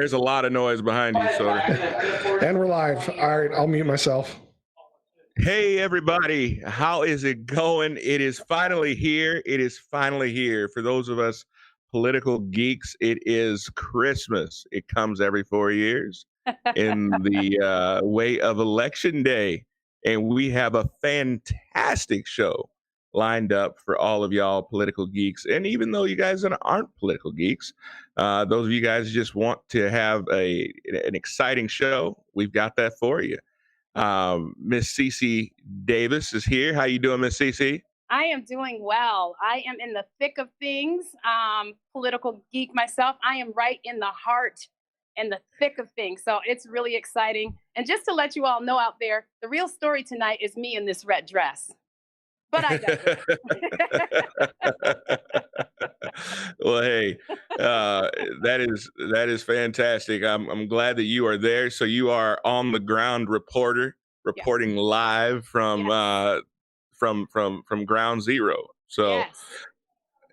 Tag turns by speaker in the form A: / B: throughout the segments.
A: There's a lot of noise behind you, Soder.
B: And we're live. All right, I'll mute myself.
A: Hey, everybody. How is it going? It is finally here. It is finally here. For those of us political geeks, it is Christmas. It comes every 4 years in the way of Election Day. And we have a fantastic show lined up for all of y'all political geeks. And even though you guys aren't political geeks, those of you guys just want to have an exciting show, we've got that for you. Miss Cece Davis is here. How you doing, Miss Cece?
C: I am doing well. I am in the thick of things. Political geek myself. I am right in the heart and the thick of things. So it's really exciting. And just to let you all know out there, the real story tonight is me in this red dress. But I
A: Well, hey, that is fantastic. I'm glad that you are there. So you are on the ground reporter, reporting live from from Ground Zero. So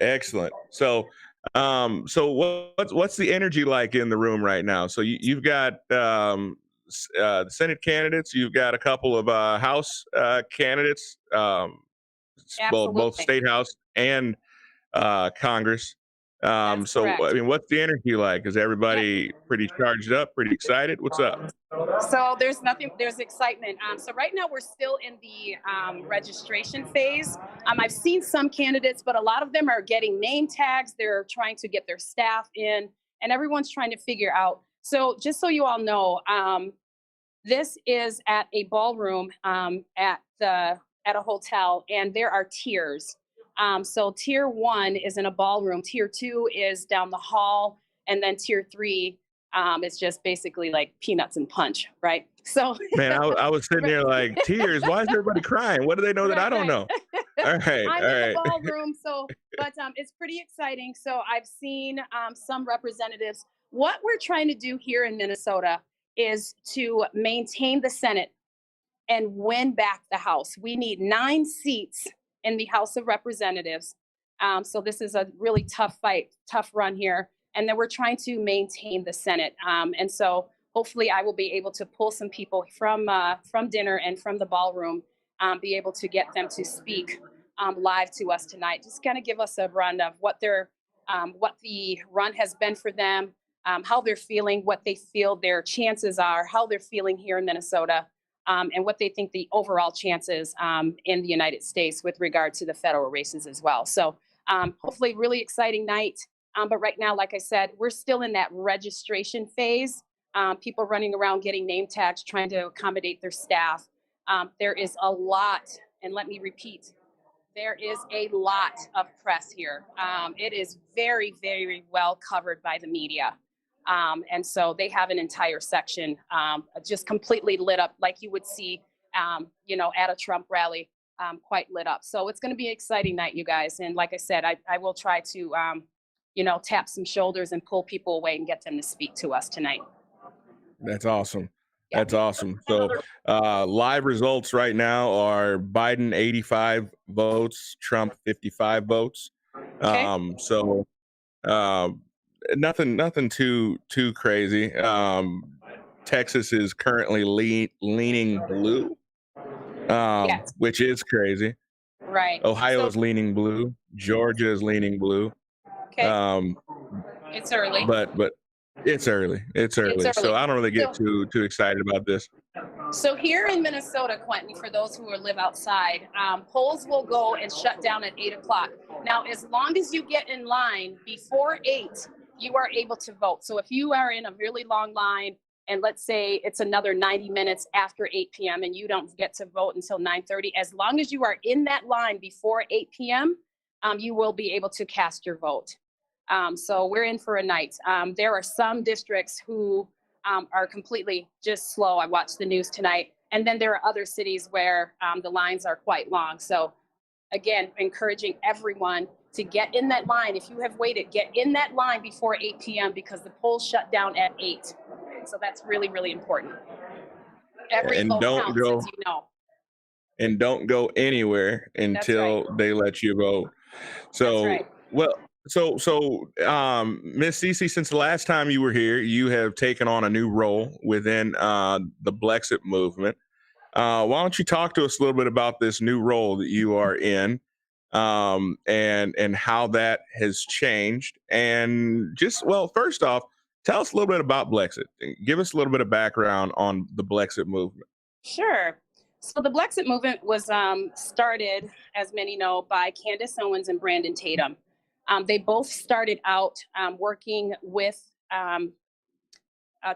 A: excellent. So what's the energy like in the room right now? So you've got the Senate candidates, you've got a couple of House candidates. Both State House and Congress. So,
C: correct.
A: I mean, what's the energy like? Is everybody pretty charged up, pretty excited? What's up?
C: So there's excitement. So right now we're still in the registration phase. I've seen some candidates, but a lot of them are getting name tags. They're trying to get their staff in, and everyone's trying to figure out. So just so you all know, this is at a ballroom at a hotel, and there are tiers. So tier 1 is in a ballroom, tier 2 is down the hall, and then tier 3 is just basically like peanuts and punch, right? So
A: man, I was sitting there like, tears. Why is everybody crying? What do they know that I don't know? All right,
C: I'm in the ballroom, but it's pretty exciting. So I've seen some representatives. What we're trying to do here in Minnesota is to maintain the Senate and win back the House. We need 9 seats in the House of Representatives. So this is a really tough fight, tough run here. And then we're trying to maintain the Senate. And so hopefully I will be able to pull some people from dinner and from the ballroom, be able to get them to speak live to us tonight. Just kind of give us a run of what the run has been for them, how they're feeling, what they feel their chances are, how they're feeling here in Minnesota. And what they think the overall chances in the United States with regard to the federal races as well. So hopefully really exciting night. But right now, like I said, we're still in that registration phase. People running around getting name tags, trying to accommodate their staff. There is a lot, and let me repeat, there is a lot of press here. It is very, very well covered by the media. And so they have an entire section just completely lit up like you would see, at a Trump rally, quite lit up. So it's going to be an exciting night, you guys. And like I said, I will try to, tap some shoulders and pull people away and get them to speak to us tonight.
A: That's awesome. That's awesome. So live results right now are Biden 85 votes, Trump 55 votes.
C: Okay.
A: Nothing too crazy. Texas is currently leaning blue, which is crazy.
C: Right.
A: Ohio is leaning blue. Georgia is leaning blue.
C: Okay. It's early.
A: But it's early. It's early. So I don't really get too excited about this.
C: So here in Minnesota, Quentin, for those who live outside, polls will go and shut down at 8 o'clock. Now, as long as you get in line before 8, you are able to vote. So if you are in a really long line, and let's say it's another 90 minutes after 8 p.m. and you don't get to vote until 9:30, as long as you are in that line before 8 p.m., you will be able to cast your vote. So we're in for a night. There are some districts who are completely just slow. I watched the news tonight. And then there are other cities where the lines are quite long. So again, encouraging everyone to get in that line. If you have waited, get in that line before 8 p.m. because the polls shut down at 8. So that's really, really important. Every vote counts, as you know. And
A: don't go anywhere until they let you vote. So, Miss Cece, since the last time you were here, you have taken on a new role within the Blexit movement. Why don't you talk to us a little bit about this new role that you are in, and how that has changed? And just, well, first off, tell us a little bit about Blexit. Give us a little bit of background on the Blexit movement.
C: Sure. So the Blexit movement was started, as many know, by Candace Owens and Brandon Tatum. They both started out working with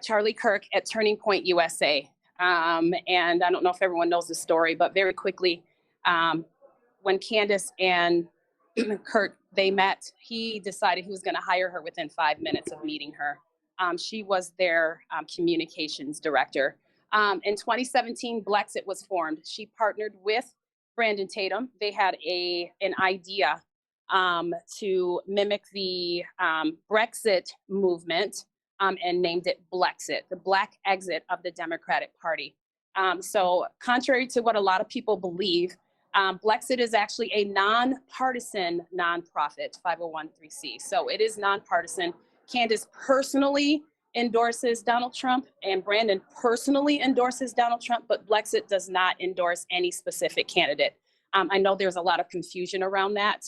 C: Charlie Kirk at Turning Point USA. And I don't know if everyone knows the story, but very quickly, when Candace and Kirk, they met, he decided he was going to hire her within 5 minutes of meeting her. She was their communications director. In 2017, Blexit was formed. She partnered with Brandon Tatum. They had an idea to mimic the Brexit movement, and named it Blexit, the Black exit of the Democratic Party. So contrary to what a lot of people believe, Blexit is actually a nonpartisan nonprofit, 501(c)(3). So it is nonpartisan. Candace personally endorses Donald Trump, and Brandon personally endorses Donald Trump, but Blexit does not endorse any specific candidate. I know there's a lot of confusion around that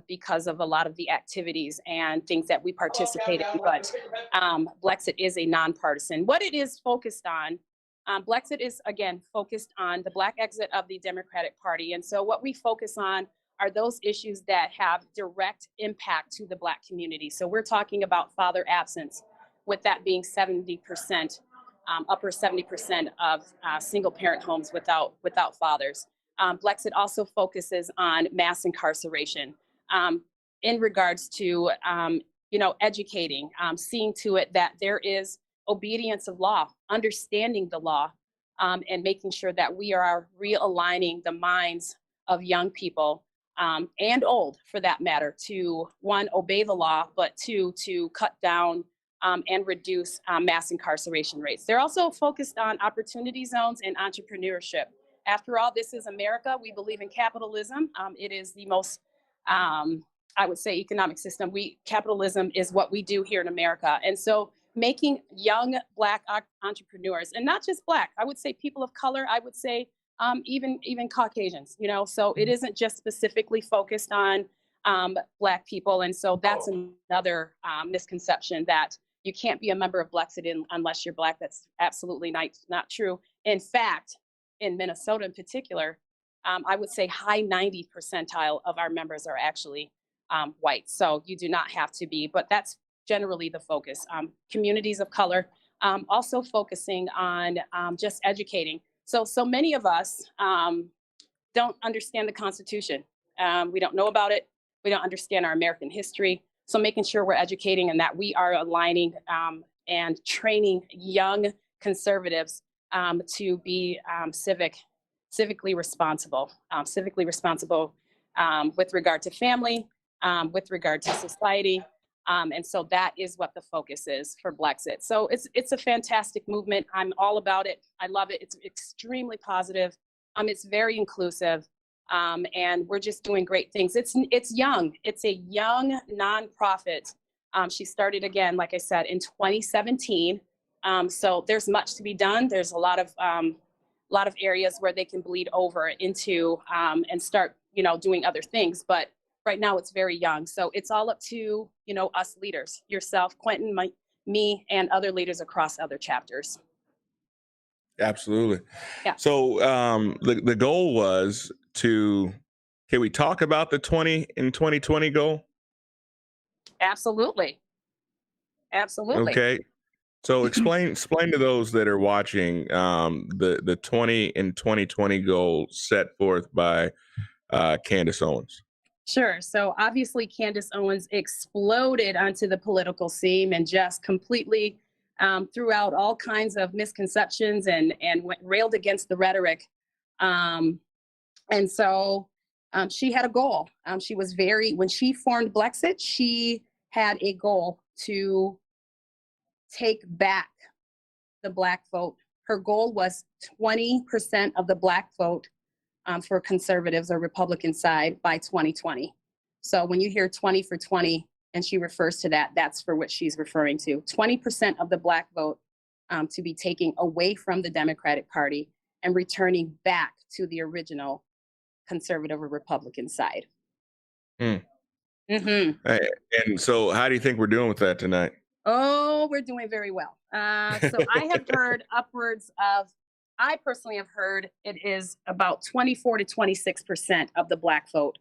C: because of a lot of the activities and things that we participate in, but Blexit is a nonpartisan. What it is focused on, Blexit is, again, focused on the Black exit of the Democratic Party. And so what we focus on are those issues that have direct impact to the Black community. So we're talking about father absence, with that being 70%, upper 70% of single parent homes without fathers. Blexit also focuses on mass incarceration in regards to, educating, seeing to it that there is obedience of law, understanding the law, and making sure that we are realigning the minds of young people and old, for that matter, to, one, obey the law, but two, to cut down and reduce mass incarceration rates. They're also focused on opportunity zones and entrepreneurship. After all, this is America. We believe in capitalism. It is the most, I would say, economic system. Capitalism is what we do here in America. And so making young Black entrepreneurs, and not just Black, I would say people of color, I would say even Caucasians, so it isn't just specifically focused on Black people. And so that's another misconception, that you can't be a member of Blexit unless you're Black. That's absolutely not true. In fact, in Minnesota in particular, I would say high 90 percentile of our members are actually white. So you do not have to be, but that's generally the focus. Communities of color, also focusing on just educating. So many of us don't understand the Constitution. We don't know about it. We don't understand our American history. So making sure we're educating and that we are aligning and training young conservatives to be civically responsible with regard to family, with regard to society. And so that is what the focus is for Blexit. So it's a fantastic movement. I'm all about it. I love it. It's extremely positive. It's very inclusive. And we're just doing great things. It's young. It's a young nonprofit. She started, again, like I said, in 2017. So there's much to be done. There's a lot of areas where they can bleed over into and start, doing other things. But right now it's very young. So it's all up to, us leaders, yourself, Quentin, me, and other leaders across other chapters.
A: Absolutely.
C: Yeah.
A: So the goal was can we talk about the 2020 goal?
C: Absolutely.
A: Okay. So explain to those that are watching the 2020 goal set forth by Candace Owens.
C: Sure. So obviously Candace Owens exploded onto the political scene and just completely threw out all kinds of misconceptions and railed against the rhetoric. And so she had a goal. When she formed Blexit, she had a goal to take back the Black vote. Her goal was 20% of the Black vote for conservatives or Republican side by 2020. So when you hear 20 for 20, and she refers to that, that's for what she's referring to. 20% of the Black vote to be taken away from the Democratic Party and returning back to the original conservative or Republican side.
A: And so how do you think we're doing with that tonight?
C: Oh, we're doing very well. So I have heard upwards of, I personally have heard it is about 24 to 26% of the Black vote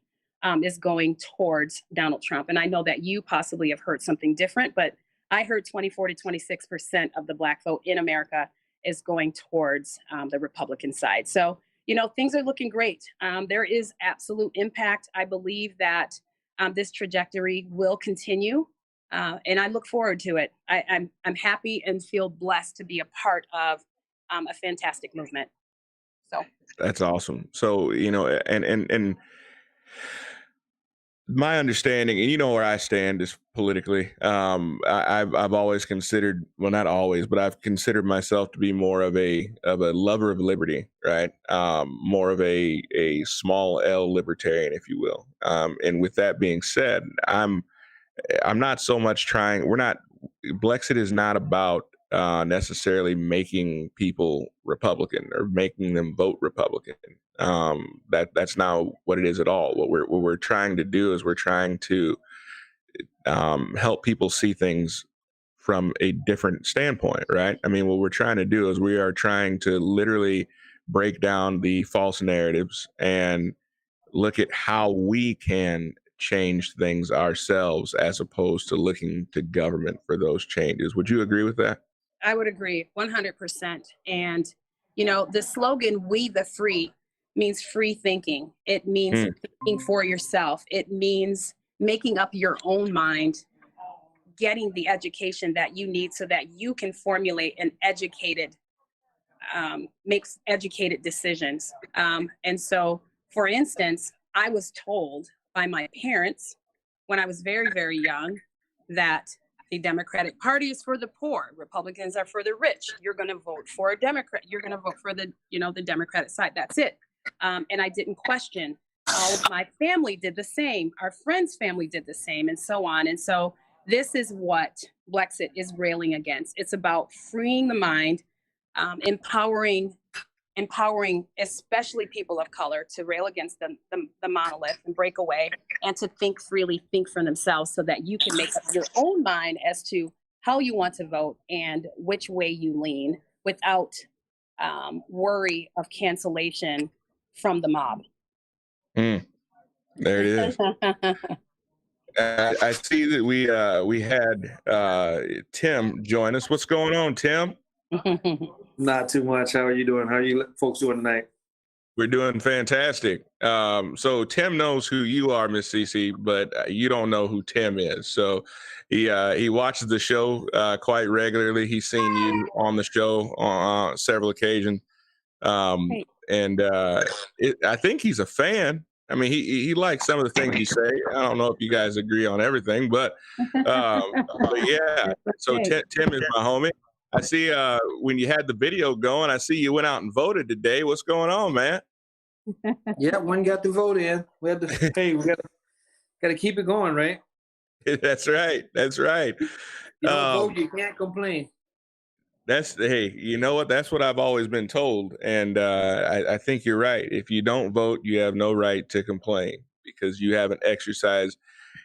C: is going towards Donald Trump. And I know that you possibly have heard something different, but I heard 24 to 26% of the Black vote in America is going towards the Republican side. So, you know, things are looking great. There is absolute impact. I believe that this trajectory will continue. And I look forward to it. I'm happy and feel blessed to be a part of a fantastic movement. So
A: that's awesome. So, you know, and my understanding, and you know where I stand is politically. I've always considered, well, not always, but I've considered myself to be more of a lover of liberty, right? More of a small L libertarian, if you will. And with that being said, I'm not so much trying. Blexit is not about necessarily making people Republican or making them vote Republican. That's not what it is at all. What we're trying to do is we're trying to help people see things from a different standpoint, right? I mean, what we're trying to do is we are trying to literally break down the false narratives and look at how we can change things ourselves as opposed to looking to government for those changes. Would you agree with that?
C: I would agree 100%. And, you know, the slogan, "We the Free," means free thinking. It means thinking for yourself. It means making up your own mind, getting the education that you need so that you can formulate an educated, makes educated decisions. And so, for instance, I was told by my parents when I was very, very young that the Democratic Party is for the poor. Republicans are for the rich. You're going to vote for a Democrat. You're going to vote for the, you know, the Democratic side. That's it. And I didn't question. All of my family did the same. Our friends' family did the same, and so on. And so this is what Blexit is railing against. It's about freeing the mind, empowering especially people of color to rail against the monolith and break away and to think freely, think for themselves so that you can make up your own mind as to how you want to vote and which way you lean without worry of cancellation from the mob.
A: There it is. I see that we had Tim join us. What's going on, Tim?
D: Not too much. How are you doing? How are you folks doing tonight?
A: We're doing fantastic. So Tim knows who you are, Miss Cece, but you don't know who Tim is. So he watches the show quite regularly. He's seen you on the show on several occasions, and I think he's a fan. I mean, he likes some of the things you say. I don't know if you guys agree on everything, but yeah. So Tim is my homie. I see when you had the video going, I see you went out and voted today. What's going on, man?
D: Yeah, one got the vote in. We got to keep it going, right?
A: That's right. That's right.
D: You don't vote, you can't complain.
A: Hey, you know what? That's what I've always been told. And I think you're right. If you don't vote, you have no right to complain because you haven't exercised.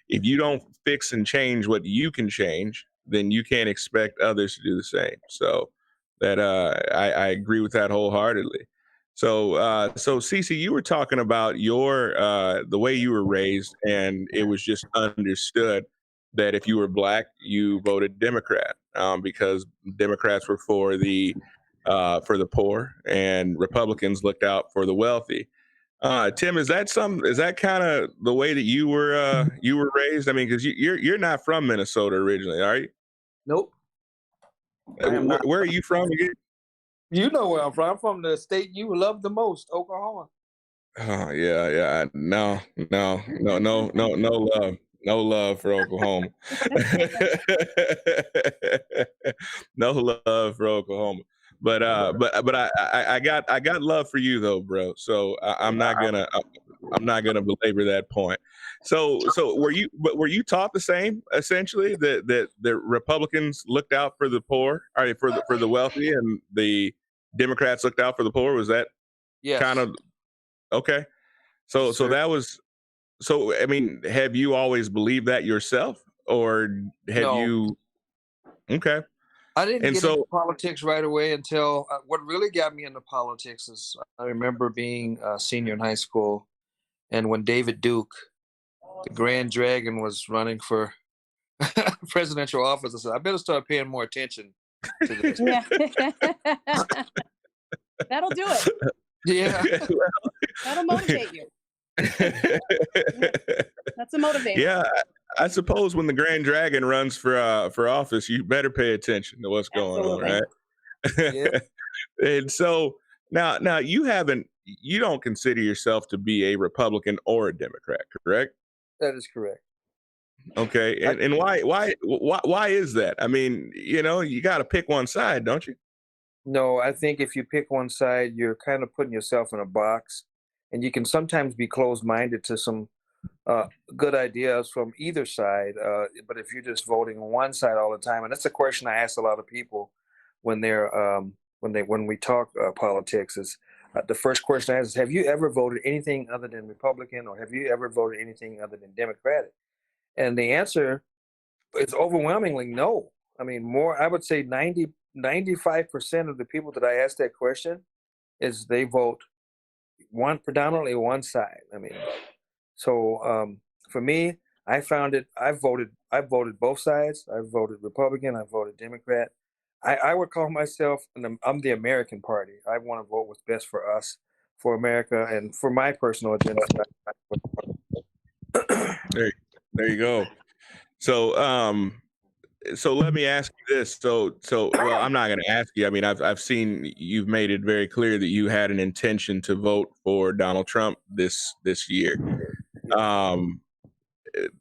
A: If you don't fix and change what you can change, then you can't expect others to do the same. So that I agree with that wholeheartedly. So Cece, you were talking about the way you were raised, and it was just understood that if you were Black, you voted Democrat because Democrats were for the poor and Republicans looked out for the wealthy. Tim, is that kind of the way that you were raised? I mean, because you're not from Minnesota originally, are you?
D: Nope.
A: Where are you from again?
D: You know where I'm from. I'm from the state you love the most, Oklahoma.
A: Oh yeah. No love. No love for Oklahoma. No love for Oklahoma. But I got love for you though, bro. So I'm not gonna I'm not going to belabor that point. So were you taught the same, essentially, that the Republicans looked out for the poor, or for the wealthy, and the Democrats looked out for the poor? Was that kind
D: Yes.
A: of okay? So
D: Yes, sir.
A: that was so. I mean, have you always believed that yourself, or have
D: No.
A: you? Okay.
D: I didn't
A: And
D: get
A: so
D: into politics right away until what really got me into politics is I remember being a senior in high school, and when David Duke, the Grand Dragon, was running for presidential office, I said, I better start paying more attention to this.
C: Yeah. That'll do it.
D: Yeah.
C: That'll motivate you. That's a motivator.
A: Yeah, I suppose when the Grand Dragon runs for office, you better pay attention to what's going on, right?
D: Yeah.
A: And so now you don't consider yourself to be a Republican or a Democrat, correct?
D: That is correct.
A: Okay, and why is that? I mean, you got to pick one side, don't you?
D: No, I think if you pick one side, you're kind of putting yourself in a box, and you can sometimes be closed-minded to some good ideas from either side. But if you're just voting on one side all the time, and that's a question I ask a lot of people when when we talk politics, is the first question I ask is, have you ever voted anything other than Republican, or have you ever voted anything other than Democratic? And the answer is overwhelmingly no. I mean, I would say 95% of the people that I ask that question is they vote predominantly one side. I mean, so for me, I found it. I voted both sides. I voted Republican. I voted Democrat. I would call myself, I'm the American Party. I want to vote what's best for us, for America, and for my personal agenda.
A: There you go. So let me ask you this. So well, I'm not going to ask you. I mean, I've seen you've made it very clear that you had an intention to vote for Donald Trump this year. I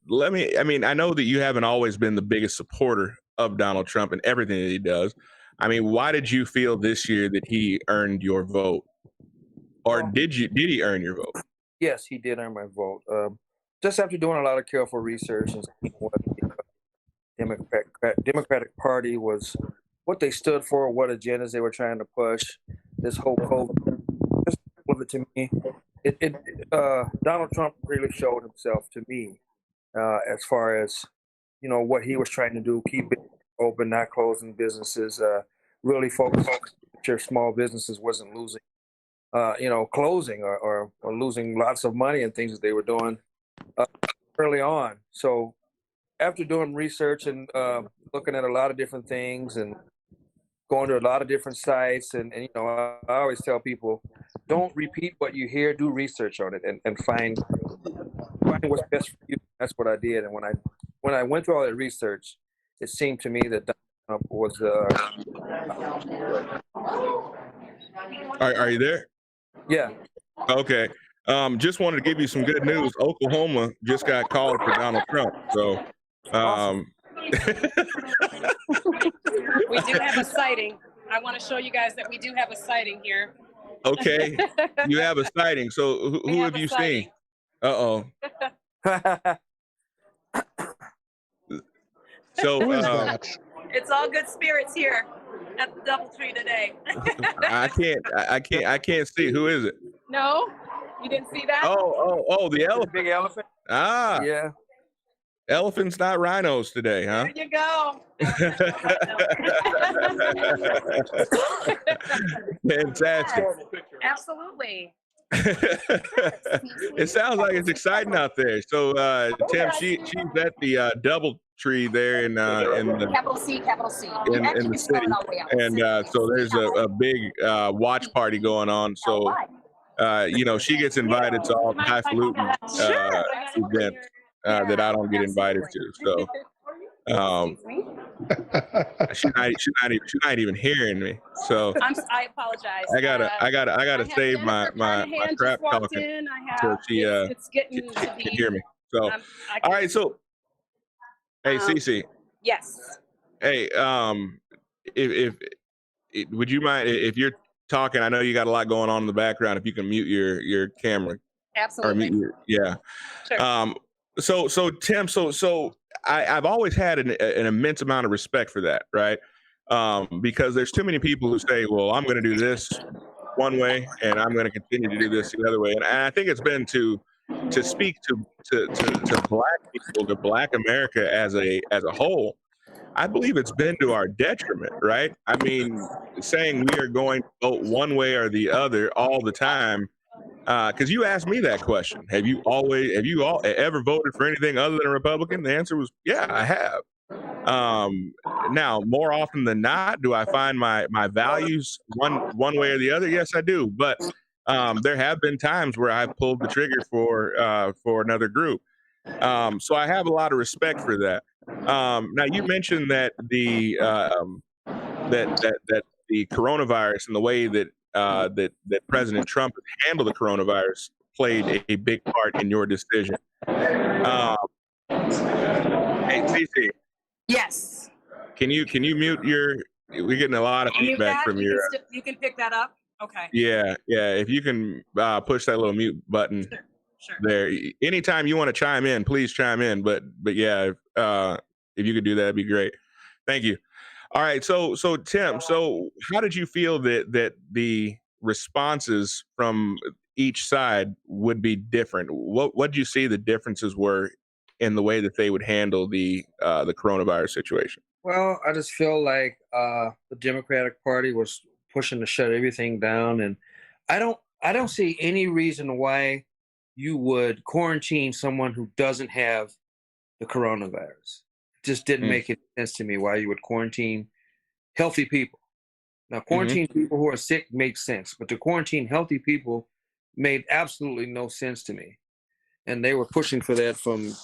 A: mean, I know that you haven't always been the biggest supporter of Donald Trump and everything that he does. I mean, why did you feel this year that he earned your vote, or did he earn your vote?
D: Yes, he did earn my vote. Just after doing a lot of careful research and what the Democratic Party was, what they stood for, what agendas they were trying to push, this whole COVID, just all of it to me. Donald Trump really showed himself to me as far as what he was trying to do, keep it open, not closing businesses, really focus on your small businesses wasn't losing, closing or losing lots of money and things that they were doing early on. So after doing research and looking at a lot of different things and going to a lot of different sites, and I always tell people, don't repeat what you hear, do research on it and find what's best for you. That's what I did. And when I went through all that research, it seemed to me that Donald Trump was
A: Are you there?
D: Yeah.
A: Okay. Just wanted to give you some good news. Oklahoma just got called for Donald Trump. So
C: We do have a sighting. I want to show you guys that we do have a sighting here.
A: Okay. You have a sighting. So who have you seen? Uh-oh. So
B: Who is that?
C: It's all good spirits here at the DoubleTree today.
A: I can't see. Who is it?
C: No? You didn't see that?
A: Oh, the elephant.
D: Big elephant.
A: Ah.
D: Yeah.
A: Elephants, not rhinos today, huh?
C: There you go.
A: Fantastic.
C: Absolutely.
A: It sounds like it's exciting out there. So Tim, she's at the DoubleTree there in the
C: Capital C.
A: in the city, and so there's a big watch party going on. So she gets invited to all the highfalutin events that I don't get invited to. So she's not even hearing me. So
C: I apologize.
A: I gotta save my crap talking so she can hear me. So all right. So hey, Cece.
C: Yes.
A: Hey, if would you mind if you're talking? I know you got a lot going on in the background. If you can mute your camera. or
C: Absolutely.
A: mute yeah.
C: Sure.
A: So Tim, I've always had an immense amount of respect for that, right? Because there's too many people who say, well, I'm going to do this one way and I'm going to continue to do this the other way. And I think it's been to speak to black people, to black America as a whole. I believe it's been to our detriment, right? I mean, saying we are going to vote one way or the other all the time. Because you asked me that question. Have you ever voted for anything other than a Republican? The answer was, yeah, I have. Now, more often than not, do I find my values one way or the other? Yes, I do. But there have been times where I've pulled the trigger for another group. So I have a lot of respect for that. Now, you mentioned that that the coronavirus and the way that President Trump handled the coronavirus played a big part in your decision. Um, hey, Cece,
E: Yes.
A: can you mute your? We're getting a lot of
E: Mute
A: feedback
E: that.
A: from
E: You
A: your.
E: can, you can pick that up. Okay.
A: Yeah. If you can push that little mute button
E: Sure.
A: there. Anytime you want to chime in, please chime in. But yeah, if you could do that, that'd be great. Thank you. All right, so Tim, so how did you feel that the responses from each side would be different? What did you see the differences were in the way that they would handle the coronavirus situation?
D: Well, I just feel like the Democratic Party was pushing to shut everything down, and I don't see any reason why you would quarantine someone who doesn't have the coronavirus. It just didn't make any sense to me why you would quarantine healthy people. Now, quarantine people who are sick makes sense, but to quarantine healthy people made absolutely no sense to me. And they were pushing for that from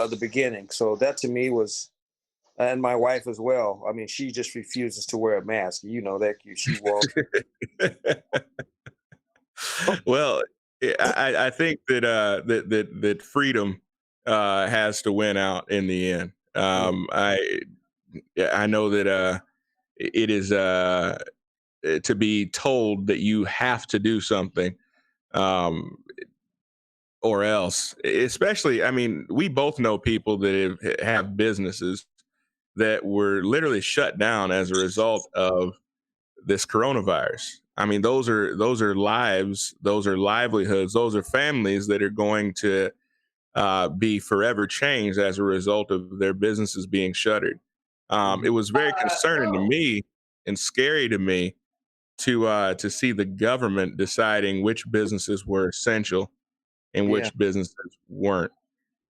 D: the beginning. So that to me was, and my wife as well. I mean, she just refuses to wear a mask. You know that she won't.
A: Well, I think that freedom has to win out in the end. I know that it is to be told that you have to do something, or else. Especially, I mean, we both know people that have businesses that were literally shut down as a result of this coronavirus. I mean, those are lives, those are livelihoods, those are families that are going to be forever changed as a result of their businesses being shuttered. It was very concerning to me and scary to me to see the government deciding which businesses were essential and which businesses weren't.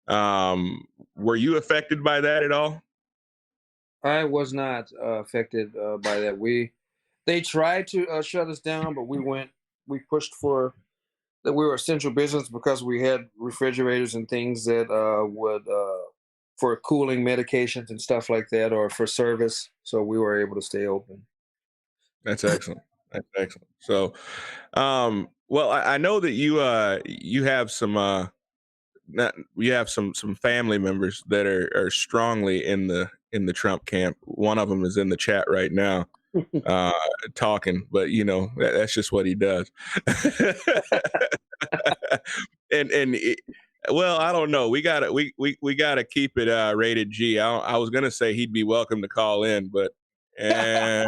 A: Were you affected by that at all?
D: I was not affected by that. They tried to shut us down, but we pushed for that we were essential business because we had refrigerators and things that would for cooling medications and stuff like that, or for service. So we were able to stay open.
A: That's excellent. That's excellent. So, well, I know that you have some you have some family members that are strongly in the Trump camp. One of them is in the chat right now, talking, but you know that's just what he does. Well, I don't know. We gotta keep it rated G. I was gonna say he'd be welcome to call in, but yeah,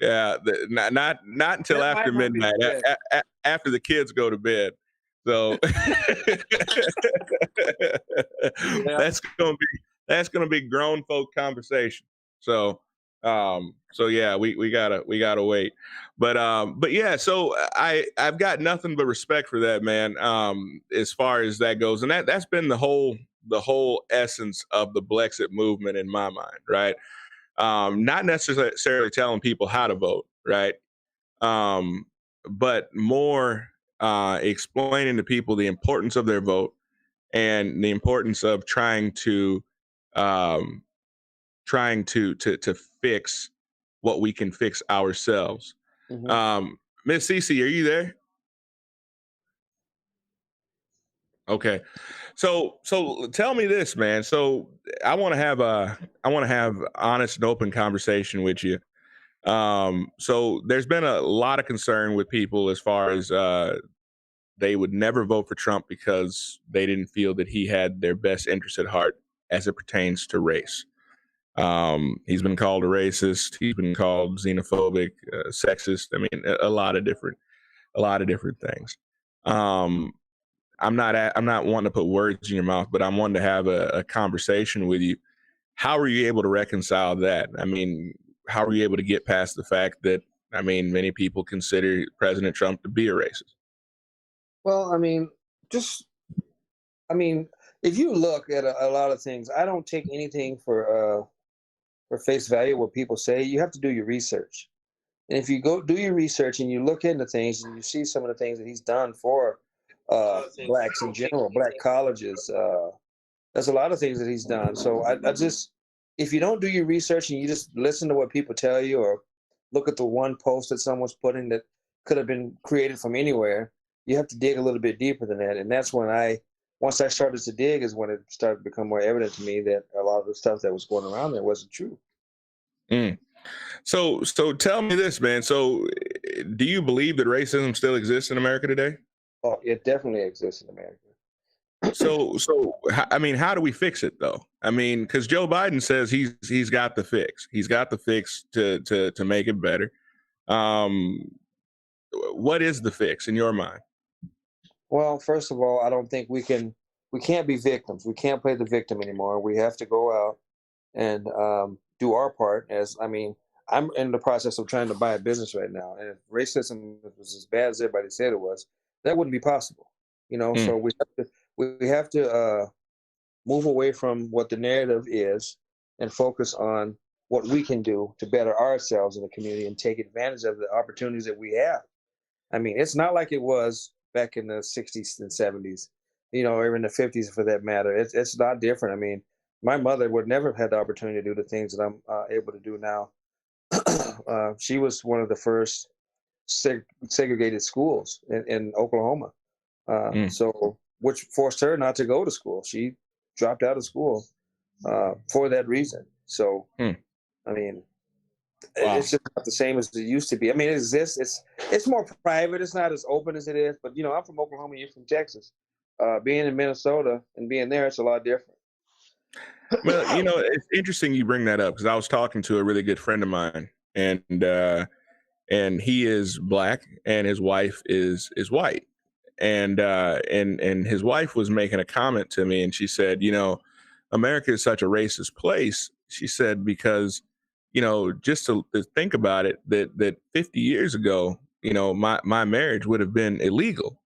A: not until
D: That
A: after
D: might not be
A: midnight,
D: the best.
A: after the kids go to bed. So that's gonna be grown folk conversation. So yeah, we gotta wait. But yeah, so I've got nothing but respect for that, man. As far as that goes, and that's been the whole essence of the Blexit movement in my mind, right? Not necessarily telling people how to vote, right? But more explaining to people the importance of their vote and the importance of trying to fix what we can fix ourselves. Miss Cece, are you there? Okay. So tell me this, man. So I want to have honest and open conversation with you. So there's been a lot of concern with people as far as they would never vote for Trump because they didn't feel that he had their best interest at heart as it pertains to race. He's been called a racist. He's been called xenophobic, sexist. I mean, a lot of different things. I'm not wanting to put words in your mouth, but I'm wanting to have a conversation with you. How are you able to reconcile that? I mean, how are you able to get past the fact that, I mean, many people consider President Trump to be a racist?
D: Well, I mean, if you look at a lot of things, I don't take anything for face value what people say. You have to do your research. And if you go do your research and you look into things and you see some of the things that he's done for blacks in general, black colleges, there's a lot of things that he's done. So I just, if you don't do your research and you just listen to what people tell you or look at the one post that someone's putting that could have been created from anywhere, you have to dig a little bit deeper than that. And that's when once I started to dig is when it started to become more evident to me that a lot of the stuff that was going around there wasn't true.
A: Mm. So tell me this, man. So do you believe that racism still exists in America today?
D: Oh, it definitely exists in America.
A: So I mean, how do we fix it though? I mean, because Joe Biden says he's got the fix. He's got the fix to make it better. What is the fix in your mind?
D: Well, first of all, I don't think we can't be victims. We can't play the victim anymore. We have to go out and do our part. I'm in the process of trying to buy a business right now, and if racism was as bad as everybody said it was, that wouldn't be possible. So we have to move away from what the narrative is and focus on what we can do to better ourselves in the community and take advantage of the opportunities that we have. I mean, it's not like it was back in the 60s and 70s, or in the 50s for that matter. It's not different. I mean, my mother would never have had the opportunity to do the things that I'm able to do now. She was one of the first segregated schools in Oklahoma. So, which forced her not to go to school. She dropped out of school for that reason. So, I mean,
A: Wow.
D: it's just not the same as it used to be. I mean, it exists. It's more private. It's not as open as it is. But I'm from Oklahoma. You're from Texas. Being in Minnesota and being there, it's a lot different.
A: Well, it's interesting you bring that up because I was talking to a really good friend of mine, and he is black and his wife is white, and his wife was making a comment to me, and she said, America is such a racist place. She said because just to think about it, that 50 years ago, my marriage would have been illegal,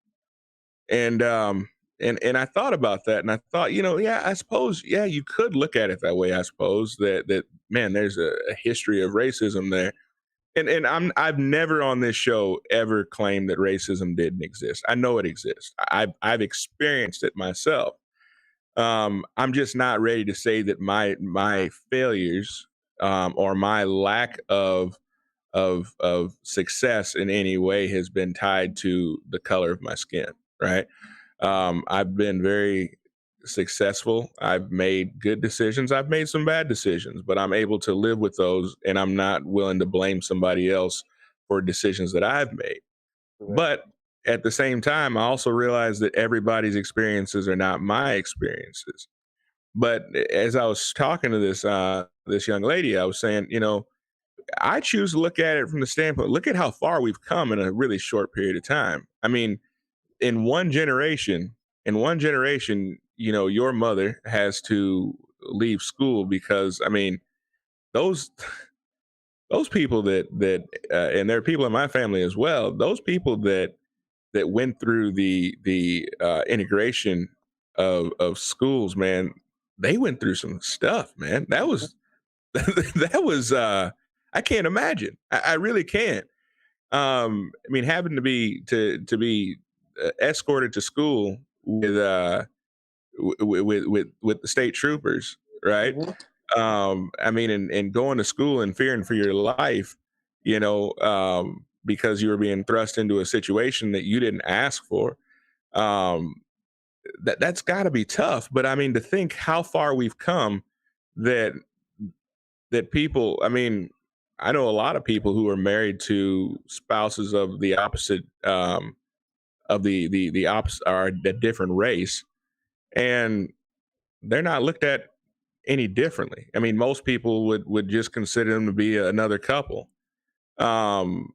A: and I thought about that, and I thought, yeah, I suppose, yeah, you could look at it that way. I suppose that man, there's a history of racism there. And I've never on this show ever claimed that racism didn't exist. I know it exists. I've experienced it myself. I'm just not ready to say that my failures or my lack of success in any way has been tied to the color of my skin. Right. I've been very successful. I've made good decisions. I've made some bad decisions, but I'm able to live with those, and I'm not willing to blame somebody else for decisions that I've made.
D: Correct.
A: But at the same time, I also realize that everybody's experiences are not my experiences. But as I was talking to this young lady, I was saying, I choose to look at it from the standpoint, look at how far we've come in a really short period of time. I mean, in one generation, your mother has to leave school because, I mean, those people that and there are people in my family as well. Those people that went through the integration of schools, man, they went through some stuff, man. That was that was I can't imagine. I really can't. I mean, having to be escorted to school with the state troopers, right? I mean, and going to school and fearing for your life, because you were being thrust into a situation that you didn't ask for. That's got to be tough. But I mean, to think how far we've come, that people. I mean, I know a lot of people who are married to spouses of the opposite the opposite or the different race, and they're not looked at any differently. I mean, most people would just consider them to be another couple. Um,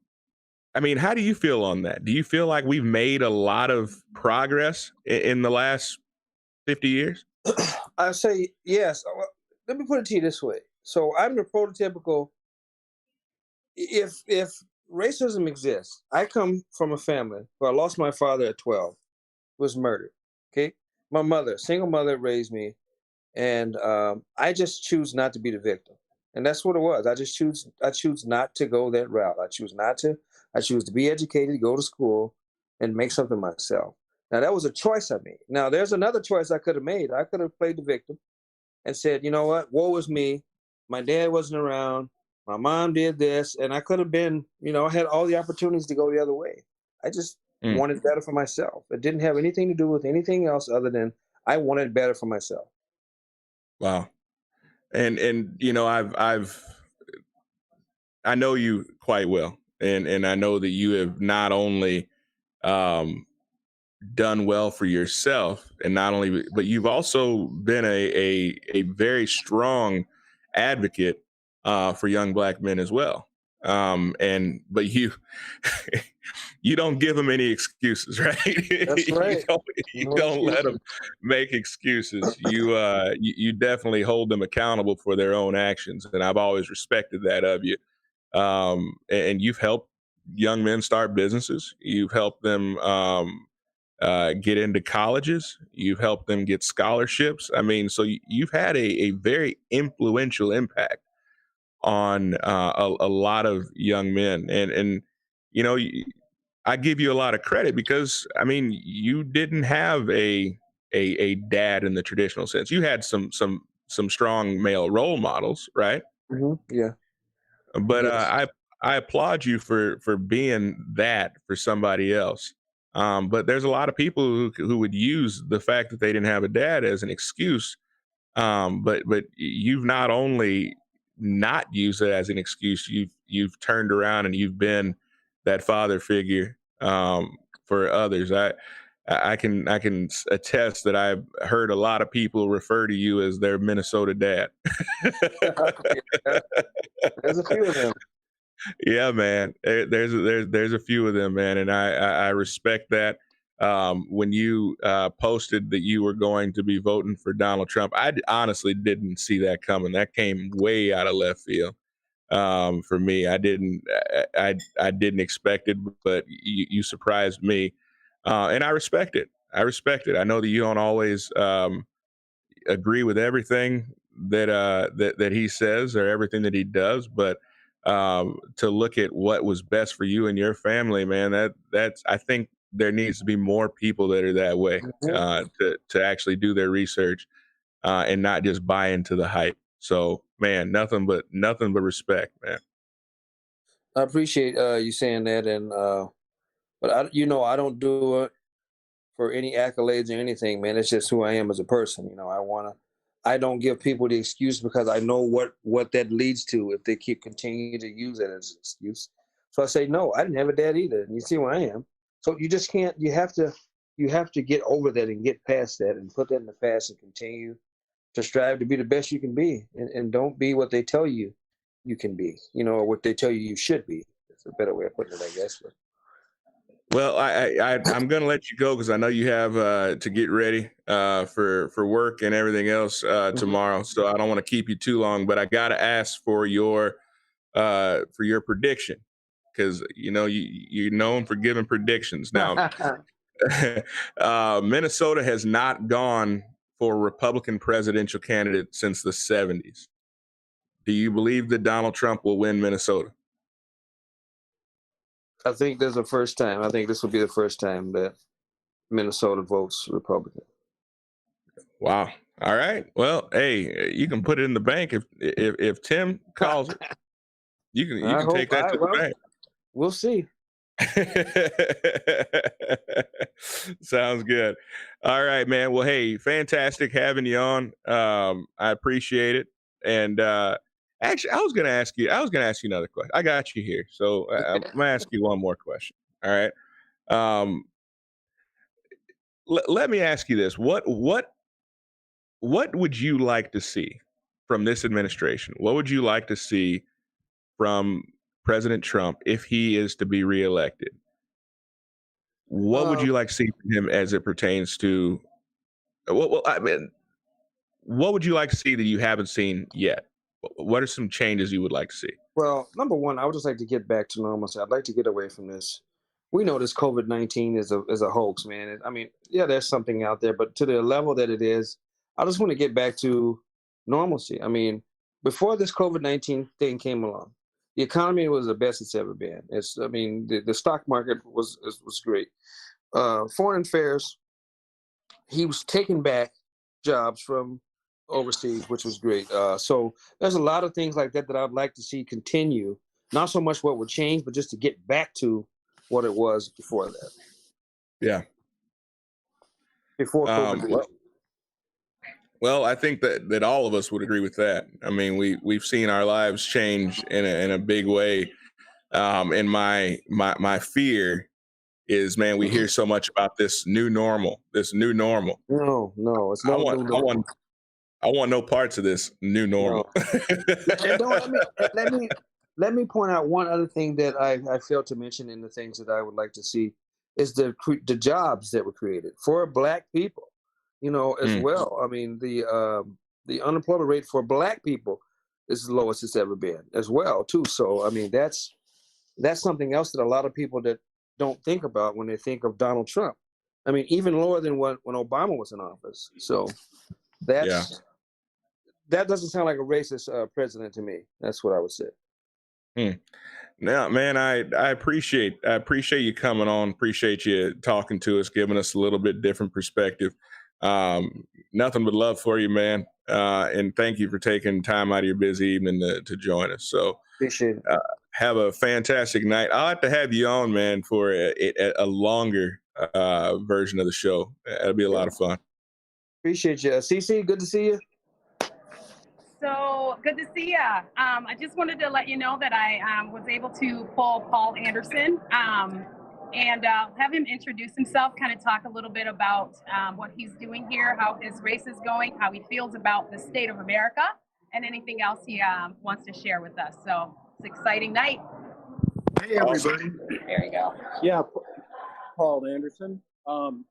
A: I mean, how do you feel on that? Do you feel like we've made a lot of progress in the last 50 years?
D: I say yes. Let me put it to you this way. So I'm the prototypical. If racism exists, I come from a family where I lost my father at 12, was murdered. Okay, my mother, single mother, raised me, and I just choose not to be the victim, and that's what it was. I choose not to go that route. I choose not to. I choose to be educated, go to school, and make something myself. Now that was a choice I made. Now there's another choice I could have made. I could have played the victim and said, you know what, woe is me. My dad wasn't around. My mom did this, and I could have been, I had all the opportunities to go the other way. I just wanted better for myself. It didn't have anything to do with anything else other than I wanted better for myself.
A: Wow. And I know you quite well, and I know that you have not only um, done well for yourself, and not only, but you've also been a very strong advocate for young Black men as well. But you you don't give them any excuses, right?
D: That's right.
A: You don't let them make excuses. You definitely hold them accountable for their own actions, and I've always respected that of you. And you've helped young men start businesses. You've helped them get into colleges. You've helped them get scholarships. I mean, so you've had a very influential impact on a lot of young men, and you know, I give you a lot of credit because I mean, you didn't have a dad in the traditional sense. You had some strong male role models, right?
D: Yeah.
A: But
D: Yes.
A: I applaud you for being that for somebody else. But there's a lot of people who would use the fact that they didn't have a dad as an excuse. But you've not only not used it as an excuse, you've turned around and you've been that father figure for others. I can attest that I've heard a lot of people refer to you as their Minnesota dad.
D: There's a few of them.
A: Yeah, man. There's a few of them, man, and I respect that. When you posted that you were going to be voting for Donald Trump, honestly didn't see that coming. That came way out of left field for me. I didn't expect it, but you surprised me, and I respect it. I respect it. I know that you don't always agree with everything that he says or everything that he does, but to look at what was best for you and your family, man, that's I think there needs to be more people that are that way to actually do their research and not just buy into the hype. So, man, nothing but respect, man.
D: I appreciate you saying that, and but I don't do it for any accolades or anything, man. It's just who I am as a person. I don't give people the excuse because I know what that leads to if they keep continuing to use it as an excuse. So I say, no, I didn't have a dad either. And you see where I am. So you just can't. You have to get over that and get past that and put that in the past and continue to strive to be the best you can be, and don't be what they tell you you can be. Or what they tell you you should be. That's a better way of putting it, I guess. But
A: Well, I'm gonna let you go because I know you have to get ready for work and everything else tomorrow. So I don't want to keep you too long, but I gotta ask for your prediction because you're known for giving predictions. Now, Minnesota has not gone for a Republican presidential candidate since the 70s. Do you believe that Donald Trump will win Minnesota?
D: I think there's a first time. I think this will be the first time that Minnesota votes Republican.
A: Wow. All right. Well, hey, you can put it in the bank if Tim calls it. You can take that to the bank.
D: We'll see.
A: Sounds good. All right, man. Well, hey, fantastic having you on. I appreciate it. And actually, I was gonna ask you another question. I got you here, so I'm gonna ask you one more question. All right. Um, let me ask you this: what would you like to see from this administration? What would you like to see from President Trump if he is to be reelected? What would
D: Uh,
A: you like to see from him as it pertains to? Well, I mean, what would you like to see that you haven't seen yet? What are some changes you would like to see?
D: well, number one, I would just like to get back to normalcy. I'd like to get away from this. We know this COVID-19 is a hoax, man. I mean, yeah, there's something out there, but to the level that it is, I just want to get back to normalcy. I mean, before this COVID-19 thing came along, the economy was the best it's ever been. I mean, the stock market was great. Foreign affairs, he was taking back jobs from overseas, which was great. So there's a lot of things like that that I'd like to see continue. Not so much what would change, but just to get back to what it was before that.
A: Yeah.
D: Before COVID.
A: Well, I think that all of us would agree with that. I mean, we've seen our lives change in a big way. And my fear is, man, we hear so much about this new normal.
D: No, it's
A: I
D: no
A: want
D: new
A: I
D: normal.
A: want I want no parts of this new normal.
D: And let me point out one other thing that I failed to mention in the things that I would like to see is the jobs that were created for Black people, as well. I mean, the unemployment rate for Black people is the lowest it's ever been as well, too. So I mean, that's something else that a lot of people that don't think about when they think of Donald Trump. I mean, even lower than when Obama was in office. So
A: Yeah.
D: that doesn't sound like a racist president to me. That's what I would say.
A: Now, man, I appreciate you coming on. Appreciate you talking to us, giving us a little bit different perspective. Nothing but love for you, man. And thank you for taking time out of your busy evening to join us. So
D: Appreciate it.
A: have a fantastic night. I'll have to have you on, man, for a longer version of the show. It'll be a lot of fun.
D: Appreciate you. CC, good to see you.
C: So good to see you. I just wanted to let you know that I was able to pull Paul Anderson and have him introduce himself, kind of talk a little bit about what he's doing here, how his race is going, how he feels about the state of America, and anything else he wants to share with us. So it's an exciting night.
F: Hey, everybody.
C: There you go.
F: Yeah, Paul Anderson.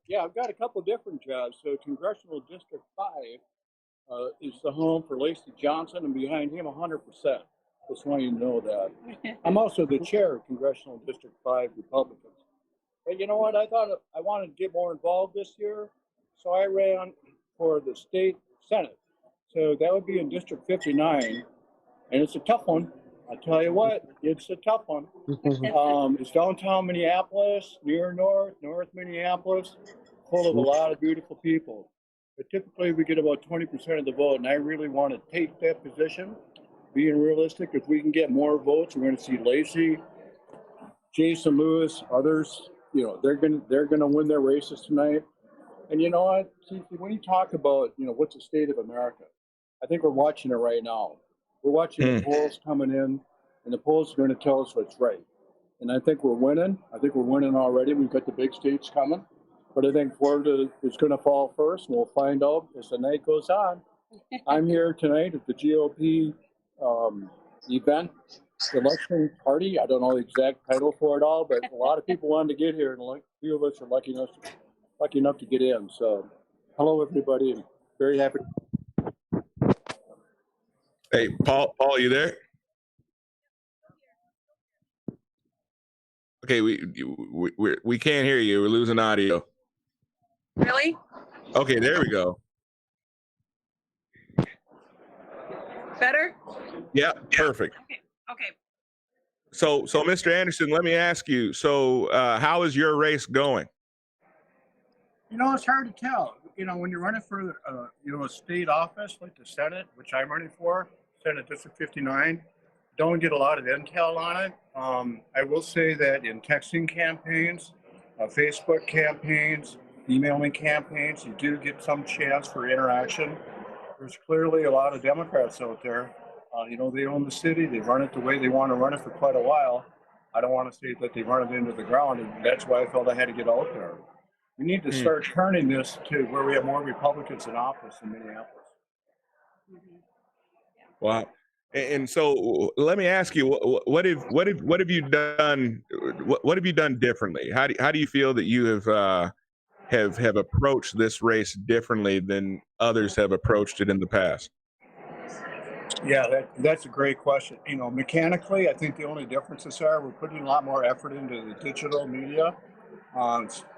F: Yeah, I've got a couple different jobs. So Congressional District 5 is the home for Lacey Johnson, and behind him 100%. Just want you to know that. I'm also the chair of Congressional District 5 Republicans. But you know what? I thought I wanted to get more involved this year, so I ran for the state senate. So that would be in District 59, and it's a tough one. I tell you what, it's a tough one. It's downtown Minneapolis, near North Minneapolis, full of a lot of beautiful people. But typically we get about 20% of the vote, and I really want to take that position. Being realistic, if we can get more votes, we're going to see Lacey, Jason Lewis, others. They're gonna win their races tonight. And you know what, when you talk about what's the state of America, I think we're watching it right now. We're watching the polls coming in, and the polls are going to tell us what's right. And I think we're winning. I think we're winning already. We've got the big states coming. But I think Florida is going to fall first, and we'll find out as the night goes on. I'm here tonight at the GOP event, election party. I don't know the exact title for it all, but a lot of people wanted to get here, and a few of us are lucky enough to get in. So hello, everybody, and very happy.
A: Hey, Paul, you there? Okay, we can't hear you. We're losing audio.
E: Really?
A: Okay, there we go.
E: Better?
A: Yeah, perfect.
E: Okay.
A: So, Mr. Anderson, let me ask you. So, how is your race going?
F: It's hard to tell. When you're running for a state office like the Senate, which I'm running for, Senate District 59, don't get a lot of intel on it. I will say that in texting campaigns, Facebook campaigns, emailing campaigns, you do get some chance for interaction. There's clearly a lot of Democrats out there. They own the city. They run it the way they want to run it for quite a while. I don't want to say that they run it into the ground, and that's why I felt I had to get out there. We need to start turning this to where we have more Republicans in office in Minneapolis.
A: Wow. And so let me ask you, what have you done? What have you done differently? How do you feel that you have approached this race differently than others have approached it in the past?
F: Yeah, that's a great question. You know, mechanically, I think the only differences are we're putting a lot more effort into the digital media.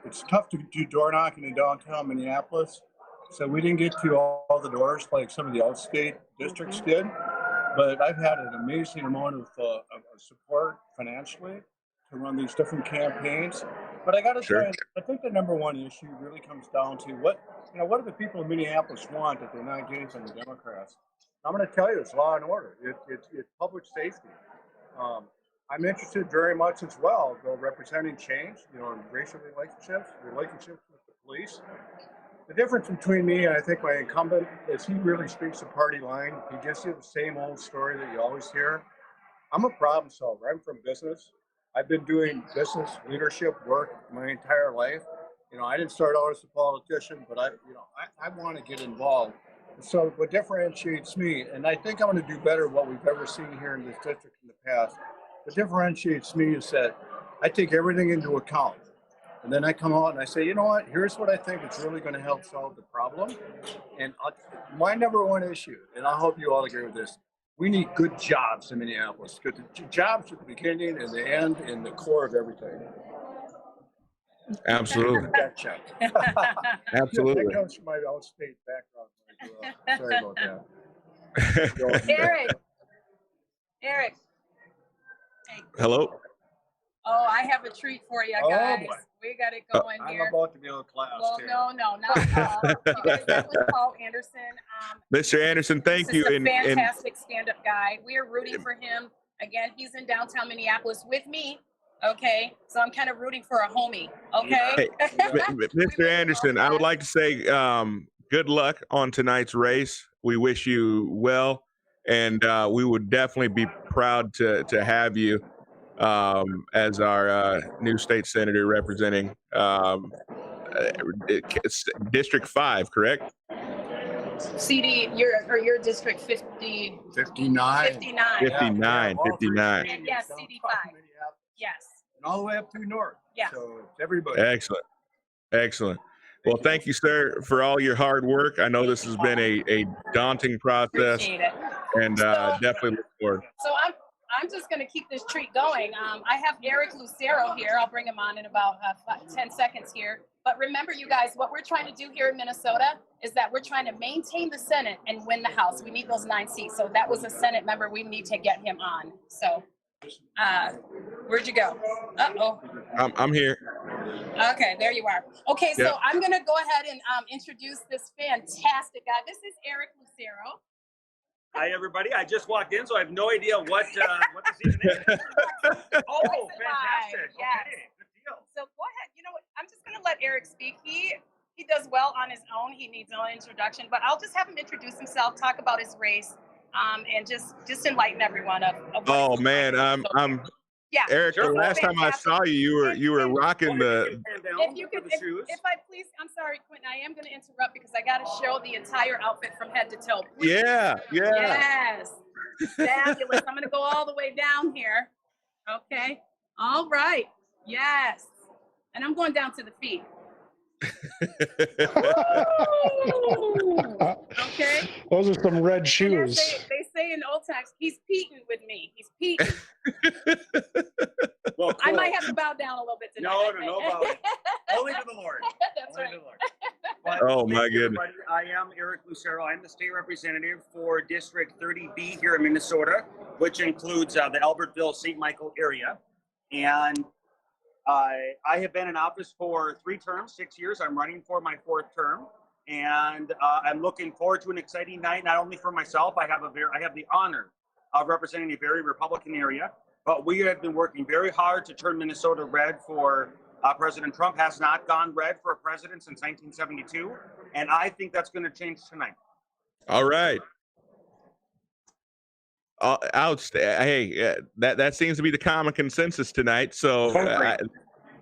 F: It's tough to do door knocking in downtown Minneapolis, so we didn't get to all the doors like some of the outstate districts did. But I've had an amazing amount of support financially to run these different campaigns. But I got to
A: Sure.
F: say, I think the number one issue really comes down to what do the people in Minneapolis want that they're not getting from the Democrats? I'm going to tell you, it's law and order. It's public safety. I'm interested very much as well, though, representing change, in racial relationships with the police. The difference between me and I think my incumbent is he really speaks a party line. He gives you the same old story that you always hear. I'm a problem solver. I'm from business. I've been doing business leadership work my entire life. I didn't start out as a politician, but I want to get involved. So what differentiates me, and I think I'm going to do better what we've ever seen here in this district in the past, what differentiates me is that I take everything into account. And then I come out and I say, you know what, here's what I think is really going to help solve the problem. And my number one issue, and I hope you all agree with this, we need good jobs in Minneapolis. Because jobs at the beginning and the end and the core of everything.
A: Absolutely.
F: That check.
A: Absolutely.
F: That comes from my outstate background. Sorry about that.
E: Eric. Hey.
A: Hello.
E: Oh, I have a treat for you guys.
F: Boy.
E: We got it going
F: I'm
E: here.
F: about to be on class.
E: Well,
F: too.
E: no, not Paul. You guys met with Paul Anderson.
A: Mr. Anderson, thank you.
E: He's a fantastic stand-up guy. We are rooting for him. Again, he's in downtown Minneapolis with me. Okay, so I'm kind of rooting for a homie. Okay.
A: Hey, Mr. Anderson, I would like to say good luck on tonight's race. We wish you well, and we would definitely be proud to have you as our new state senator representing District 5, correct?
E: CD, your district 50,
F: 59.
E: 59.
A: 59, 59.
E: And yes, CD5. Yes.
F: And all the way up through north.
E: Yeah.
F: So it's everybody.
A: Excellent. Well, thank you, sir, for all your hard work. I know this has been a daunting process.
E: Appreciate it.
A: And definitely look forward.
E: So I'm just going to keep this treat going. I have Eric Lucero here. I'll bring him on in about 10 seconds here. But remember, you guys, what we're trying to do here in Minnesota is that we're trying to maintain the Senate and win the House. We need those 9 seats. So that was a Senate member. We need to get him on. So where'd you go? Uh-oh.
A: I'm here.
E: Okay, there you are. Okay, so
A: Yep.
E: I'm going to go ahead and introduce this fantastic guy. This is Eric Lucero.
G: Hi, everybody. I just walked in, so I have no idea what this even is. Oh, fantastic.
E: Yes.
G: Okay, good deal.
E: So go ahead. You know what? I'm just going to let Eric speak. He does well on his own. He needs no introduction, but I'll just have him introduce himself, talk about his race, and just enlighten everyone of
A: Oh man,
E: yeah.
A: Eric.
G: Sure.
A: The last time I saw you, you were rocking the.
E: If you could, if I please, I'm sorry, Quentin, I am going to interrupt because I got to show the entire outfit from head to toe. Please.
A: Yeah.
E: Yes. Fabulous. I'm going to go all the way down here. Okay. All right. Yes. And I'm going down to the feet. Okay.
B: Those are some red
E: And
B: shoes.
E: they say in old times, he's peeking with me. He's peeking.
G: Well,
E: I
G: cool.
E: might have to bow down a little bit tonight.
G: No bowing. Only to the Lord.
E: That's
G: Only
E: right.
G: to the Lord. But
A: Oh, my
G: thank you,
A: goodness.
G: everybody. I am Eric Lucero. I'm the state representative for District 30B here in Minnesota, which includes the Albertville, St. Michael area. And I have been in office for 3 terms, 6 years. I'm running for my 4th term. And I'm looking forward to an exciting night, not only for myself. I have the honor of representing a very Republican area, but we have been working very hard to turn Minnesota red for President Trump. Has not gone red for a president since 1972, and I think that's going to change tonight.
A: All right. Outstanding. Hey, that seems to be the common consensus tonight. So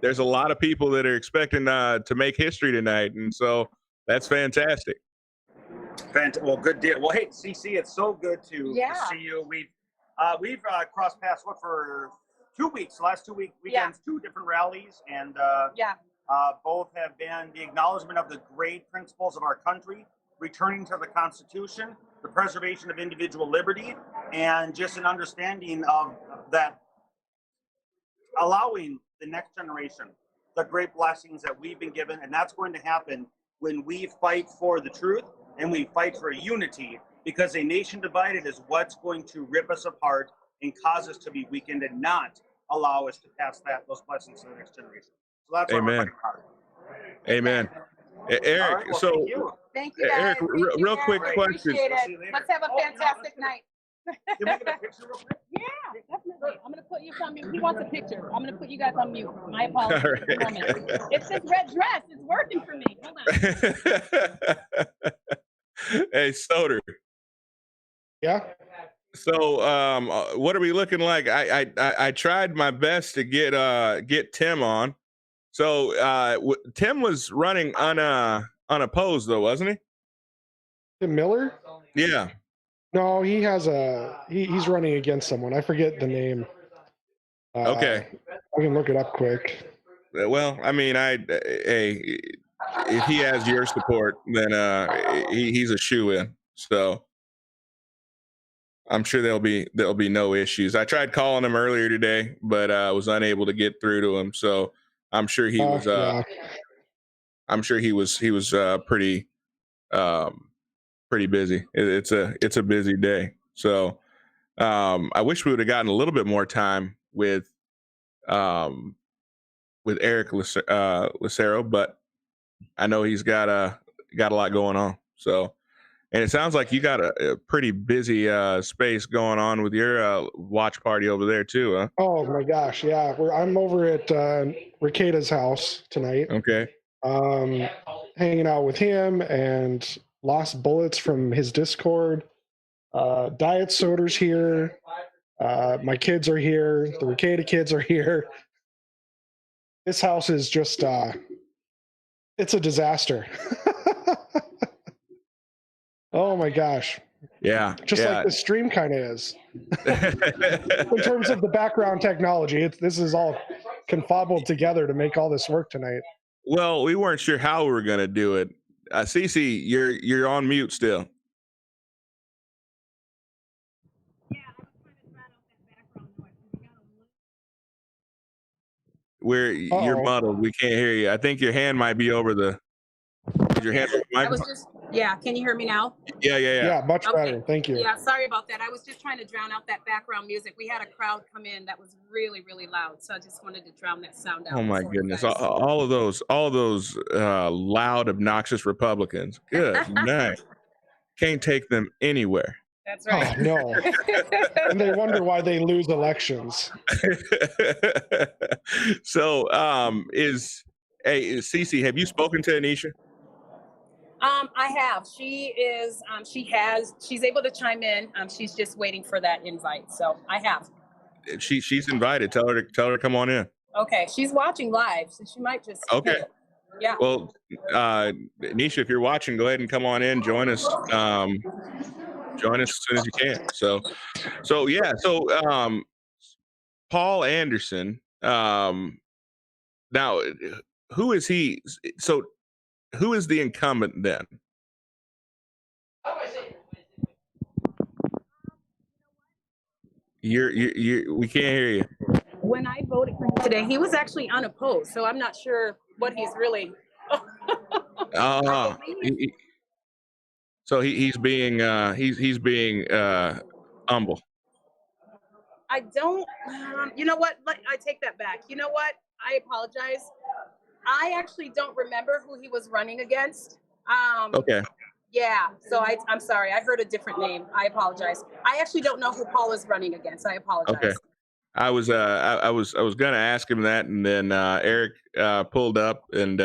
A: there's a lot of people that are expecting to make history tonight, and so that's fantastic.
G: Well, good deal. Well, hey, CC, it's so good to see you. We've crossed paths for 2 weeks, last 2 weekends, 2 different rallies, and both have been the acknowledgement of the great principles of our country, returning to the Constitution, the preservation of individual liberty, and just an understanding of that, allowing the next generation the great blessings that we've been given, and that's going to happen when we fight for the truth and we fight for unity, because a nation divided is what's going to rip us apart and cause us to be weakened and not allow us to pass those blessings to the next generation. So that's what we're fighting hard.
A: Amen. Eric,
G: right, well,
A: so
C: Thank you, guys.
A: Eric, real quick question.
C: Appreciate it. Let's have a fantastic night.
G: Can we get a picture real quick?
C: Yeah, definitely. I'm gonna put you on mute. He wants a picture. I'm gonna put you guys on mute. My apologies.
A: All right.
C: Moment. It's this red dress. It's working for me. Hold on.
A: Hey, Soder.
B: Yeah.
A: So, what are we looking like? I tried my best to get Tim on. So, Tim was running unopposed though, wasn't he?
B: Tim Miller?
A: Yeah.
B: No, he has he's running against someone. I forget the name.
A: Okay.
B: We can look it up quick.
A: Well, I mean, hey, if he has your support, then he's a shoo-in. So I'm sure there'll be no issues. I tried calling him earlier today, but I was unable to get through to him. So I'm sure he was. I'm sure he was pretty busy. It's a busy day. So I wish we would have gotten a little bit more time with Eric Lucero, but I know he's got a lot going on. So, and it sounds like you got a pretty busy space going on with your watch party over there too, huh?
B: Oh my gosh, yeah. I'm over at Riqueta's house tonight.
A: Okay.
B: Hanging out with him and Lost Bullets from his Discord. Diet Soda's here. My kids are here. The Riqueta kids are here. This house is just it's a disaster. Oh my gosh.
A: Yeah.
B: Just like the stream kind of is. In terms of the background technology, this is all confabbled together to make all this work tonight.
A: Well, we weren't sure how we were going to do it. Cece, you're on mute still. You're muddled. We can't hear you. I think your hand might be over the. Is your hand over the microphone?
C: Can you hear me now?
A: Yeah.
B: Yeah, much better. Thank you.
C: Yeah, sorry about that. I was just trying to drown out that background music. We had a crowd come in that was really, really loud, so I just wanted to drown that sound out.
A: Oh my goodness! All of those loud, obnoxious Republicans. Good night. Can't take them anywhere.
C: That's right.
B: Oh, no. And they wonder why they lose elections.
A: So, Cece, have you spoken to Anisha?
C: I have. She's able to chime in. She's just waiting for that invite. So I have.
A: She's invited. Tell her to come on in.
C: Okay. She's watching live, so she might just.
A: Okay.
C: Yeah.
A: Well, Anisha, if you're watching, go ahead and come on in. Join us. Join us as soon as you can. So yeah. So Paul Anderson. Now, who is he? So, who is the incumbent then? We can't hear you.
C: When I voted for him today, he was actually unopposed, so I'm not sure what he's really.
A: So he's being humble.
C: I don't. You know what? I take that back. You know what? I apologize. I actually don't remember who he was running against.
A: Okay.
C: Yeah. So I'm sorry. I heard a different name. I apologize. I actually don't know who Paul is running against. I apologize.
A: Okay. I was gonna ask him that, and then Eric pulled up, and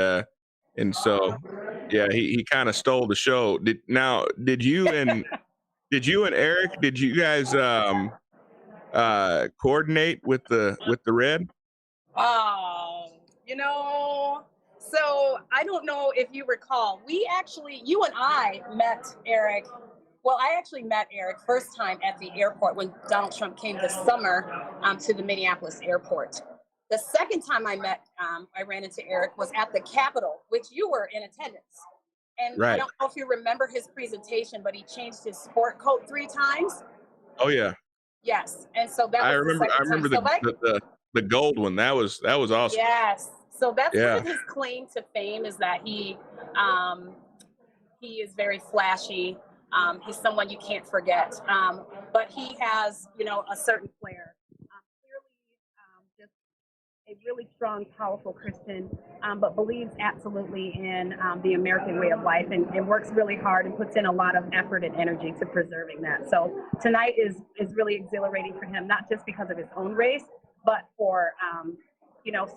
A: so yeah, he kind of stole the show. Did you and Eric? Did you guys coordinate with the red?
C: You know, so I don't know if you recall, you and I met Eric. Well, I actually met Eric first time at the airport when Donald Trump came this summer to the Minneapolis airport. The second time I ran into Eric was at the Capitol, which you were in attendance. And I
A: Right.
C: don't know if you remember his presentation, but he changed his sport coat 3 times.
A: Oh yeah.
C: Yes, and so that
A: I
C: was
A: remember.
C: the
A: I
C: second time.
A: remember the gold one. That was awesome.
C: Yes. So that's
A: Yeah.
C: one of his claim to fame is that he is very flashy. He's someone you can't forget. But he has, a certain flair. Clearly, just a really strong, powerful Christian, but believes absolutely in the American way of life and works really hard and puts in a lot of effort and energy to preserving that. So tonight is really exhilarating for him, not just because of his own race, but for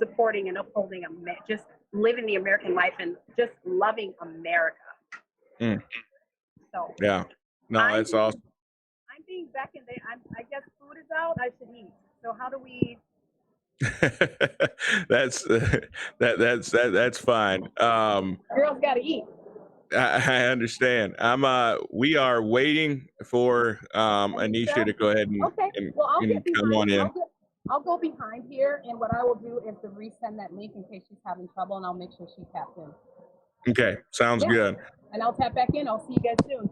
C: supporting and upholding just living the American life and just loving America.
A: Mm.
C: So
A: yeah, no, that's awesome.
C: I'm being beckoned. I guess food is out. I should eat. So how do we?
A: that's fine.
C: Girls got to eat.
A: I understand. We are waiting for Anisha to go ahead and,
C: I'll
A: and
C: get
A: come on in.
C: I'll go behind here, and what I will do is to resend that link in case she's having trouble, and I'll make sure she taps in.
A: Okay, sounds good.
C: And I'll tap back in. I'll see you guys soon.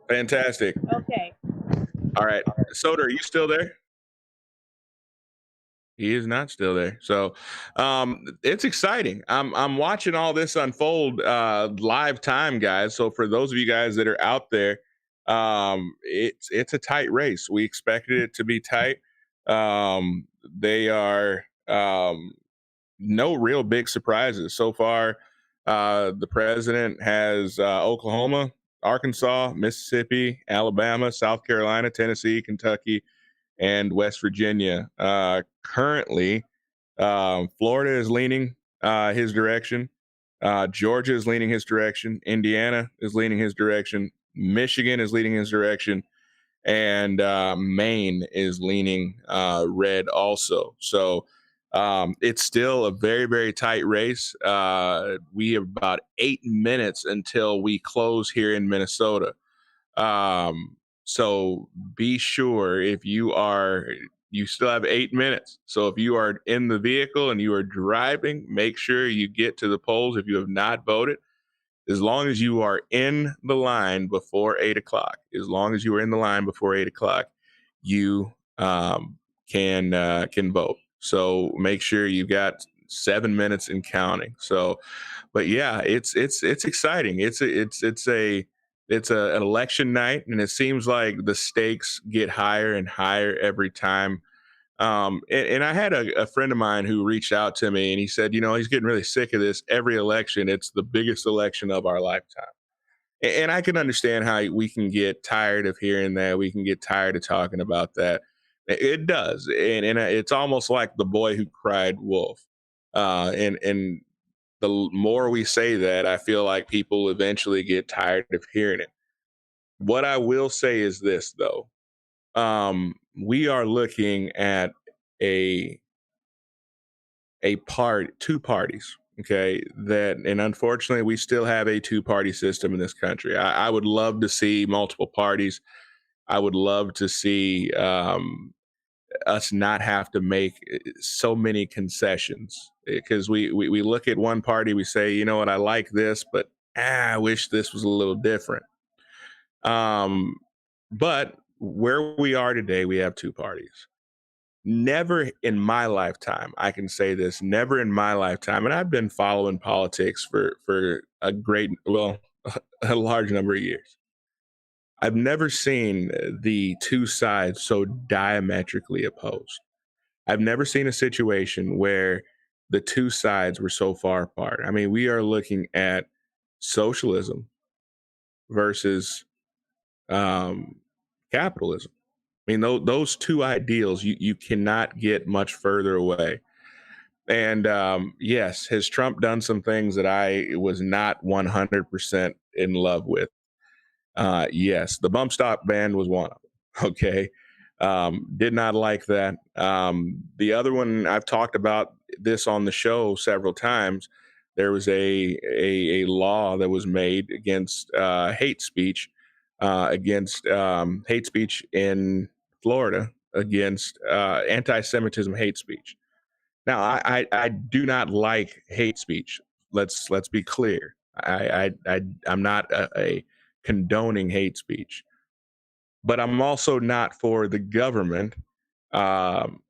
A: Fantastic.
C: Okay.
A: All right, Soda, are you still there? He is not still there. So it's exciting. I'm watching all this unfold live time, guys. So for those of you guys that are out there, it's a tight race. We expected it to be tight. They are no real big surprises so far. The president has Oklahoma, Arkansas, Mississippi, Alabama, South Carolina, Tennessee, Kentucky, and West Virginia. Currently, Florida is leaning his direction. Georgia is leaning his direction. Indiana is leaning his direction. Michigan is leading his direction. And Maine is leaning red also. So it's still a very, very tight race. We have about 8 minutes until we close here in Minnesota. So be sure you still have 8 minutes. So if you are in the vehicle and you are driving, make sure you get to the polls if you have not voted. As long as you are in the line before 8 o'clock, you can vote. So make sure you've got 7 minutes and counting. So, but yeah, it's exciting. It's an election night, and it seems like the stakes get higher and higher every time. And I had a friend of mine who reached out to me, and he said, he's getting really sick of this. Every election, it's the biggest election of our lifetime. And I can understand how we can get tired of hearing that. We can get tired of talking about that. It does. And it's almost like the boy who cried wolf. And the more we say that, I feel like people eventually get tired of hearing it. What I will say is this, though. We are looking at two parties, okay, and unfortunately we still have a 2-party system in this country. I would love to see multiple parties. I would love to see us not have to make so many concessions, because we look at one party, we say, you know what, I like this, but I wish this was a little different. But where we are today, we have 2 parties. Never in my lifetime, I can say this, never in my lifetime, and I've been following politics for a large number of years. I've never seen the 2 sides so diametrically opposed. I've never seen a situation where the 2 sides were so far apart. I mean, we are looking at socialism versus capitalism. I mean, those 2 ideals, you cannot get much further away. And yes, has Trump done some things that I was not 100% in love with? Yes, the bump stock ban was one of them. Okay. Did not like that. The other one, I've talked about this on the show several times. There was a law that was made against hate speech, against hate speech in Florida, against anti-Semitism hate speech. Now, I do not like hate speech. Let's be clear. I'm not a condoning hate speech, but I'm also not for the government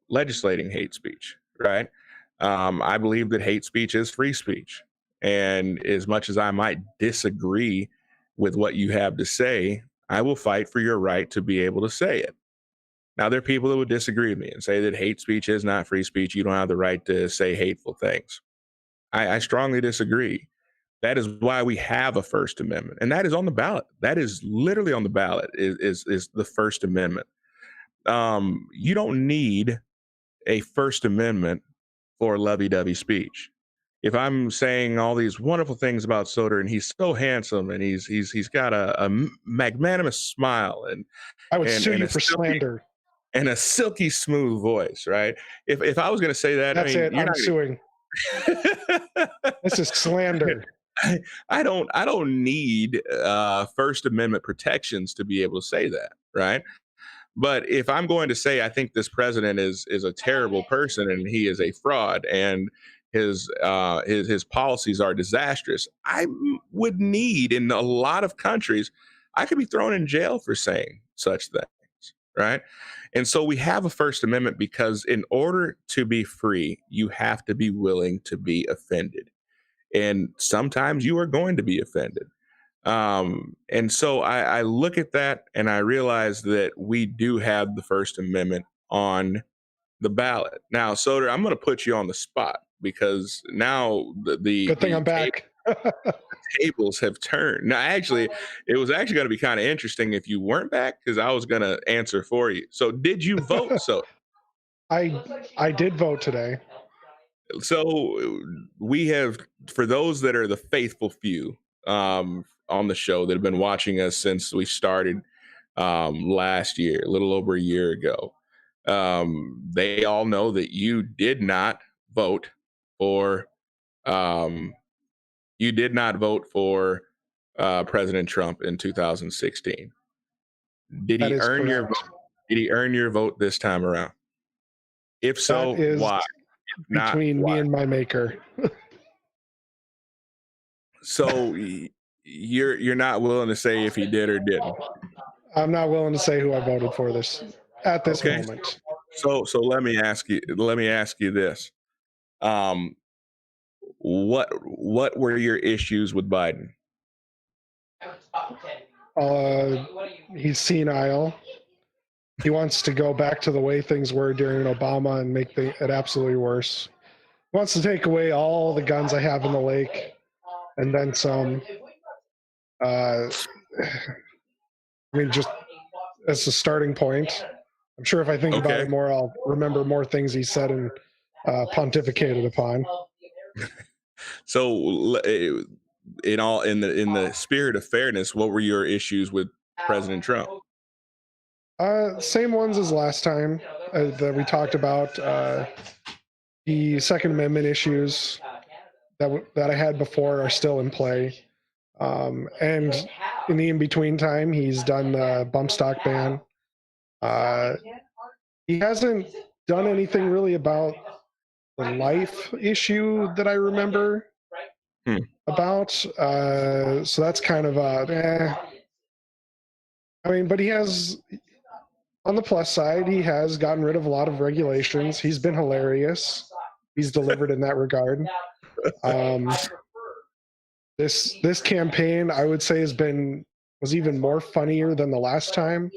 A: legislating hate speech, right? I believe that hate speech is free speech. And as much as I might disagree with what you have to say, I will fight for your right to be able to say it. Now, there are people that would disagree with me and say that hate speech is not free speech. You don't have the right to say hateful things. I strongly disagree. That is why we have a First Amendment, and that is on the ballot. That is literally on the ballot. Is the First Amendment? You don't need a First Amendment for lovey-dovey speech. If I'm saying all these wonderful things about Soder, and he's so handsome, and he's got a magnanimous smile, and
B: I would
A: and
B: sue
A: and
B: you
A: a
B: for slander.
A: and a silky smooth voice, right? If I was going to say that,
B: That's
A: I mean,
B: it.
A: you're
B: I'm
A: not.
B: suing. This is slander.
A: I don't need First Amendment protections to be able to say that, right? But if I'm going to say I think this president is a terrible person and he is a fraud and his policies are disastrous, I would need, in a lot of countries, I could be thrown in jail for saying such things, right? And so we have a First Amendment because in order to be free, you have to be willing to be offended. And sometimes you are going to be offended. And so I look at that and I realize that we do have the First Amendment on the ballot. Now, Soder, I'm going to put you on the spot because now
B: Good thing I'm back.
A: tables have turned. Now, actually, it was actually going to be kind of interesting if you weren't back because I was going to answer for you. So did you vote, Soder?
B: I did vote today.
A: So we have, for those that are the faithful few on the show that have been watching us since we started last year, a little over a year ago, they all know that you did not vote for President Trump in 2016. Did
B: That
A: he
B: is
A: earn your
B: correct.
A: vote? Did he earn your vote this time around? If so,
B: That is
A: why? If not,
B: between
A: why?
B: me and my maker.
A: So you're not willing to say if he did or didn't.
B: I'm not willing to say who I voted for at this
A: Okay.
B: moment.
A: So let me ask you this. What were your issues with Biden?
B: He's senile. He wants to go back to the way things were during Obama and make it absolutely worse. He wants to take away all the guns I have in the lake and then some. I mean, just as a starting point. I'm sure if I think about it more, I'll remember more things he said and pontificated upon.
A: So, in the spirit of fairness, what were your issues with President Trump?
B: Same ones as last time that we talked about. The Second Amendment issues that I had before are still in play. And in the in-between time, he's done the bump stock ban. He hasn't done anything really about the life issue that I remember about. So that's kind of I mean, but he has, on the plus side, he has gotten rid of a lot of regulations. He's been hilarious. He's delivered in that regard. This campaign, I would say, was even more funnier than the last time.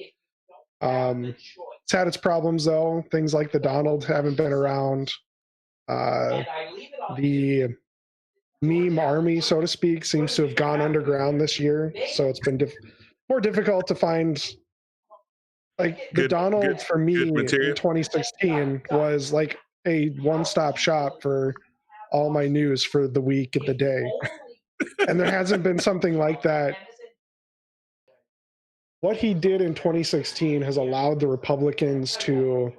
B: It's had its problems though. Things like the Donald haven't been around. The meme army, so to speak, seems to have gone underground this year. So it's been more difficult to find. Like the Donald for me in 2016 was like a one-stop shop for all my news for the week and the day. And there hasn't been something like that. what he did in 2016 has allowed the Republicans to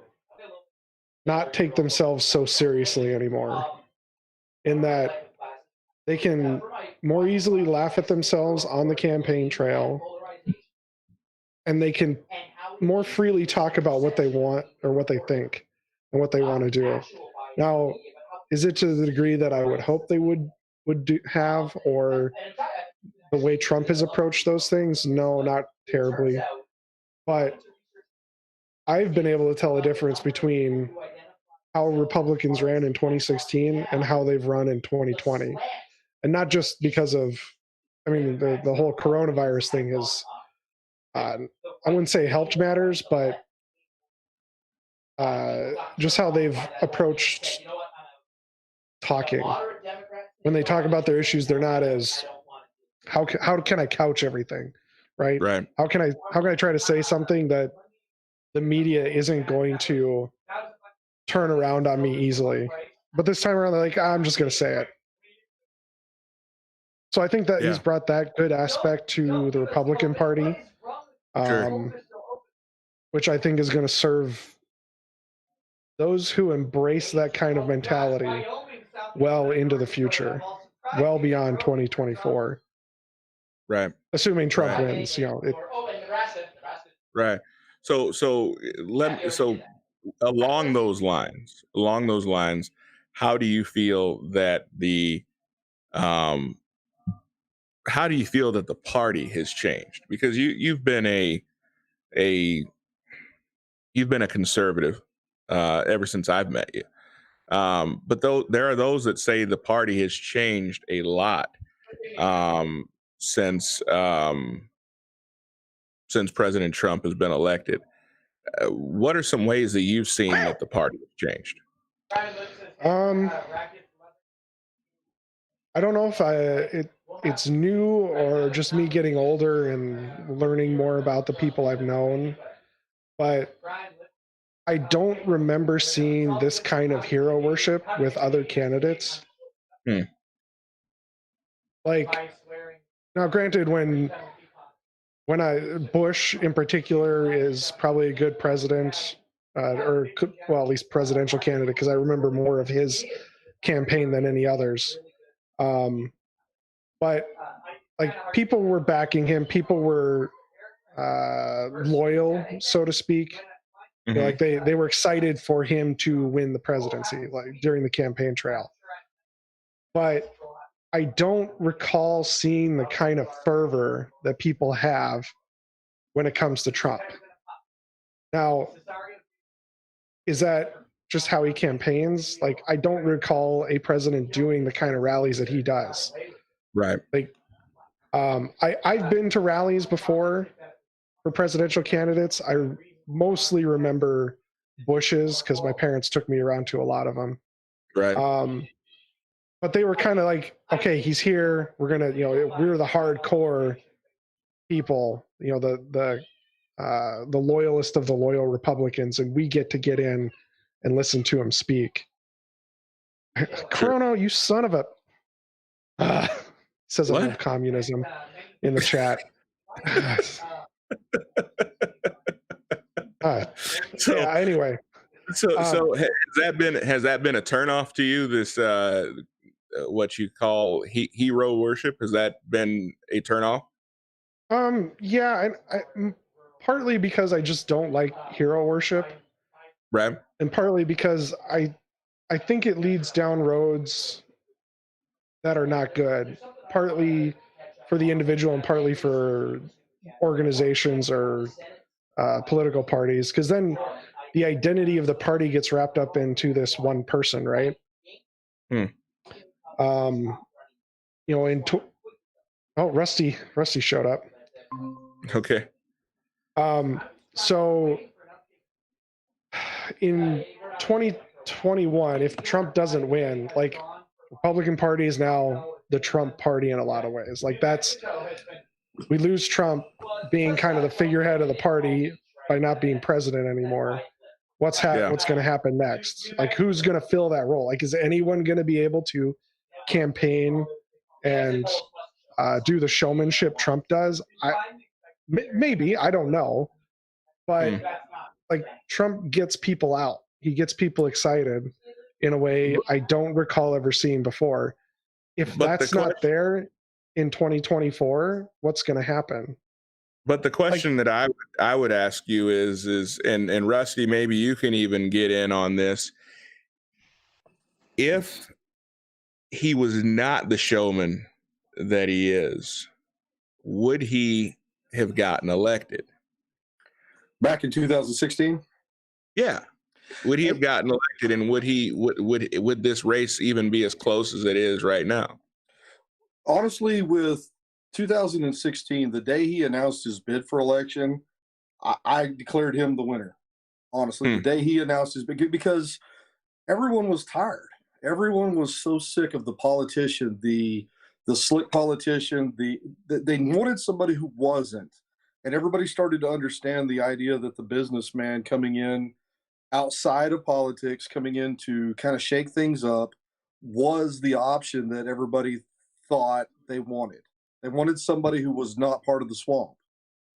B: not take themselves so seriously anymore, in that they can more easily laugh at themselves on the campaign trail, and they can more freely talk about what they want or what they think and what they want to do. Now, is it to the degree that I would hope they would have, or the way Trump has approached those things? No, not terribly. But I've been able to tell a difference between how Republicans ran in 2016 and how they've run in 2020. And not just because of, I mean, the whole coronavirus thing is, I wouldn't say helped matters, but just how they've approached talking. When they talk about their issues, they're not as, how can I couch everything, right?
A: Right.
B: How can I try to say something that the media isn't going to turn around on me easily? But this time around, they're like, I'm just going to say it. So I think that he's brought that good aspect to the Republican Party, which I think is going to serve those who embrace that kind of mentality well into the future, well beyond 2024.
A: Right.
B: Assuming Trump wins, you know.
A: Right. So along those lines, how do you feel that the party has changed? Because you've been a conservative ever since I've met you. But there are those that say the party has changed a lot since President Trump has been elected. What are some ways that you've seen that the party has changed?
B: I don't know if it's new or just me getting older and learning more about the people I've known, but I don't remember seeing this kind of hero worship with other candidates. Like, now granted, when Bush in particular is probably a good president, or well, at least presidential candidate, because I remember more of his campaign than any others. But like, people were backing him, people were loyal, so to speak. You know, like they were excited for him to win the presidency, like during the campaign trail. But I don't recall seeing the kind of fervor that people have when it comes to Trump. Now, is that just how he campaigns? Like, I don't recall a president doing the kind of rallies that he does.
A: Right.
B: Like, I've been to rallies before for presidential candidates. I mostly remember Bush's because my parents took me around to a lot of them.
A: Right.
B: But they were kind of like, okay, he's here. We're gonna, you know, we're the hardcore people, you know, the loyalist of the loyal Republicans, and we get to get in and listen to him speak. Chrono, you son of a says I love communism in the chat. Yeah, anyway.
A: So has that been a turnoff to you, this what you call hero worship? Has that been a turnoff?
B: Yeah, I partly because I just don't like hero worship.
A: Right.
B: And partly because I think it leads down roads that are not good. Partly for the individual and partly for organizations or political parties, because then the identity of the party gets wrapped up into this one person, right? You know, Rusty showed up.
A: Okay.
B: So in 2021, if Trump doesn't win, like, Republican Party is now the Trump party in a lot of ways. Like, we lose Trump being kind of the figurehead of the party by not being president anymore. What's going to happen next? Like, who's going to fill that role? Like, is anyone going to be able to campaign and do the showmanship Trump does? Maybe, I don't know, but
A: Hmm.
B: like Trump gets people out. He gets people excited in a way I don't recall ever seeing before. If
A: But the
B: that's not
A: question,
B: there in 2024, what's going to happen?
A: but the
B: Like,
A: question that I would ask you is, and Rusty, maybe you can even get in on this. If he was not the showman that he is, would he have gotten elected?
H: Back in 2016?
A: Yeah. Would he have gotten elected, and would this race even be as close as it is right now?
H: Honestly, with 2016, the day he announced his bid for election, I declared him the winner. Honestly, the day he announced his bid, because everyone was tired. Everyone was so sick of the politician, the slick politician. They wanted somebody who wasn't, and everybody started to understand the idea that the businessman coming in outside of politics, coming in to kind of shake things up, was the option that everybody thought they wanted. They wanted somebody who was not part of the swamp.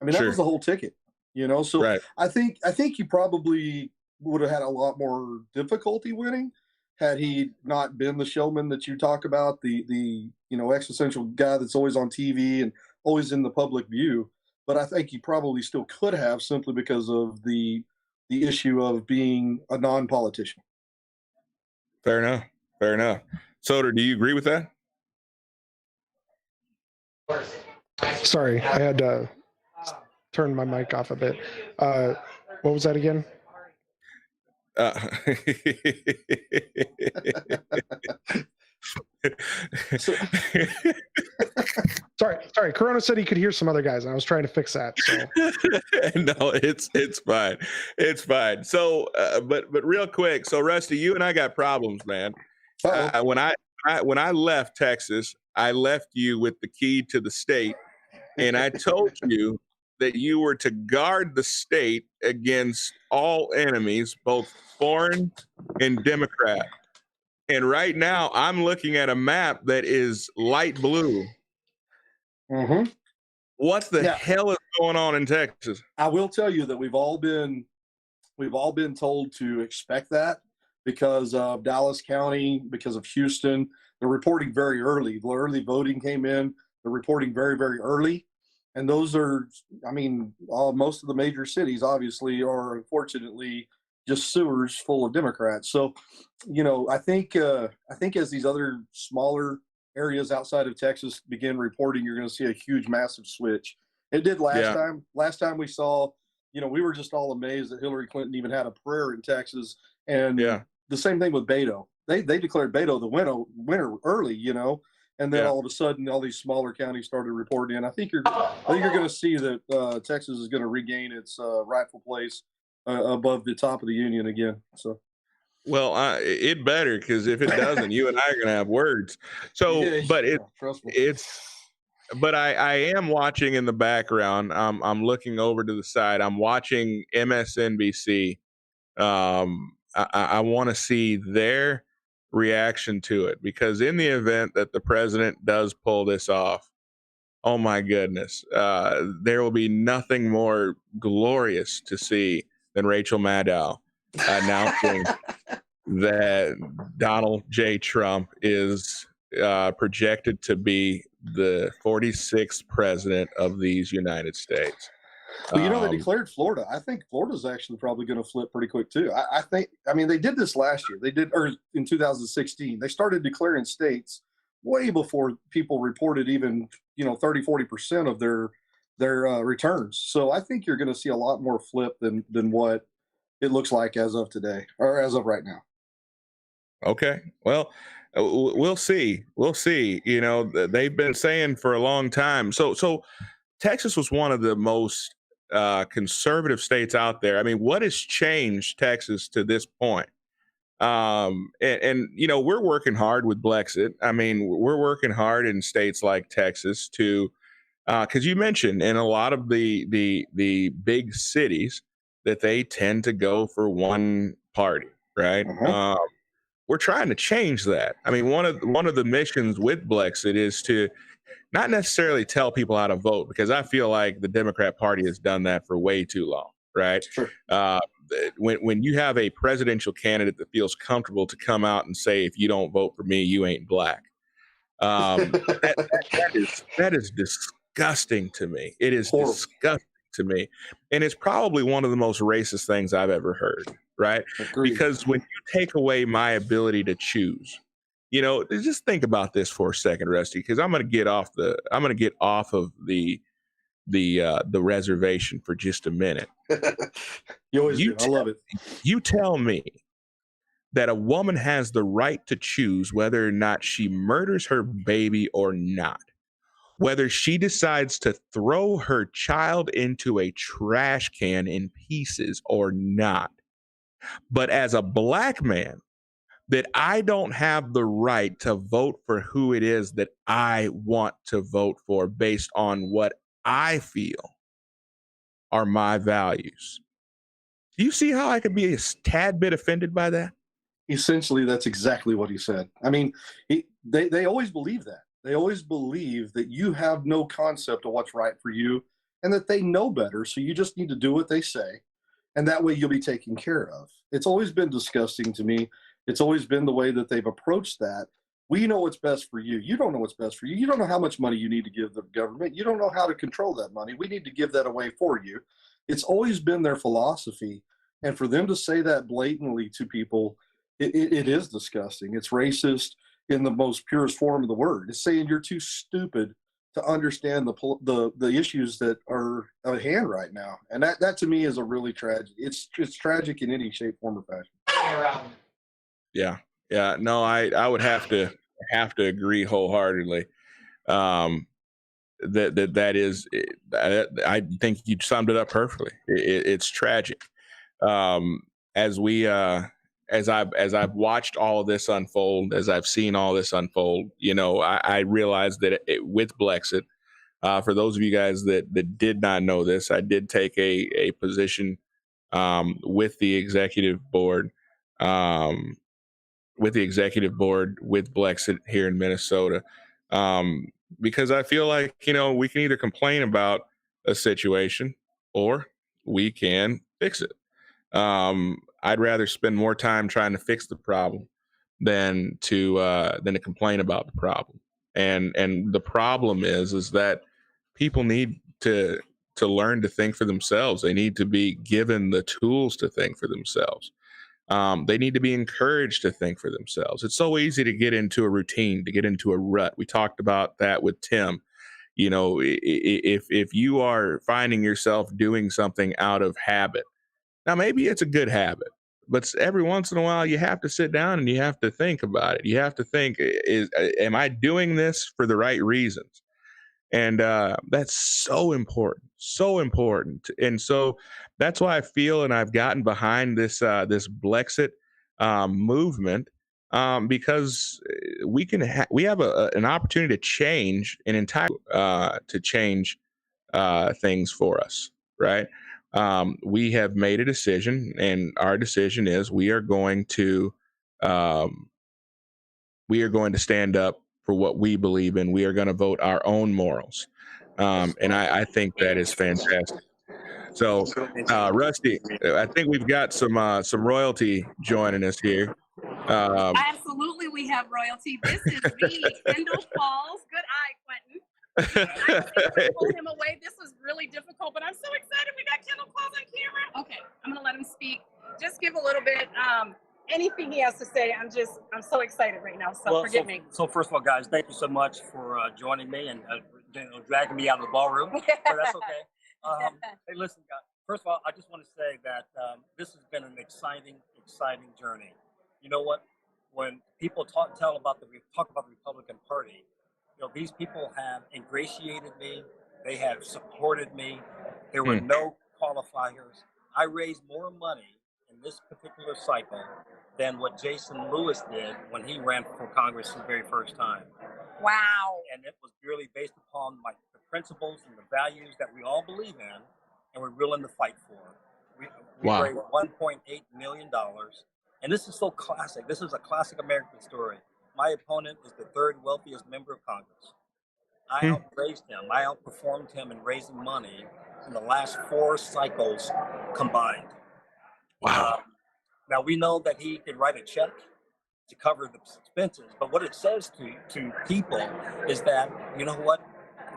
H: I mean, that was the whole ticket, you know. So
A: Right.
H: I think you probably would have had a lot more difficulty winning had he not been the showman that you talk about, the existential guy that's always on TV and always in the public view. But I think he probably still could have, simply because of the issue of being a non-politician.
A: Fair enough. Fair enough. Soder, do you agree with that?
B: Sorry, I had to turn my mic off a bit. What was that again? Sorry. Corona said he could hear some other guys, and I was trying to fix that. So.
A: No, it's fine. It's fine. So, but real quick. So, Rusty, you and I got problems, man. When I left Texas, I left you with the key to the state, and I told you that you were to guard the state against all enemies, both foreign and Democrat. And right now, I'm looking at a map that is light blue.
H: Mm-hmm.
A: What the hell is going on in Texas?
H: I will tell you that we've all been told to expect that because of Dallas County, because of Houston. They're reporting very early. The early voting came in. They're reporting very, very early. And those are, I mean, most of the major cities obviously are unfortunately just sewers full of Democrats. So, I think as these other smaller areas outside of Texas begin reporting, you're going to see a huge, massive switch. It did last time. Last time we saw, we were just all amazed that Hillary Clinton even had a prayer in Texas. And the same thing with Beto. They declared Beto the winner early, and then all of a sudden, all these smaller counties started reporting. And I think you're going to see that Texas is going to regain its rightful place above the top of the union again. So.
A: Well, it better, because if it doesn't, you and I are going to have words. So, but but I am watching in the background. I'm looking over to the side. I'm watching MSNBC. I want to see their reaction to it, because in the event that the president does pull this off, oh my goodness, there will be nothing more glorious to see than Rachel Maddow announcing that Donald J. Trump is projected to be the 46th president of these United States.
H: Well, they declared Florida. I think Florida's actually probably going to flip pretty quick too. I mean, they did this last year. They did, or in 2016. They started declaring states way before people reported even, 30, 40% of their returns. So I think you're going to see a lot more flip than what it looks like as of today, or as of right now.
A: Okay. Well, we'll see. We'll see. They've been saying for a long time. So Texas was one of the most conservative states out there. I mean, what has changed Texas to this point? And we're working hard with Blexit. I mean, we're working hard in states like Texas to, because you mentioned in a lot of the big cities that they tend to go for one party, right? We're trying to change that. I mean, one of the missions with Blexit is to not necessarily tell people how to vote, because I feel like the Democrat Party has done that for way too long, right?
H: Sure.
A: When you have a presidential candidate that feels comfortable to come out and say, if you don't vote for me, you ain't black. That is disgusting to me. It is
H: Horrible.
A: disgusting to me. And it's probably one of the most racist things I've ever heard, right?
H: Agreed.
A: Because when you take away my ability to choose, you know, just think about this for a second, Rusty, because I'm going to get off of the reservation for just a minute.
H: You always do. I love it.
A: You tell me that a woman has the right to choose whether or not she murders her baby or not, whether she decides to throw her child into a trash can in pieces or not. But as a black man, that I don't have the right to vote for who it is that I want to vote for based on what I feel are my values. Do you see how I could be a tad bit offended by that?
H: Essentially, that's exactly what he said. I mean, they always believe that. They always believe that you have no concept of what's right for you and that they know better. So you just need to do what they say. And that way you'll be taken care of. It's always been disgusting to me. It's always been the way that they've approached that. We know what's best for you. You don't know what's best for you. You don't know how much money you need to give the government. You don't know how to control that money. We need to give that away for you. It's always been their philosophy. And for them to say that blatantly to people, it is disgusting. It's racist in the most purest form of the word. It's saying you're too stupid to understand the issues that are at hand right now. And that to me is a really tragic. It's tragic in any shape, form, or fashion.
A: Yeah. No, I would have to agree wholeheartedly. That is, I think you summed it up perfectly. It's tragic. As I've watched all of this unfold, as I've seen all this unfold, you know, I realized that with Blexit, for those of you guys that did not know this, I did take a position with the executive board, with Blexit here in Minnesota, because I feel like, you know, we can either complain about a situation or we can fix it. I'd rather spend more time trying to fix the problem than to complain about the problem. And the problem is that people need to learn to think for themselves. They need to be given the tools to think for themselves. They need to be encouraged to think for themselves. It's so easy to get into a routine, to get into a rut. We talked about that with Tim. You know, if you are finding yourself doing something out of habit, now maybe it's a good habit, but every once in a while you have to sit down and you have to think about it. You have to think, am I doing this for the right reasons? And that's so important, so important. And so that's why I feel, and I've gotten behind this Blexit movement, because we have an opportunity to change an entire things for us, right? We have made a decision, and our decision is we are going to stand up for what we believe in. We are going to vote our own morals. And I think that is fantastic. So, Rusty, I think we've got some royalty joining us here.
C: Absolutely, we have royalty. This is me, Kendall Falls. Good eye, Quentin. I pull him away. This was really difficult, but I'm so excited we got Kendall Falls on camera. Okay, I'm going to let him speak. Just give a little bit. Anything he has to say, I'm so excited right now. So forgive me.
I: So first of all, guys, thank you so much for joining me and dragging me out of the ballroom. But that's okay. Hey, listen, guys. First of all, I just want to say that this has been an exciting journey. You know what? When people talk about the Republican Party, you know, these people have ingratiated me. They have supported me. There were no qualifiers. I raised more money in this particular cycle than what Jason Lewis did when he ran for Congress the very first time.
C: Wow.
I: And it was really based upon the principles and the values that we all believe in and we're willing to fight for. We raised $1.8 million. And this is so classic. This is a classic American story. My opponent is the third wealthiest member of Congress. I outraised him. I outperformed him in raising money in the last 4 cycles combined.
A: Wow.
I: Now we know that he can write a check to cover the expenses, but what it says to people is that, you know what,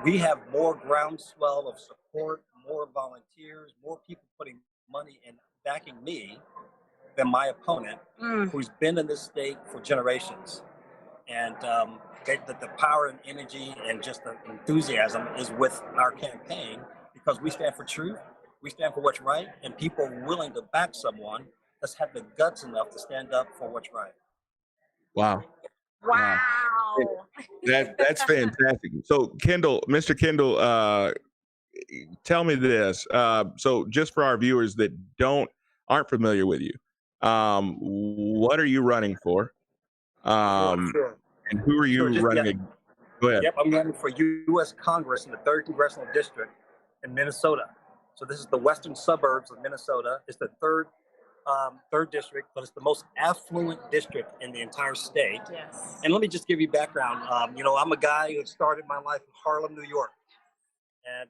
I: we have more groundswell of support, more volunteers, more people putting money and backing me than my opponent, who's been in this state for generations. And the power and energy and just the enthusiasm is with our campaign, because we stand for truth, we stand for what's right, and people are willing to back someone that's had the guts enough to stand up for what's right.
A: Wow.
C: Wow.
A: That's fantastic. So Mr. Kendall, tell me this. So just for our viewers that aren't familiar with you, what are you running for?
I: Sure.
A: And who are you running against? Go ahead.
I: Yep, I'm running for U.S. Congress in the 3rd Congressional District in Minnesota. So this is the western suburbs of Minnesota. It's the third district, but it's the most affluent district in the entire state.
C: Yes.
I: And let me just give you background. I'm a guy who started my life in Harlem, New York. And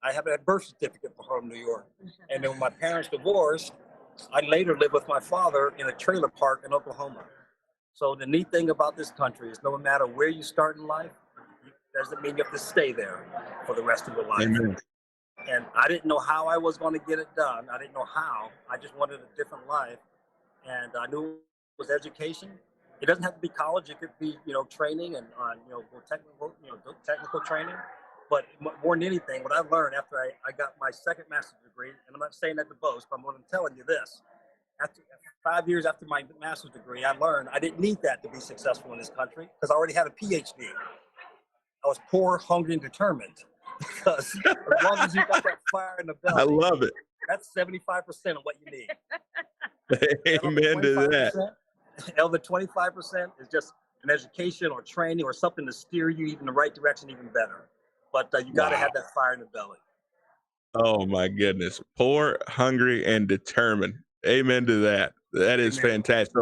I: I have a birth certificate for Harlem, New York. And then when my parents divorced, I later lived with my father in a trailer park in Oklahoma. So the neat thing about this country is no matter where you start in life, it doesn't mean you have to stay there for the rest of your life.
A: Amen.
I: And I didn't know how I was going to get it done. I didn't know how. I just wanted a different life. And I knew it was education. It doesn't have to be college. It could be, training and, technical training. But more than anything, what I learned after I got my second master's degree, and I'm not saying that to boast, but I'm telling you this. After 5 years after my master's degree, I learned I didn't need that to be successful in this country, because I already had a PhD. I was poor, hungry, and determined. Because as long as you got that fire in the belly,
A: I love it.
I: That's 75% of what you need.
A: Amen to that.
I: The other 25% is just an education or training or something to steer you in the right direction even better. But you got to have that fire in the belly.
A: Oh my goodness. Poor, hungry, and determined. Amen to that. That is fantastic.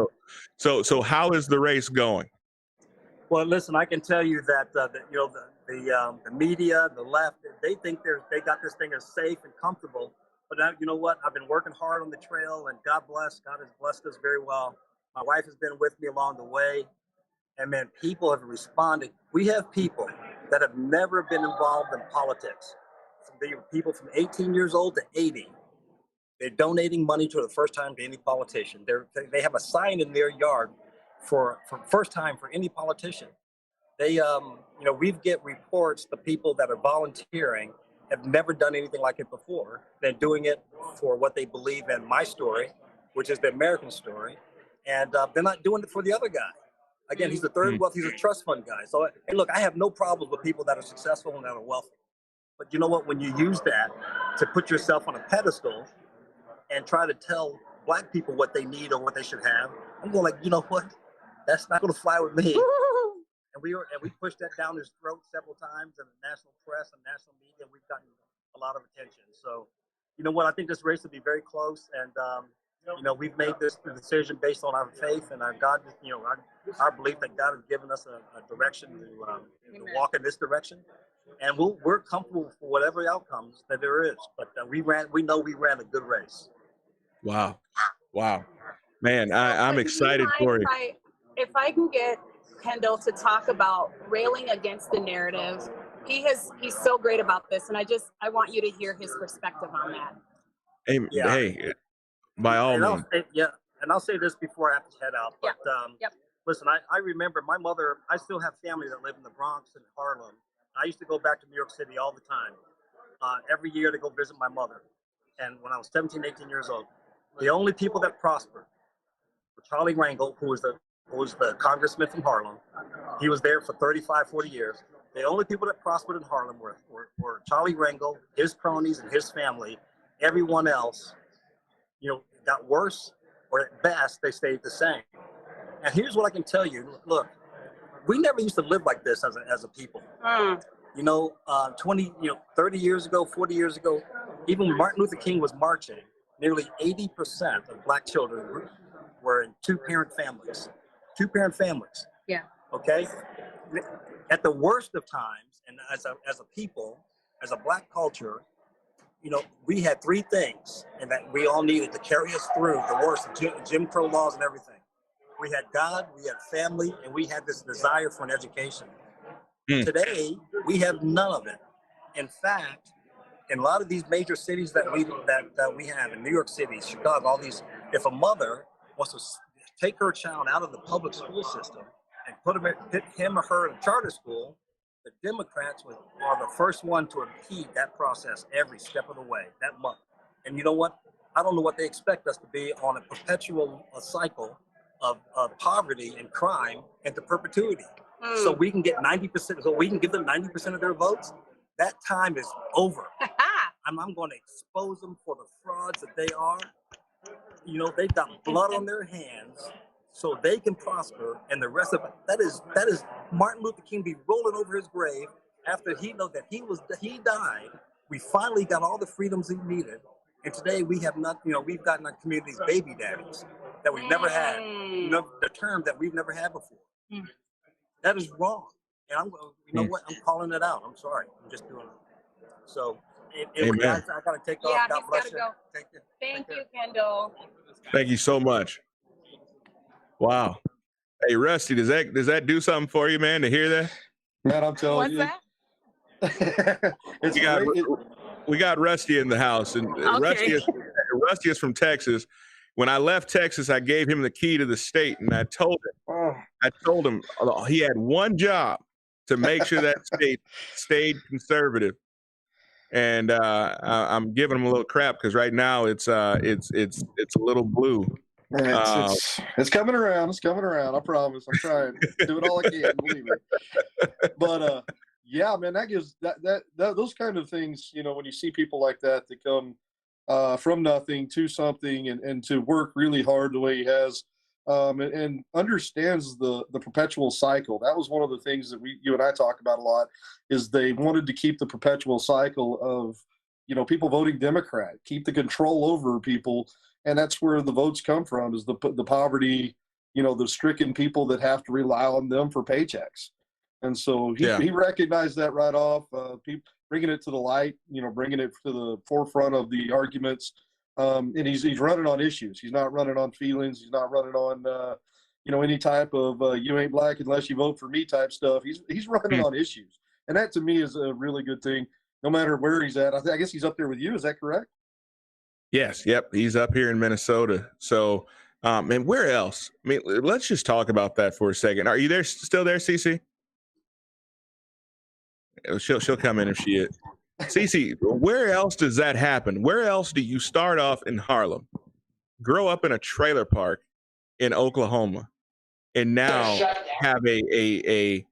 A: So how is the race going?
I: Well, listen, I can tell you that the media, the left, they think they got this thing as safe and comfortable. But now, you know what? I've been working hard on the trail, and God has blessed us very well. My wife has been with me along the way, and man, people have responded. We have people that have never been involved in politics. People from 18 years old to 80. They're donating money for the first time to any politician. They have a sign in their yard for first time for any politician. We get reports the people that are volunteering have never done anything like it before. They're doing it for what they believe in, my story, which is the American story. And they're not doing it for the other guy. Again, he's the third wealth. He's a trust fund guy. So, hey, look, I have no problems with people that are successful and that are wealthy. But you know what? When you use that to put yourself on a pedestal and try to tell Black people what they need or what they should have, I'm going like, you know what? That's not going to fly with me. And we pushed that down his throat several times in the national press and national media. We've gotten a lot of attention. So, you know what? I think this race will be very close. And, we've made this decision based on our faith and our God, our belief that God has given us a direction to walk in this direction. And we're comfortable for whatever outcomes that there is. But we know we ran a good race.
A: Wow. Man, I'm excited for you.
C: If I can get Kendall to talk about railing against the narrative, he's so great about this, and I want you to hear his perspective on that.
A: Hey, by all means.
I: And I'll say this before I have to head out. But listen, I remember my mother. I still have family that live in the Bronx and Harlem. I used to go back to New York City all the time, every year to go visit my mother. And when I was 17, 18 years old, the only people that prospered were Charlie Rangel, who was the congressman from Harlem. He was there for 35, 40 years. The only people that prospered in Harlem were Charlie Rangel, his cronies, and his family. Everyone else, got worse, or at best, they stayed the same. And here's what I can tell you. Look, we never used to live like this as a people. 30 years ago, 40 years ago, even when Martin Luther King was marching, nearly 80% of Black children were in two-parent families. Yeah. Okay? at the worst of times, and as a people, as a Black culture, you know, we had three things, and that we all needed to carry us through the worst of Jim Crow laws and everything. We had God, we had family, and we had this desire for an education. Today, we have none of it. In fact, in a lot of these major cities that we have, in New York City, Chicago, all these, if a mother wants to take her child out of the public school system and put him or her in a charter school, the Democrats are the first one to impede that process every step of the way, that month. And you know what? I don't know what they expect us to be on a perpetual cycle of poverty and crime into perpetuity. So we can get 90%, so we can give them 90% of their votes. That time is over. I'm going to expose them for the frauds that they are. You know, they've got blood on their hands so they can prosper, and the rest of it, that is Martin Luther King be rolling over his grave after he know that he died. We finally got all the freedoms he needed, and today we have not, you know, we've gotten our communities baby daddies that we've never had, you know, the term that we've never had before. That is wrong, and you know what, I'm calling it out. I'm sorry, I'm just doing it. So, guys, I gotta take off. God bless you.
C: Go. Thank you, Kendall.
A: Thank you so much. Wow. Hey, Rusty, does that do something for you, man, to hear that?
H: Man, I'm telling you.
C: What's that?
A: We got Rusty in the house, and
C: Okay.
A: Rusty is from Texas. When I left Texas, I gave him the key to the state, and I told him he had one job to make sure that state stayed conservative. And I'm giving him a little crap because right now it's a little blue.
H: It's coming around. It's coming around. I promise. I'm trying to do it all I can. Believe me. But yeah, man, that gives that those kind of things. You know, when you see people like that come from nothing to something and to work really hard the way he has, and understands the perpetual cycle. That was one of the things that you and I talk about a lot. Is they wanted to keep the perpetual cycle of, you know, people voting Democrat, keep the control over people. And that's where the votes come from, is the poverty, you know, the stricken people that have to rely on them for paychecks. And so he recognized that right off, bringing it to the light, you know, bringing it to the forefront of the arguments. And he's running on issues. He's not running on feelings. He's not running on, you know, any type of you ain't black unless you vote for me type stuff. He's running on issues. And that to me is a really good thing, no matter where he's at. I guess he's up there with you. Is that correct?
A: Yes. Yep. He's up here in Minnesota. So, and where else? I mean, let's just talk about that for a second. Are you still there, Cece? She'll come in if she is. Cece, where else does that happen? Where else do you start off in Harlem, grow up in a trailer park in Oklahoma, and now have a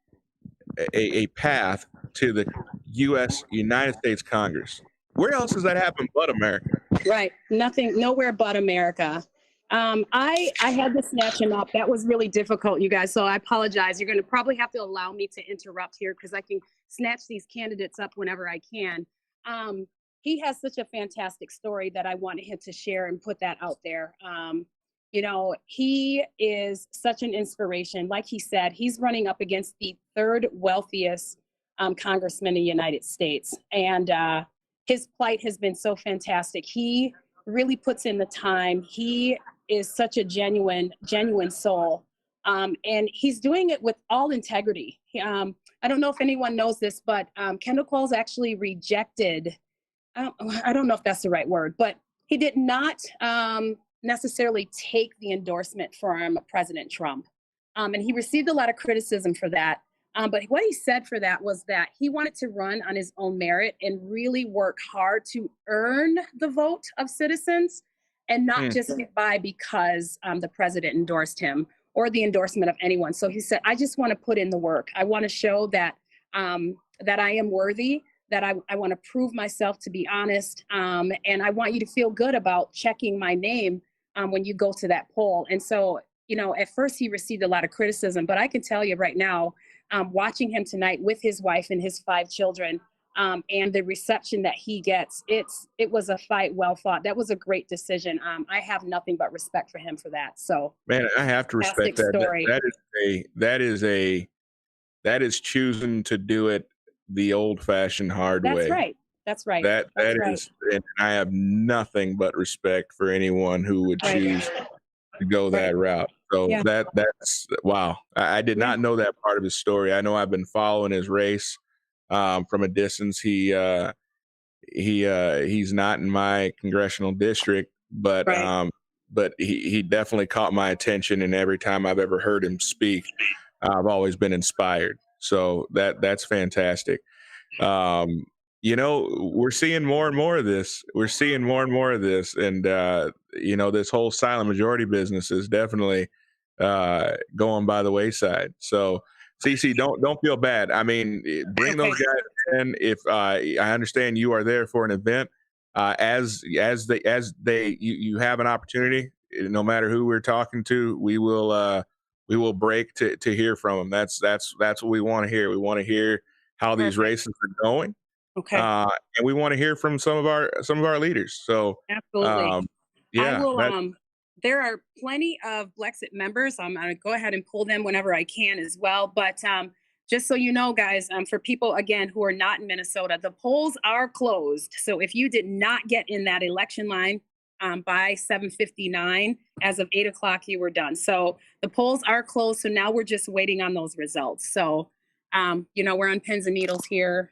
A: path to the United States Congress? Where else does that happen but America?
C: Right. Nowhere but America. I had to snatch him up. That was really difficult, you guys. So I apologize. You're going to probably have to allow me to interrupt here because I can snatch these candidates up whenever I can. He has such a fantastic story that I wanted him to share and put that out there. You know, he is such an inspiration. Like he said, he's running up against the third wealthiest congressman in the United States. And his plight has been so fantastic. He really puts in the time. He is such a genuine soul. And he's doing it with all integrity. I don't know if anyone knows this, but Kendall Qualls actually rejected, I don't know if that's the right word, but he did not necessarily take the endorsement from President Trump. And he received a lot of criticism for that. But what he said for that was that he wanted to run on his own merit and really work hard to earn the vote of citizens and not just get by because the president endorsed him or the endorsement of anyone. So he said, I just want to put in the work. I want to show that that I am worthy, that I want to prove myself to be honest. And I want you to feel good about checking my name when you go to that poll. And so, you know, at first he received a lot of criticism, but I can tell you right now, watching him tonight with his wife and his 5 children, and the reception that he gets, it was a fight well fought. That was a great decision. I have nothing but respect for him for that. So,
A: man, I have to respect that.
C: Story.
A: That that is choosing to do it the old-fashioned hard
C: That's
A: way.
C: right. That's right.
A: That
C: That's right.
A: is, and I have nothing but respect for anyone who would
C: Right.
A: choose to go that route. So
C: Yeah.
A: that's wow. I did not know that part of his story. I know I've been following his race from a distance. He's not in my congressional district, but he definitely caught my attention, and every time I've ever heard him speak, I've always been inspired. So that's fantastic. You know, we're seeing more and more of this. We're seeing more and more of this, and you know, this whole silent majority business is definitely going by the wayside. So, CC, don't feel bad. I mean, bring those guys in. If I understand you are there for an event, as you have an opportunity, no matter who we're talking to, we will break to hear from them. That's what we want to hear. We want to hear how these races are going.
C: Okay.
A: And we want to hear from some of our leaders. So
C: Absolutely.
A: yeah,
C: I will. There are plenty of Blexit members. I'm going to go ahead and pull them whenever I can as well. But just so you know, guys, for people, again, who are not in Minnesota, the polls are closed. So if you did not get in that election line by 7:59, as of 8 o'clock, you were done. So the polls are closed. So now we're just waiting on those results. So, you know, we're on pins and needles here,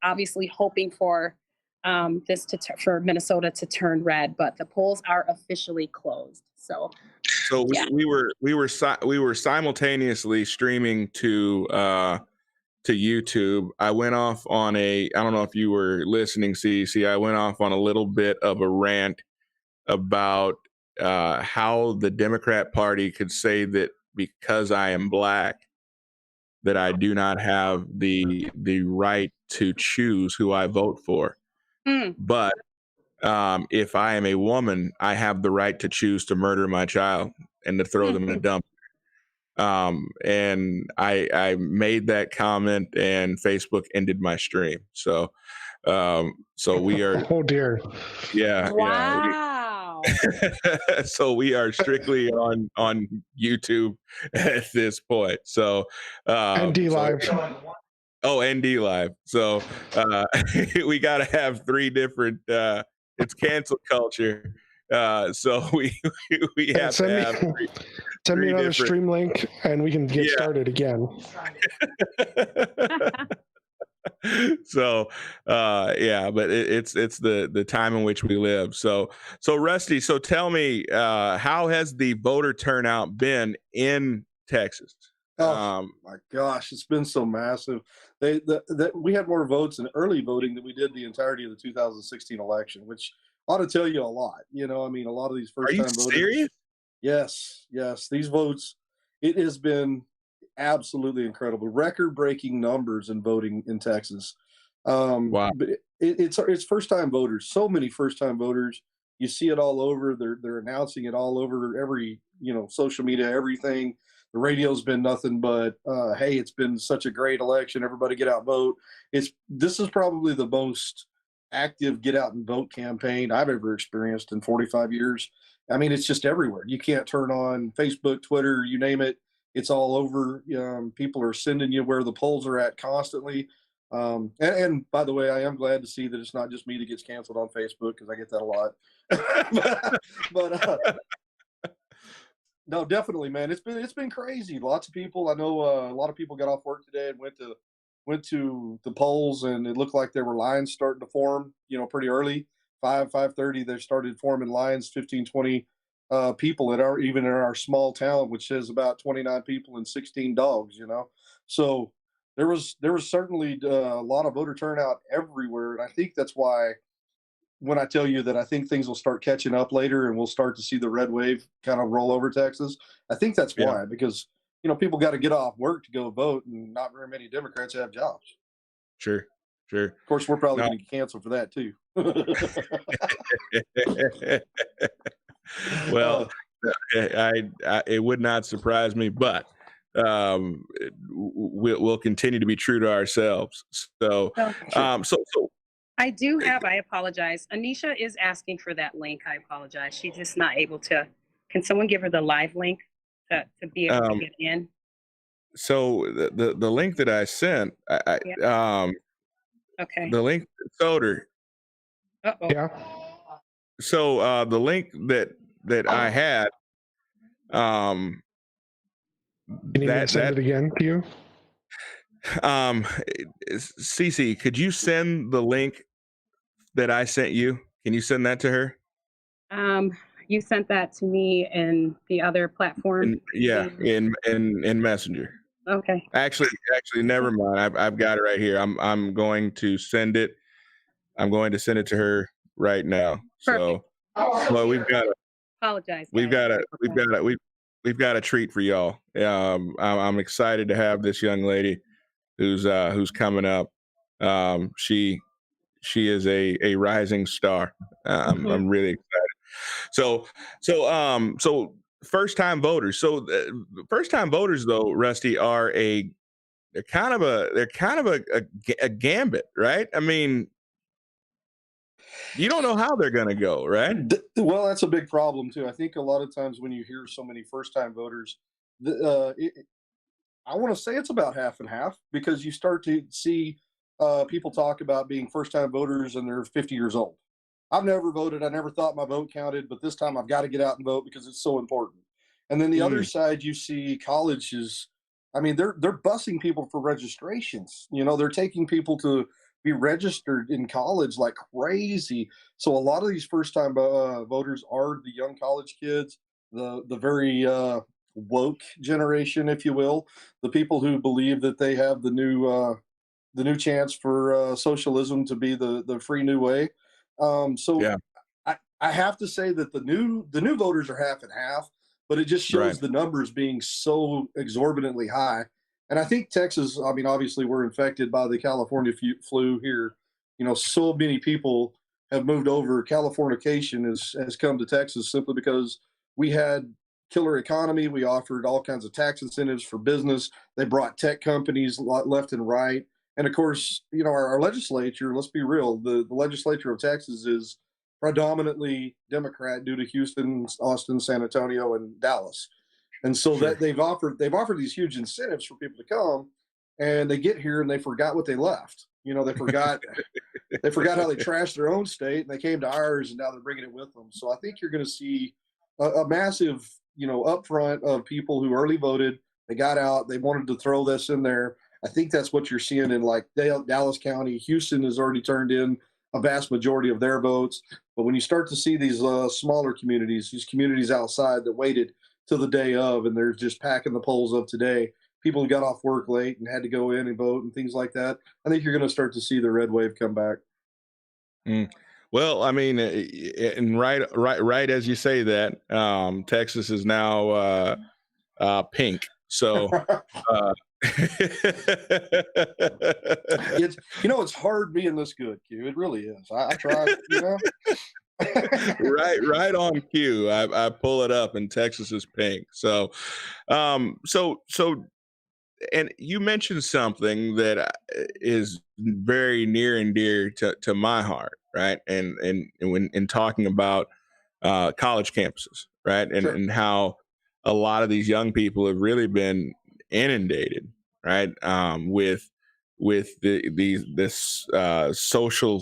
C: obviously hoping for for Minnesota to turn red, but the polls are officially closed. So yeah.
A: we were simultaneously streaming to YouTube. I went off on I don't know if you were listening, CC. I went off on a little bit of a rant about how the Democrat Party could say that because I am Black, that I do not have the right to choose who I vote for. But if I am a woman, I have the right to choose to murder my child and to throw them in a dump. And I made that comment, and Facebook ended my stream. So we are.
B: Oh dear.
A: Yeah.
C: Wow.
A: Yeah. So we are strictly on YouTube at this point. So
B: ND Live.
A: ND Live. So we got to have three different. It's cancel culture. So we have to have
B: send me another stream link, and we can get started again.
A: So but it's the time in which we live. So Rusty, so tell me, how has the voter turnout been in Texas?
H: Oh my gosh, it's been so massive. We had more votes in early voting than we did the entirety of the 2016 election, which ought to tell you a lot. You know, I mean, a lot of these first-time voters.
A: Are you serious?
H: Yes. These votes, it has been absolutely incredible. Record-breaking numbers in voting in Texas.
A: Wow.
H: But it's first-time voters. So many first-time voters. You see it all over. They're announcing it all over every, social media, everything. The radio's been nothing but, hey, it's been such a great election. Everybody get out and vote. This is probably the most active get out and vote campaign I've ever experienced in 45 years. I mean, it's just everywhere. You can't turn on Facebook, Twitter, you name it. It's all over. People are sending you where the polls are at constantly. And by the way, I am glad to see that it's not just me that gets canceled on Facebook, because I get that a lot. but no, definitely, man. It's been crazy. Lots of people. I know a lot of people got off work today and went to the polls, and it looked like there were lines starting to form, pretty early. 5:30, they started forming lines, 15, 20 people even in our small town, which has about 29 people and 16 dogs, So there was certainly a lot of voter turnout everywhere. And I think that's why, when I tell you that I think things will start catching up later and we'll start to see the red wave kind of roll over Texas, I think that's why, because, people got to get off work to go vote, and not very many Democrats have jobs.
A: Sure.
H: Of course, we're probably going to get canceled for that too.
A: Well, it would not surprise me, but we'll continue to be true to ourselves. So,
C: I do have, I apologize. Anisha is asking for that link. I apologize. She's just not able to. Can someone give her the live link to be able to get in?
A: So the link that I sent,
C: Okay.
A: the link Soder.
C: Uh-oh.
B: Yeah.
A: So the link that I had,
B: You need me to send it again to you?
A: Cece, could you send the link that I sent you? Can you send that to her?
C: You sent that to me in the other platform.
A: In Messenger.
C: Okay.
A: Actually, never mind. I've got it right here. I'm going to send it. I'm going to send it to her right now.
C: Perfect.
A: So, well, we've got a treat for y'all. I'm excited to have this young lady who's coming up. She is a rising star. I'm really excited. So first time voters. So first time voters, though, Rusty, are they're kind of a gambit, right? I mean, you don't know how they're going to go, right?
H: Well, that's a big problem too. I think a lot of times when you hear so many first-time voters, I want to say it's about half and half, because you start to see people talk about being first-time voters and they're 50 years old. I've never voted. I never thought my vote counted, but this time I've got to get out and vote because it's so important. And then the other side, you see colleges. I mean, they're busing people for registrations. They're taking people to be registered in college like crazy. So a lot of these first-time voters are the young college kids, the very woke generation, if you will, the people who believe that they have the new chance for socialism to be the free new way. I have to say that the new voters are half and half, but it just shows the numbers being so exorbitantly high. And I think Texas, I mean, obviously we're infected by the California flu here. So many people have moved over. Californication has come to Texas simply because we had killer economy. We offered all kinds of tax incentives for business. They brought tech companies left and right. And of course, our legislature, let's be real, the legislature of Texas is predominantly Democrat due to Houston, Austin, San Antonio, and Dallas. And so that they've offered these huge incentives for people to come, and they get here and they forgot what they left. They forgot how they trashed their own state, and they came to ours, and now they're bringing it with them. So I think you're going to see a massive, upfront of people who early voted. They got out. They wanted to throw this in there. I think that's what you're seeing in like Dallas County. Houston has already turned in a vast majority of their votes. But when you start to see these smaller communities, these communities outside that waited till the day of, and they're just packing the polls up today, people who got off work late and had to go in and vote and things like that, I think you're going to start to see the red wave come back.
A: Well, I mean, and right as you say that, Texas is now pink. So
H: it's hard being this good, Q. It really is. I tried,
A: right on cue. I pull it up and Texas is pink. So and you mentioned something that is very near and dear to my heart, right? And when in talking about college campuses, right? And how a lot of these young people have really been inundated, right? With this socialism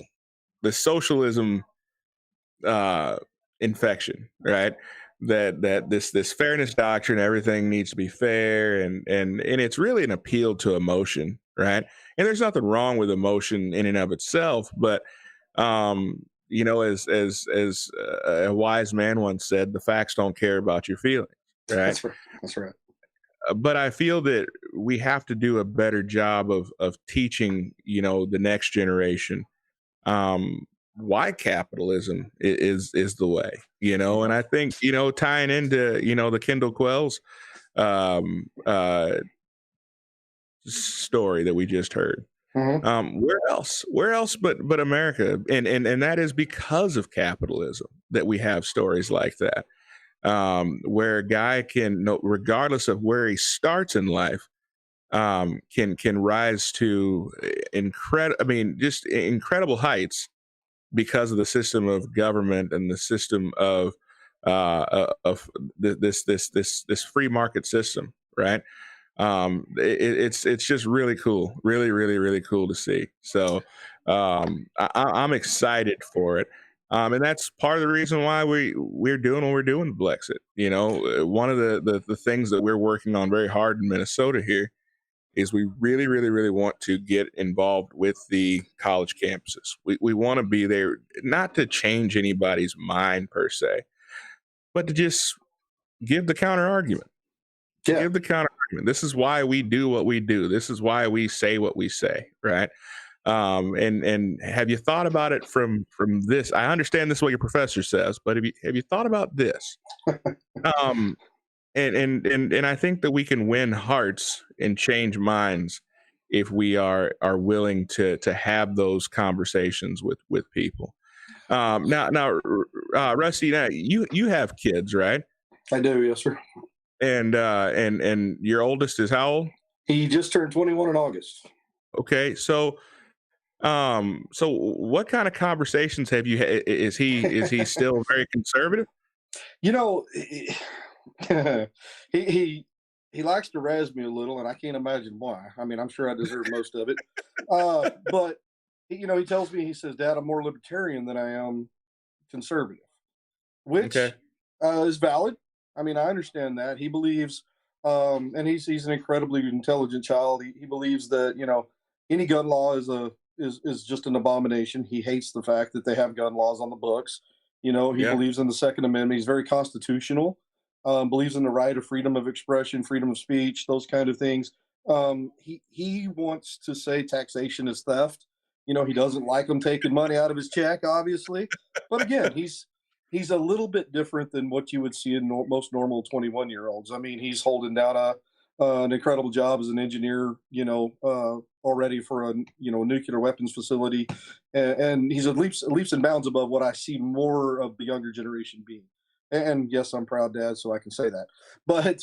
A: infection, right? That this fairness doctrine, everything needs to be fair, and it's really an appeal to emotion, right? And there's nothing wrong with emotion in and of itself, but as a wise man once said, the facts don't care about your feelings, right?
H: That's right.
A: But I feel that we have to do a better job of teaching, the next generation why capitalism is the way, and I think, tying into, the Kendall Quells story that we just heard. Where else but America, and that is because of capitalism that we have stories like that, where a guy can, regardless of where he starts in life, can rise to just incredible heights because of the system of government and the system of this free market system, right? It's just really cool, really cool to see. So I'm excited for it. And that's part of the reason why we're doing what we're doing with Blexit. You know, one of the things that we're working on very hard in Minnesota here is we really want to get involved with the college campuses. We want to be there, not to change anybody's mind per se, but to just give the counter argument.
H: Yeah.
A: Give the counter argument. This is why we do what we do. This is why we say what we say, right? And have you thought about it from this? I understand this is what your professor says, but have you thought about this? And I think that we can win hearts and change minds if we are willing to have those conversations with people. Now, Rusty, now you have kids, right?
H: I do, yes, sir.
A: And your oldest is how old?
H: He just turned 21 in August.
A: Okay, so what kind of conversations have you had? Is he still very conservative?
H: You know, he likes to razz me a little, and I can't imagine why. I mean, I'm sure I deserve most of it. But he tells me, he says, "Dad, I'm more libertarian than I am conservative," which is valid. I mean, I understand that. He believes, and he's an incredibly intelligent child. He believes that, any gun law is just an abomination. He hates the fact that they have gun laws on the books. He believes in the Second Amendment. He's very constitutional. Believes in the right of freedom of expression, freedom of speech, those kind of things. He wants to say taxation is theft. He doesn't like them taking money out of his check, obviously. But again, he's a little bit different than what you would see in most normal 21-year-olds. I mean, he's holding down an incredible job as an engineer, already for a nuclear weapons facility, and he's leaps and bounds above what I see more of the younger generation being. And yes, I'm proud dad, so I can say that. But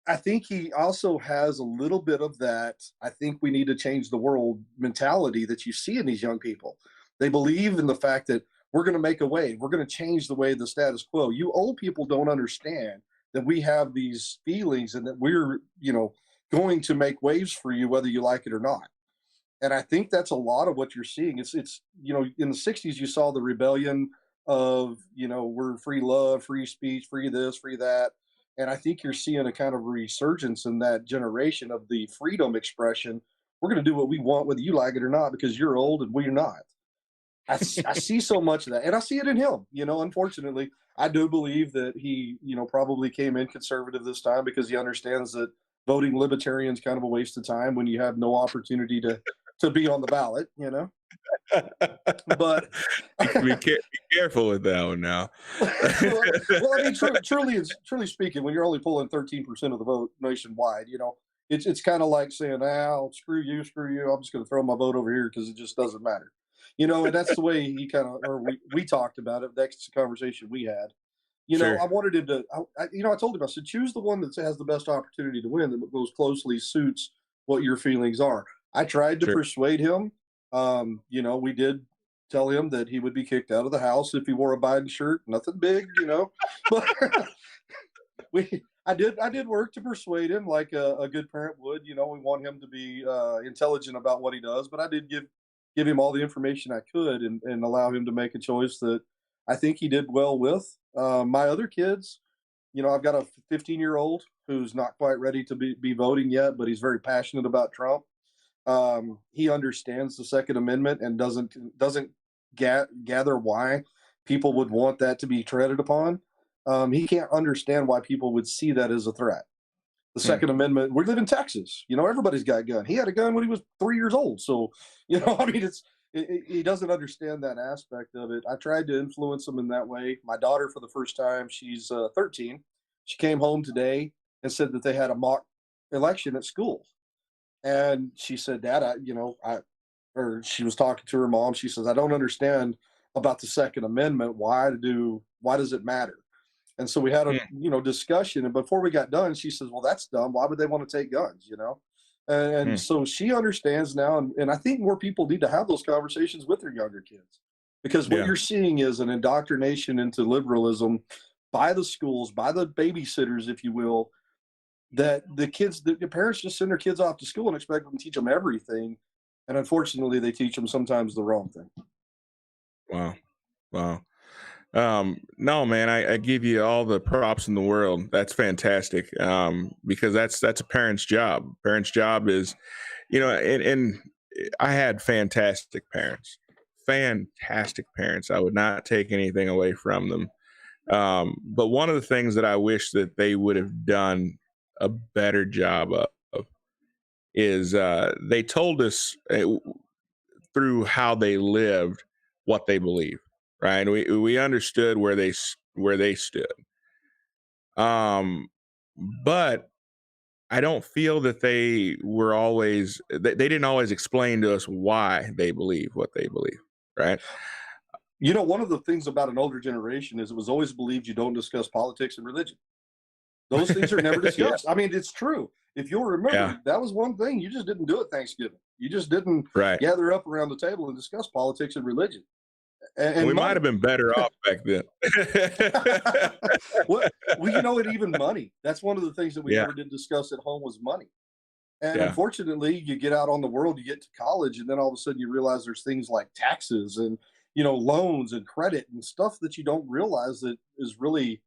H: I think he also has a little bit of that, I think we need to change the world mentality that you see in these young people. They believe in the fact that we're going to make a way. We're going to change the way the status quo. You old people don't understand that we have these feelings and that we're, going to make waves for you, whether you like it or not. And I think that's a lot of what you're seeing. It's in the 60s, you saw the rebellion of, we're free love, free speech, free this, free that. And I think you're seeing a kind of resurgence in that generation of the freedom expression. We're going to do what we want, whether you like it or not, because you're old and we're not. I see so much of that, and I see it in him. Unfortunately, I do believe that he, probably came in conservative this time because he understands that voting libertarian is kind of a waste of time when you have no opportunity to be on the ballot. But
A: be careful with that one now.
H: well, I mean, truly speaking, when you're only pulling 13% of the vote nationwide, it's kind of like saying, screw you, I'm just going to throw my vote over here because it just doesn't matter. And that's the way he kind of, or we talked about it. That's the conversation we had.
A: Sure.
H: I wanted him to, I told him, I said, choose the one that has the best opportunity to win, that most closely suits what your feelings are. I tried to persuade him. We did tell him that he would be kicked out of the house if he wore a Biden shirt. Nothing big, but I did work to persuade him like a good parent would. We want him to be intelligent about what he does, but I did give him all the information I could and allow him to make a choice that I think he did well with. My other kids, I've got a 15-year-old who's not quite ready to be voting yet, but he's very passionate about Trump. He understands the Second Amendment and doesn't gather why people would want that to be treaded upon. He can't understand why people would see that as a threat. The Second Amendment, we live in Texas. Everybody's got a gun. He had a gun when he was 3 years old. So, I mean, he doesn't understand that aspect of it. I tried to influence him in that way. My daughter, for the first time, she's 13. She came home today and said that they had a mock election at school. And she said, Dad, she was talking to her mom. She says, I don't understand about the Second Amendment. Why does it matter? And so we had a discussion, and before we got done, she says, well, that's dumb. Why would they want to take guns, And so she understands now, and I think more people need to have those conversations with their younger kids, because what you're seeing is an indoctrination into liberalism by the schools, by the babysitters, if you will. that the parents just send their kids off to school and expect them to teach them everything. And unfortunately, they teach them sometimes the wrong thing.
A: Wow. Wow. No, man, I give you all the props in the world. That's fantastic. Because that's a parent's job. Parent's job is, and I had fantastic parents. Fantastic parents. I would not take anything away from them. But one of the things that I wish that they would have done a better job of is they told us through how they lived what they believed, right? We understood where they stood. But I don't feel that they didn't always explain to us why they believe what they believe, right?
H: One of the things about an older generation is it was always believed you don't discuss politics and religion. Those things are never discussed. Yeah. I mean, it's true. If you'll remember, that was one thing. You just didn't do at Thanksgiving. You just didn't gather up around the table and discuss politics and religion. And
A: we might have been better off back then.
H: And even money. That's one of the things that we never did discuss at home was money. And unfortunately, you get out on the world, you get to college, and then all of a sudden you realize there's things like taxes and, loans and credit and stuff that you don't realize that is really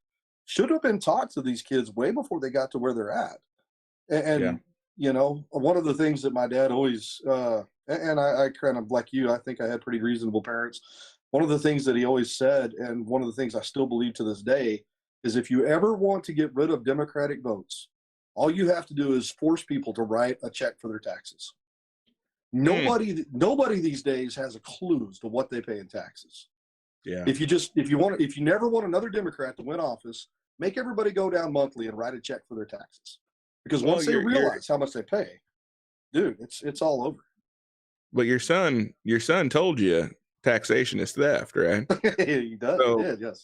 H: should have been taught to these kids way before they got to where they're at. And one of the things that my dad always, and I kind of like you, I think I had pretty reasonable parents. One of the things that he always said, and one of the things I still believe to this day, is if you ever want to get rid of Democratic votes, all you have to do is force people to write a check for their taxes. Nobody these days has a clue as to what they pay in taxes.
A: Yeah.
H: If you never want another Democrat to win office, make everybody go down monthly and write a check for their taxes. Because once they realize how much they pay, dude, it's all over.
A: But your son told you taxation is theft, right?
H: He does. So. He did, yes.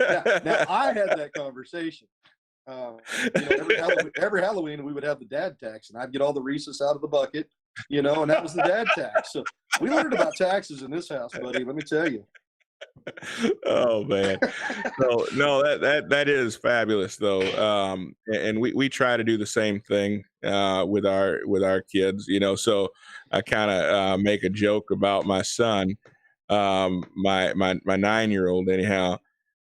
H: Now I had that conversation. Every Halloween we would have the dad tax, and I'd get all the Reese's out of the bucket, and that was the dad tax. So we learned about taxes in this house, buddy. Let me tell you.
A: Oh man, no, that is fabulous though. And we try to do the same thing with our kids, So I kind of make a joke about my son, my 9-year-old anyhow.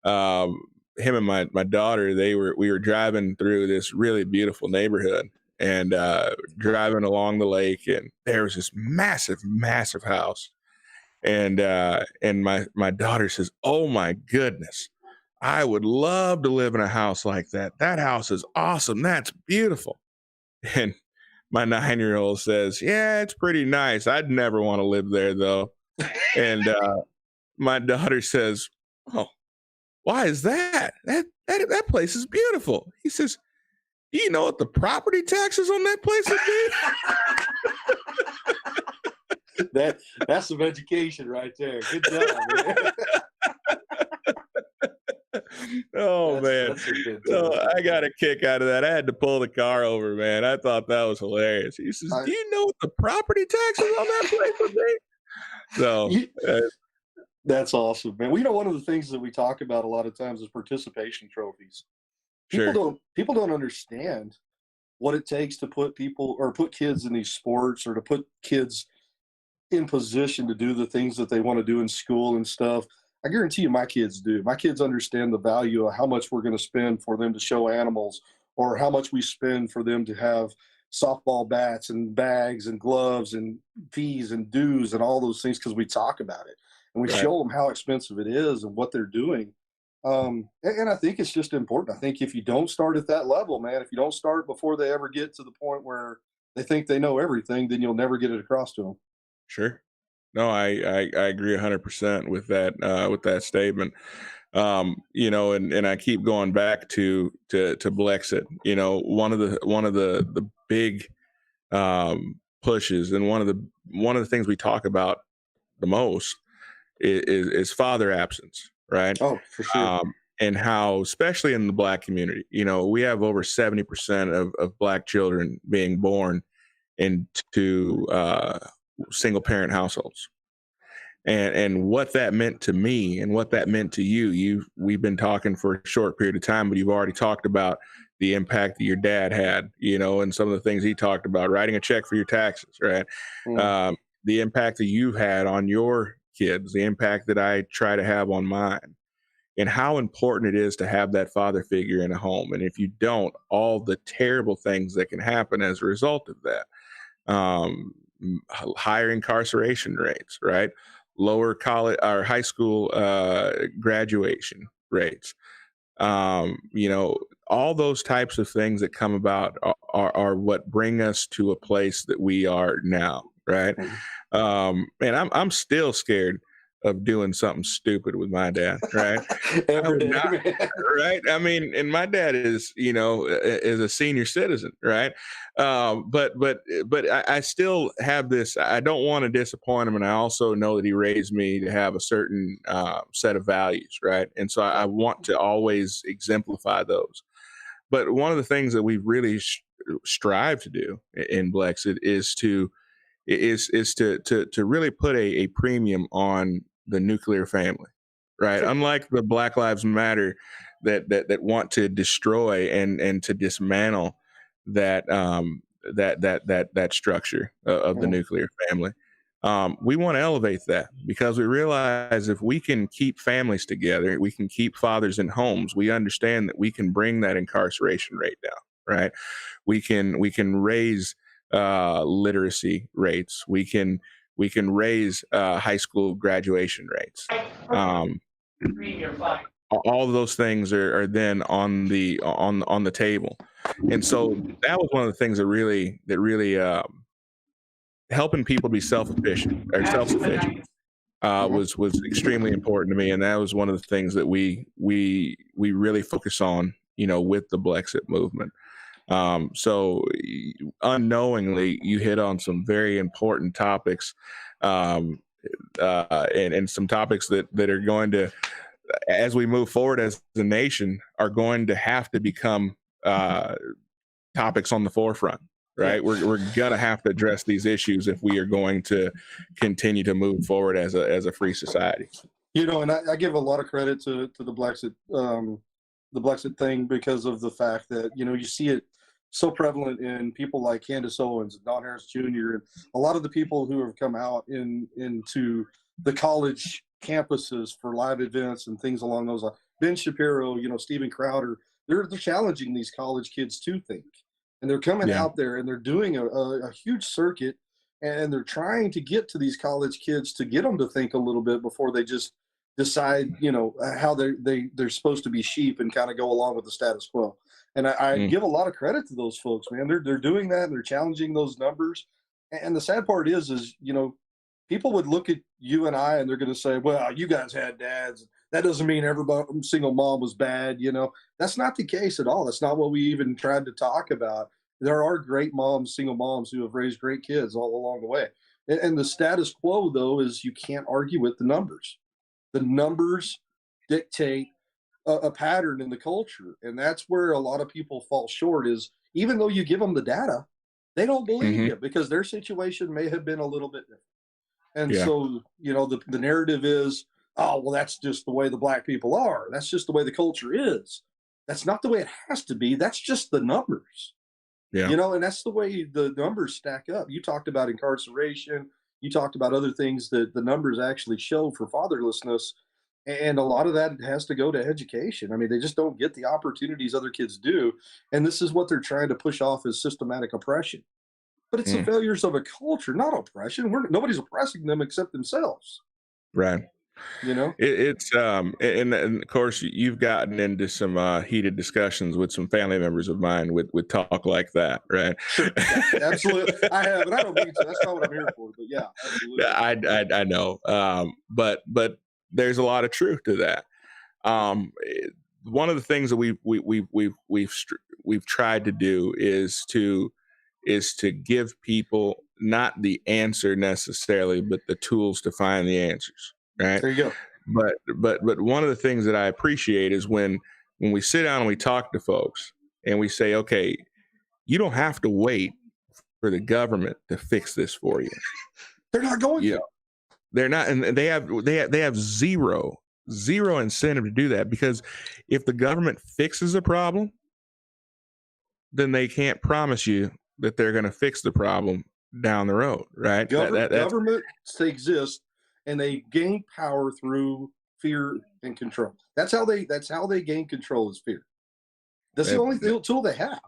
A: Him and my daughter, we were driving through this really beautiful neighborhood and driving along the lake, and there was this massive house. And my daughter says, "Oh my goodness, I would love to live in a house like that. That house is awesome. That's beautiful." And my 9-year-old says, "Yeah, it's pretty nice. I'd never want to live there though." And my daughter says, "Oh, why is that? That place is beautiful." He says, "Do you know what the property taxes on that place would be?"
H: That's some education right there. Good job, man.
A: Man. So I got a kick out of that. I had to pull the car over, man. I thought that was hilarious. He says, "Do you know what the property taxes on that place would be?" So
H: that's awesome, man. One of the things that we talk about a lot of times is participation trophies. People don't understand what it takes to put kids in these sports, or to put kids in position to do the things that they want to do in school and stuff. I guarantee you my kids do. My kids understand the value of how much we're going to spend for them to show animals, or how much we spend for them to have softball bats and bags and gloves and fees and dues and all those things, because we talk about it and we show them how expensive it is and what they're doing. And I think it's just important. I think if you don't start at that level, man, if you don't start before they ever get to the point where they think they know everything, then you'll never get it across to them.
A: Sure. No, I agree 100% with that statement. And I keep going back to Blexit. One of the big pushes, and one of the things we talk about the most is father absence, right?
H: Oh, for sure.
A: And how, especially in the Black community, we have over 70% of Black children being born into single parent households. and what that meant to me and what that meant to you. We've been talking for a short period of time, but you've already talked about the impact that your dad had, and some of the things he talked about, writing a check for your taxes, right? The impact that you've had on your kids, the impact that I try to have on mine, and how important it is to have that father figure in a home. And if you don't, all the terrible things that can happen as a result of that. Higher incarceration rates, right? Lower college or high school graduation rates. All those types of things that come about are what bring us to a place that we are now, right? And I'm still scared of doing something stupid with my dad, right?
H: Every day,
A: right? I mean, and my dad is, is a senior citizen, right? But I still have this. I don't want to disappoint him, and I also know that he raised me to have a certain set of values, right? And so I want to always exemplify those. But one of the things that we really strive to do in Blexit is to really put a premium on the nuclear family, right? Unlike the Black Lives Matter that want to destroy and to dismantle that structure of the nuclear family. We want to elevate that because we realize if we can keep families together, we can keep fathers in homes. We understand that we can bring that incarceration rate down, right? We can raise literacy rates. We can raise high school graduation rates. All of those things are then on the table, and so that was one of the things that really helping people be self-sufficient was extremely important to me, and that was one of the things that we really focus on, with the Blexit movement. So unknowingly, you hit on some very important topics, and some topics that are going to, as we move forward as a nation, are going to have to become topics on the forefront, right? We're gonna have to address these issues if we are going to continue to move forward as a free society.
H: And I give a lot of credit to the Blexit thing because of the fact that you see it so prevalent in people like Candace Owens and Don Harris Jr. and a lot of the people who have come out into the college campuses for live events and things along those lines. Ben Shapiro, Steven Crowder, they're challenging these college kids to think, and they're coming out there and they're doing a huge circuit, and they're trying to get to these college kids to get them to think a little bit before they just decide, how they're supposed to be sheep and kind of go along with the status quo. And I give a lot of credit to those folks, man. They're doing that and they're challenging those numbers. And the sad part is people would look at you and I and they're going to say, well, you guys had dads. That doesn't mean every single mom was bad. That's not the case at all. That's not what we even tried to talk about. There are great moms, single moms who have raised great kids all along the way. And the status quo, though, is you can't argue with the numbers. The numbers dictate a pattern in the culture, and that's where a lot of people fall short. Is even though you give them the data, they don't believe you because their situation may have been a little bit different. And so the narrative is, oh well, that's just the way the black people are. That's just the way the culture is. That's not the way it has to be. That's just the numbers. And that's the way the numbers stack up. You talked about incarceration. You talked about other things that the numbers actually show for fatherlessness. And a lot of that has to go to education. I mean, they just don't get the opportunities other kids do. And this is what they're trying to push off as systematic oppression. But it's the failures of a culture, not oppression. Nobody's oppressing them except themselves.
A: Right. It's and of course you've gotten into some heated discussions with some family members of mine with talk like that, right?
H: Absolutely. I have, and I don't mean to. That's not what I'm here for. But yeah, absolutely.
A: I know. But there's a lot of truth to that. One of the things that we've tried to do is to give people not the answer necessarily, but the tools to find the answers. Right.
H: There you go.
A: But one of the things that I appreciate is when we sit down and we talk to folks and we say, okay, you don't have to wait for the government to fix this for you.
H: They're not going to.
A: They're not, and they have zero incentive to do that, because if the government fixes a problem, then they can't promise you that they're going to fix the problem down the road, right?
H: Government exists, and they gain power through fear and control. That's how they gain control, is fear. That's the only tool they have.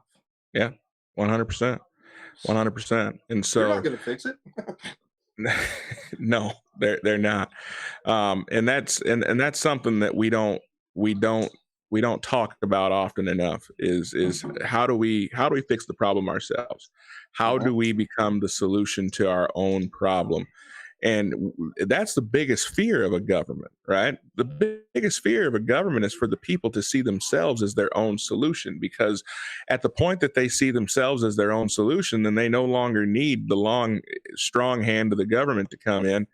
A: Yeah, 100%, 100%. And so
H: you're not going to fix it.
A: No, they're not. And that's something that we don't talk about often enough, is how do we fix the problem ourselves? How do we become the solution to our own problem? And that's the biggest fear of a government, right? The biggest fear of a government is for the people to see themselves as their own solution, because at the point that they see themselves as their own solution, then they no longer need the strong hand of the government to come in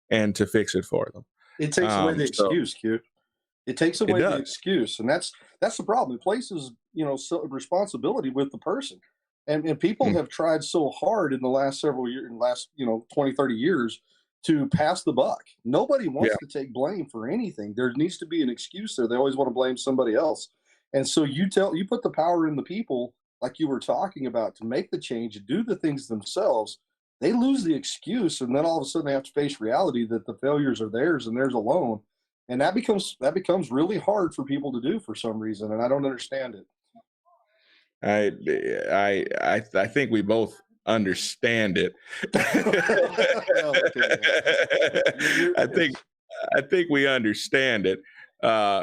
A: and to fix it for them.
H: It takes away the excuse, Q. It takes away the excuse, and that's the problem. It places, responsibility with the person, and people have tried so hard in the last several years, 20, 30 years, to pass the buck. Nobody wants to take blame for anything. There needs to be an excuse there. They always want to blame somebody else, and so you put the power in the people, like you were talking about, to make the change and do the things themselves. They lose the excuse, and then all of a sudden they have to face reality that the failures are theirs and theirs alone. And that becomes really hard for people to do for some reason, and I don't understand it.
A: I think we both understand it. I think we understand it.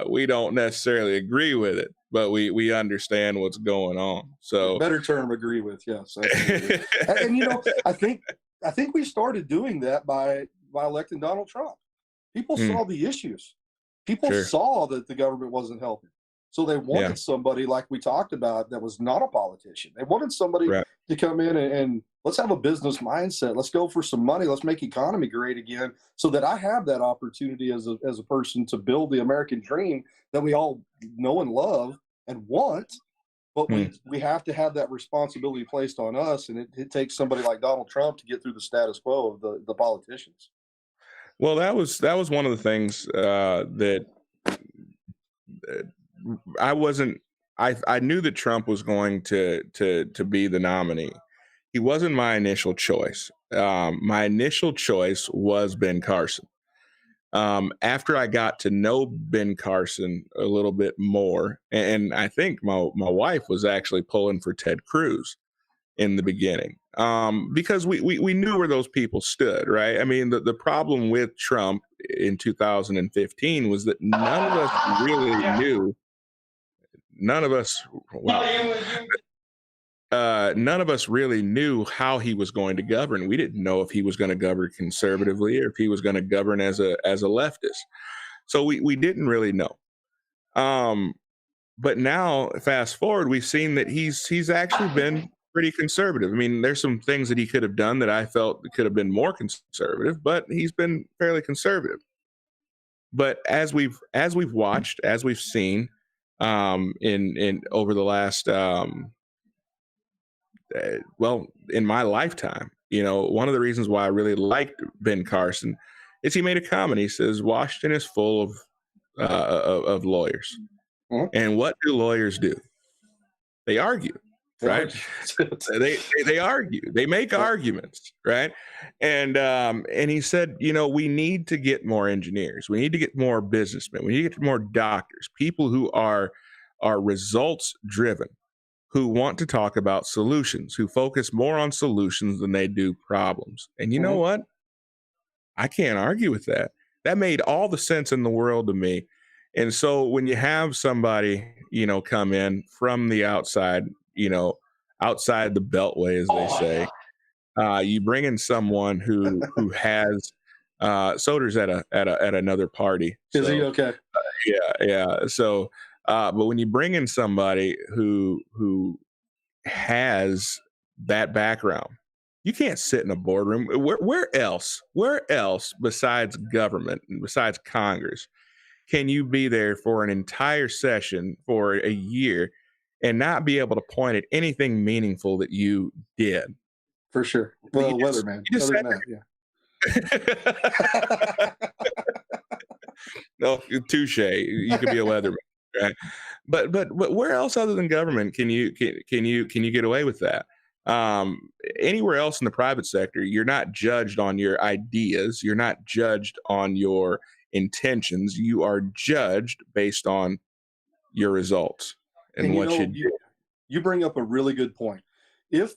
A: We don't necessarily agree with it, but we understand what's going on. So
H: better term, agree with, yes. And I think we started doing that by electing Donald Trump. People saw the issues. People saw that the government wasn't helping. So they wanted somebody, like we talked about, that was not a politician. They wanted somebody to come in and let's have a business mindset. Let's go for some money. Let's make economy great again, so that I have that opportunity as a person to build the American dream that we all know and love and want. But we have to have that responsibility placed on us, and it takes somebody like Donald Trump to get through the status quo of the politicians.
A: Well, that was one of the things that I knew that Trump was going to be the nominee. He wasn't my initial choice. My initial choice was Ben Carson. After I got to know Ben Carson a little bit more, and I think my wife was actually pulling for Ted Cruz in the beginning, because we knew where those people stood, right? I mean, the problem with Trump in 2015 was that none of us really knew. None of us really knew how he was going to govern. We didn't know if he was going to govern conservatively or if he was going to govern as a leftist. So we didn't really know. But now, fast forward, we've seen that he's actually been pretty conservative. I mean, there's some things that he could have done that I felt could have been more conservative, but he's been fairly conservative. But as we've watched, as we've seen, in over the last in my lifetime, one of the reasons why I really liked Ben Carson is he made a comment. He says Washington is full of lawyers, and what do lawyers do? They argue, right? they argue. They make arguments, right? And he said, we need to get more engineers. We need to get more businessmen. We need to get more doctors, people who are results driven, who want to talk about solutions, who focus more on solutions than they do problems. And you know what? I can't argue with that. That made all the sense in the world to me. And so when you have somebody, come in from the outside, outside the beltway, as they say, you bring in someone who has Soder's at another party.
H: Is he okay?
A: Yeah. So, but when you bring in somebody who has that background, you can't sit in a boardroom. Where else besides government and besides Congress can you be there for an entire session for a year and not be able to point at anything meaningful that you did?
H: For sure. Well, weatherman.
A: No, touche. You could be a weatherman, right? But where else other than government can you get away with that? Anywhere else in the private sector, you're not judged on your ideas. You're not judged on your intentions. You are judged based on your results and what you do.
H: You bring up a really good point. If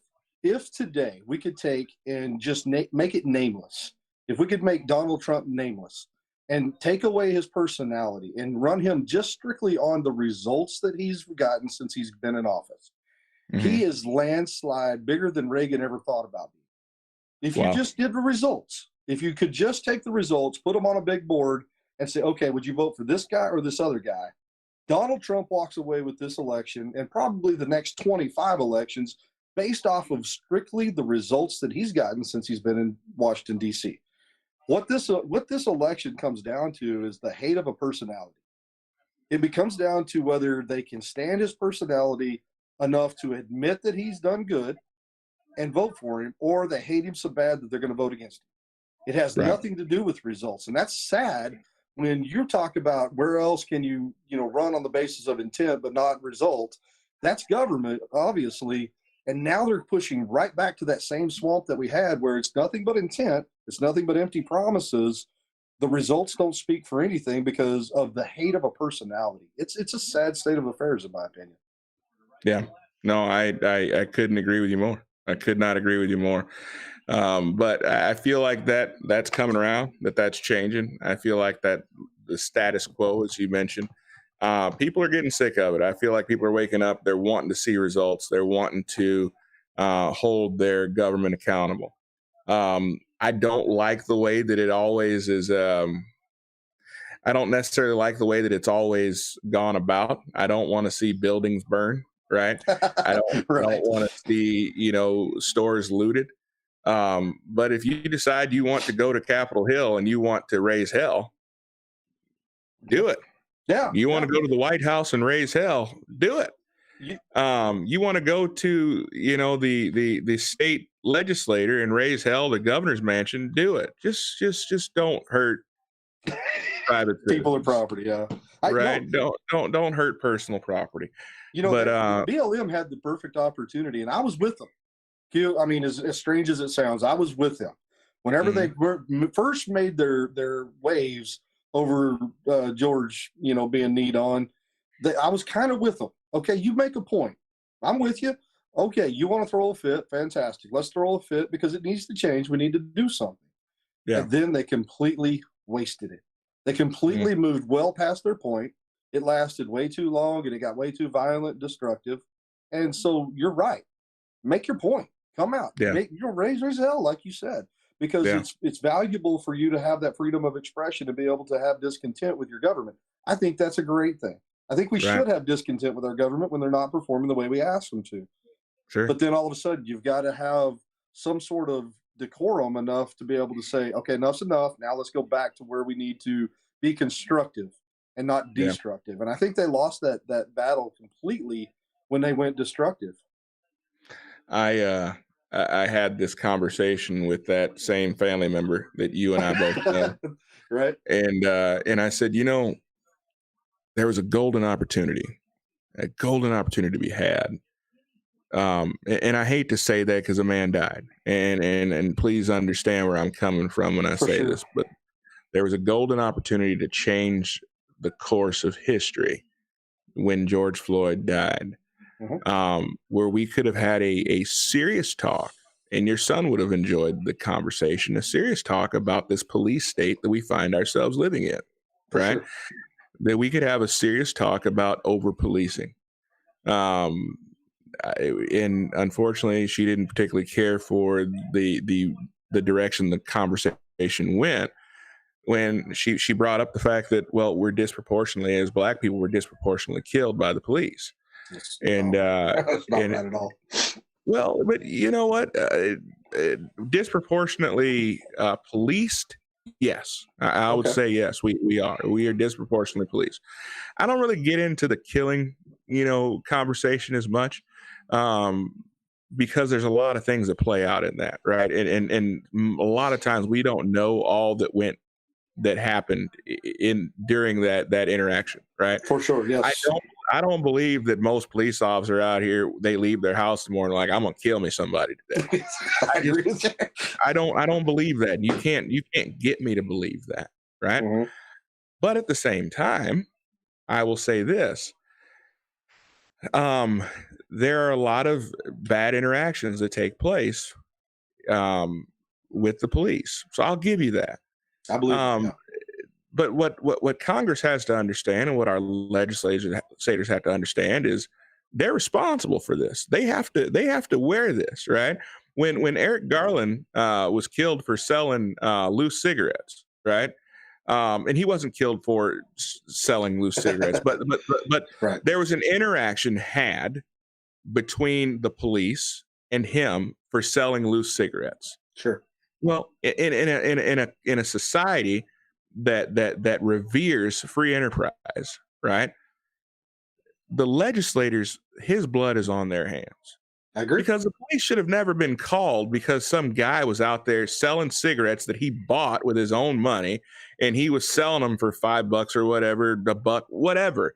H: today we could take and just make it nameless, if we could make Donald Trump nameless and take away his personality and run him just strictly on the results that he's gotten since he's been in office, he is landslide bigger than Reagan ever thought about being. If you just did the results, if you could just take the results, put them on a big board and say, okay, would you vote for this guy or this other guy? Donald Trump walks away with this election and probably the next 25 elections based off of strictly the results that he's gotten since he's been in Washington, D.C. What this election comes down to is the hate of a personality. It becomes down to whether they can stand his personality enough to admit that he's done good and vote for him, or they hate him so bad that they're going to vote against him. It has nothing to do with results. And that's sad when you talk about where else can you run on the basis of intent but not result. That's government, obviously. And now they're pushing right back to that same swamp that we had where it's nothing but intent. It's nothing but empty promises. The results don't speak for anything because of the hate of a personality. It's a sad state of affairs, in my opinion.
A: Yeah, no, I couldn't agree with you more. I could not agree with you more. But I feel like that's coming around, that's changing. I feel like that the status quo, as you mentioned, people are getting sick of it. I feel like people are waking up. They're wanting to see results. They're wanting to hold their government accountable. I don't like the way that it always is. I don't necessarily like the way that it's always gone about. I don't want to see buildings burn, right? I don't want to see, stores looted. But if you decide you want to go to Capitol Hill and you want to raise hell, do it.
H: Yeah.
A: You want to go to the White House and raise hell, do it. You want to go to, the state legislator and raise hell, the governor's mansion, do it. Just don't hurt private
H: people or property. Yeah.
A: Don't hurt personal property.
H: But BLM had the perfect opportunity, and I was with them. I mean, as strange as it sounds, I was with them whenever they first made their waves over George, being kneed on. I was kind of with them. Okay, you make a point. I'm with you. Okay, you want to throw a fit? Fantastic. Let's throw a fit because it needs to change. We need to do something. Yeah. And then they completely wasted it. They completely moved well past their point. It lasted way too long, and it got way too violent, destructive. And so you're right. Make your point. Come out. Yeah. Raise hell, like you said, because it's valuable for you to have that freedom of expression to be able to have discontent with your government. I think that's a great thing. I think we should have discontent with our government when they're not performing the way we ask them to.
A: Sure.
H: But then all of a sudden, you've got to have some sort of decorum enough to be able to say, okay, enough's enough. Now let's go back to where we need to be constructive and not destructive. And I think they lost that battle completely when they went destructive.
A: I had this conversation with that same family member that you and I both know.
H: Right.
A: And I said, there was a golden opportunity to be had. And I hate to say that because a man died, and please understand where I'm coming from when I say this, but there was a golden opportunity to change the course of history when George Floyd died, where we could have had a serious talk, and your son would have enjoyed the conversation, a serious talk about this police state that we find ourselves living in, right? That we could have a serious talk about over-policing. And unfortunately, she didn't particularly care for the direction the conversation went when she brought up the fact that, well, we're disproportionately, as Black people, we're disproportionately killed by the police. And
H: that's not bad at all.
A: Well, but you know what? Disproportionately policed. Yes, I would say yes. We are disproportionately policed. I don't really get into the killing, conversation as much. because there's a lot of things that play out in that, right? And a lot of times we don't know all that happened during that interaction, right?
H: For sure, yes.
A: I don't believe that most police officers out here, they leave their house in the morning like, I'm gonna kill me somebody today. I don't believe that. You can't get me to believe that, right?
H: Mhm.
A: But at the same time, I will say this. There are a lot of bad interactions that take place with the police. So I'll give you that.
H: I believe
A: Yeah. But what Congress has to understand, and what our legislators have to understand, is they're responsible for this. They have to wear this, right? When Eric Garland was killed for selling loose cigarettes, right? And he wasn't killed for selling loose cigarettes, but
H: Right.
A: there was an interaction had between the police and him for selling loose cigarettes.
H: Sure.
A: Well, in a society that reveres free enterprise, right? The legislators, his blood is on their hands.
H: I agree.
A: Because the police should have never been called because some guy was out there selling cigarettes that he bought with his own money, and he was selling them for $5 or whatever, $1, whatever.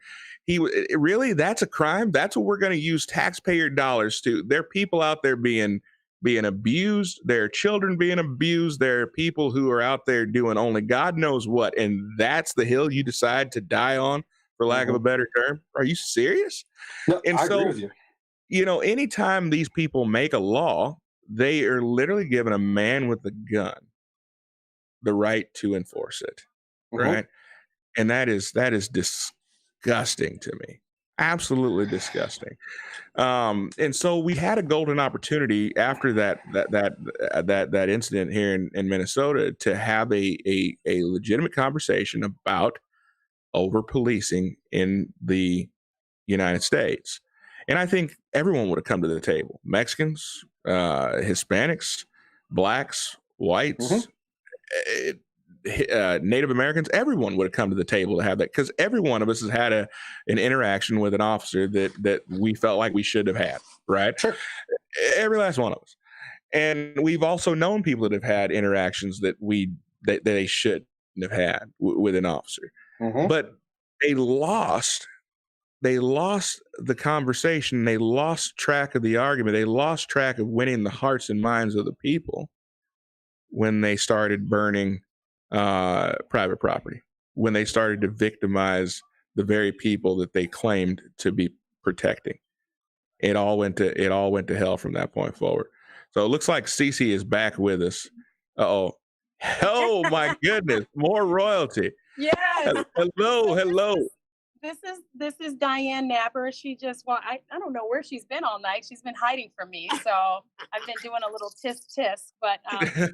A: Really, that's a crime. That's what we're going to use taxpayer dollars to. There are people out there being abused. There are children being abused. There are people who are out there doing only God knows what, and that's the hill you decide to die on, for lack of a better term. Are you serious?
H: No,
A: And
H: I
A: so,
H: agree with you.
A: you know, anytime these people make a law, they are literally giving a man with a gun the right to enforce it, right? And that is disgusting to me. Absolutely disgusting. And so we had a golden opportunity after that incident here in Minnesota to have a legitimate conversation about over policing in the United States. And I think everyone would have come to the table. Mexicans, Hispanics, blacks, whites, Native Americans, everyone would have come to the table to have that, because every one of us has had an interaction with an officer that we felt like we should have had, right?
H: Sure.
A: Every last one of us. And we've also known people that have had interactions that they shouldn't have had with an officer. But they lost the conversation. They lost track of the argument. They lost track of winning the hearts and minds of the people when they started burning private property, when they started to victimize the very people that they claimed to be protecting. It all went to hell from that point forward. So it looks like Cece is back with us. Oh my goodness, more royalty.
C: Yes.
A: Hello.
C: This is Diane Napper. She just I don't know where she's been all night. She's been hiding from me. So I've been doing a little tisk. But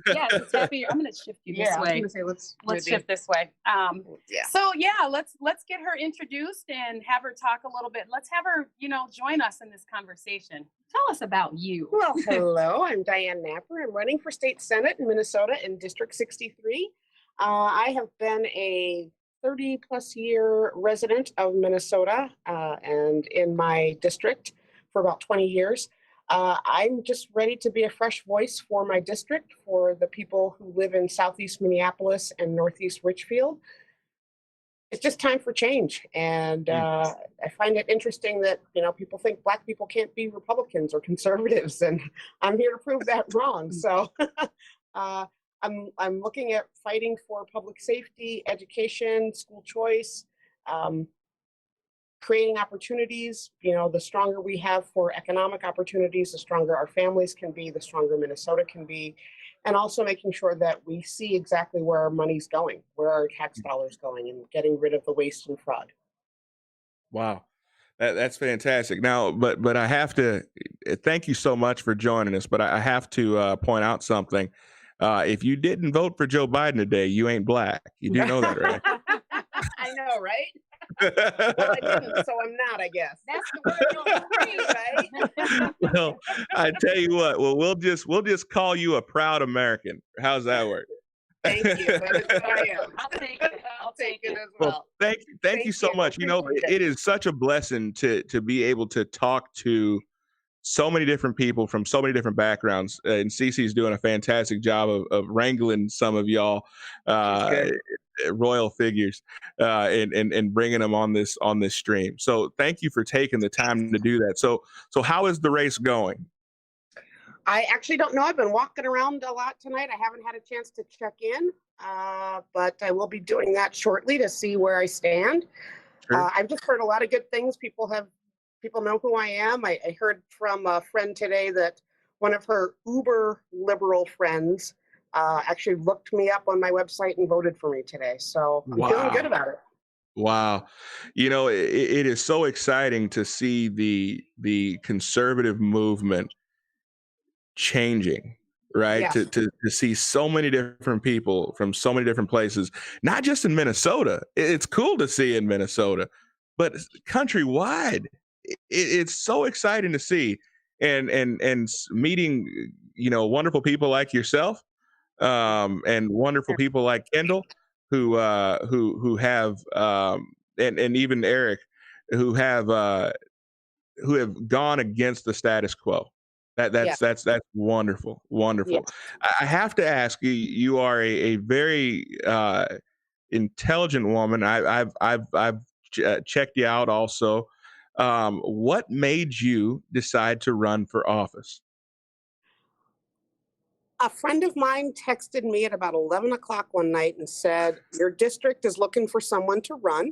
C: yes, it's happy. I'm gonna shift you this way.
E: I was gonna say,
C: Let's shift this way. So yeah, let's get her introduced and have her talk a little bit. Let's have her, join us in this conversation. Tell us about you.
J: Well, hello, I'm Diane Napper. I'm running for state senate in Minnesota in District 63. I have been a 30 plus year resident of Minnesota and in my district for about 20 years. I'm just ready to be a fresh voice for my district, for the people who live in Southeast Minneapolis and Northeast Richfield. It's just time for change. And I find it interesting that, people think Black people can't be Republicans or conservatives, and I'm here to prove that wrong. So I'm looking at fighting for public safety, education, school choice, creating opportunities. The stronger we have for economic opportunities, the stronger our families can be, the stronger Minnesota can be, and also making sure that we see exactly where our money's going, where our tax dollars going, and getting rid of the waste and fraud.
A: Wow. That's fantastic. Now, but I have to thank you so much for joining us, but I have to point out something. If you didn't vote for Joe Biden today, you ain't Black. You do know that, right?
J: I know, right? Well, I didn't, so I'm not, I guess.
C: That's the word, right?
A: Well, I tell you what. Well, we'll just call you a proud American. How's that work?
J: Thank you. That is what I am.
C: I'll take it
J: as well.
A: Well, thank you so much. It is such a blessing to be able to talk to so many different people from so many different backgrounds, and Cece's doing a fantastic job of wrangling some of y'all royal figures and bringing them on this stream. So thank you for taking the time to do that. So how is the race going?
J: I actually don't know. I've been walking around a lot tonight. I haven't had a chance to check in, but I will be doing that shortly to see where I stand.
A: Sure.
J: I've just heard a lot of good things. People know who I am. I heard from a friend today that one of her uber liberal friends actually looked me up on my website and voted for me today. So I'm feeling good about it.
A: Wow. You know, it is so exciting to see the conservative movement changing, right?
J: Yes.
A: To see so many different people from so many different places, not just in Minnesota. It's cool to see in Minnesota, but countrywide. It's so exciting to see, and meeting, you know, wonderful people like yourself, and wonderful people like Kendall, who have and even Eric, who have gone against the status quo. That's wonderful, wonderful.
J: Yes.
A: I have to ask you. You are a very intelligent woman. I've checked you out also. What made you decide to run for office?
J: A friend of mine texted me at about 11 o'clock one night and said, your district is looking for someone to run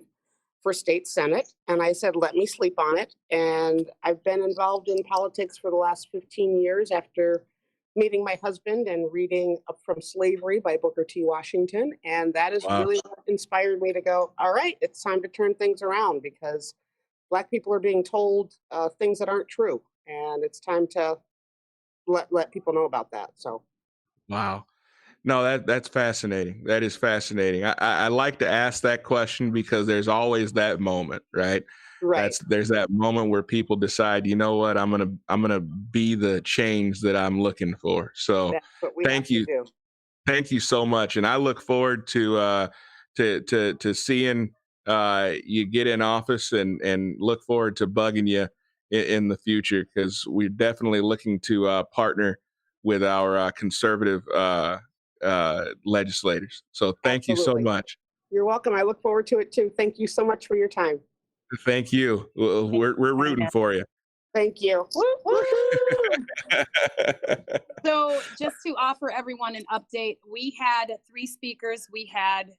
J: for state senate. And I said, let me sleep on it. And I've been involved in politics for the last 15 years after meeting my husband and reading Up From Slavery by Booker T. Washington. And that is really what inspired me to go, all right, it's time to turn things around, because Black people are being told things that aren't true. And it's time to let people know about that. So.
A: Wow. No, that's fascinating. That is fascinating. I like to ask that question because there's always that moment, right?
J: Right.
A: There's that moment where people decide, you know what, I'm gonna be the change that I'm looking for. So
J: That's what we
A: thank you.
J: do.
A: Thank you so much. And I look forward to seeing you get in office, and look forward to bugging you in the future, because we're definitely looking to partner with our conservative legislators. So thank you so much.
J: You're welcome. I look forward to it too. Thank you so much for your time.
A: Thank you. We're rooting for you.
J: Thank you.
C: So just to offer everyone an update, we had 3 speakers. We had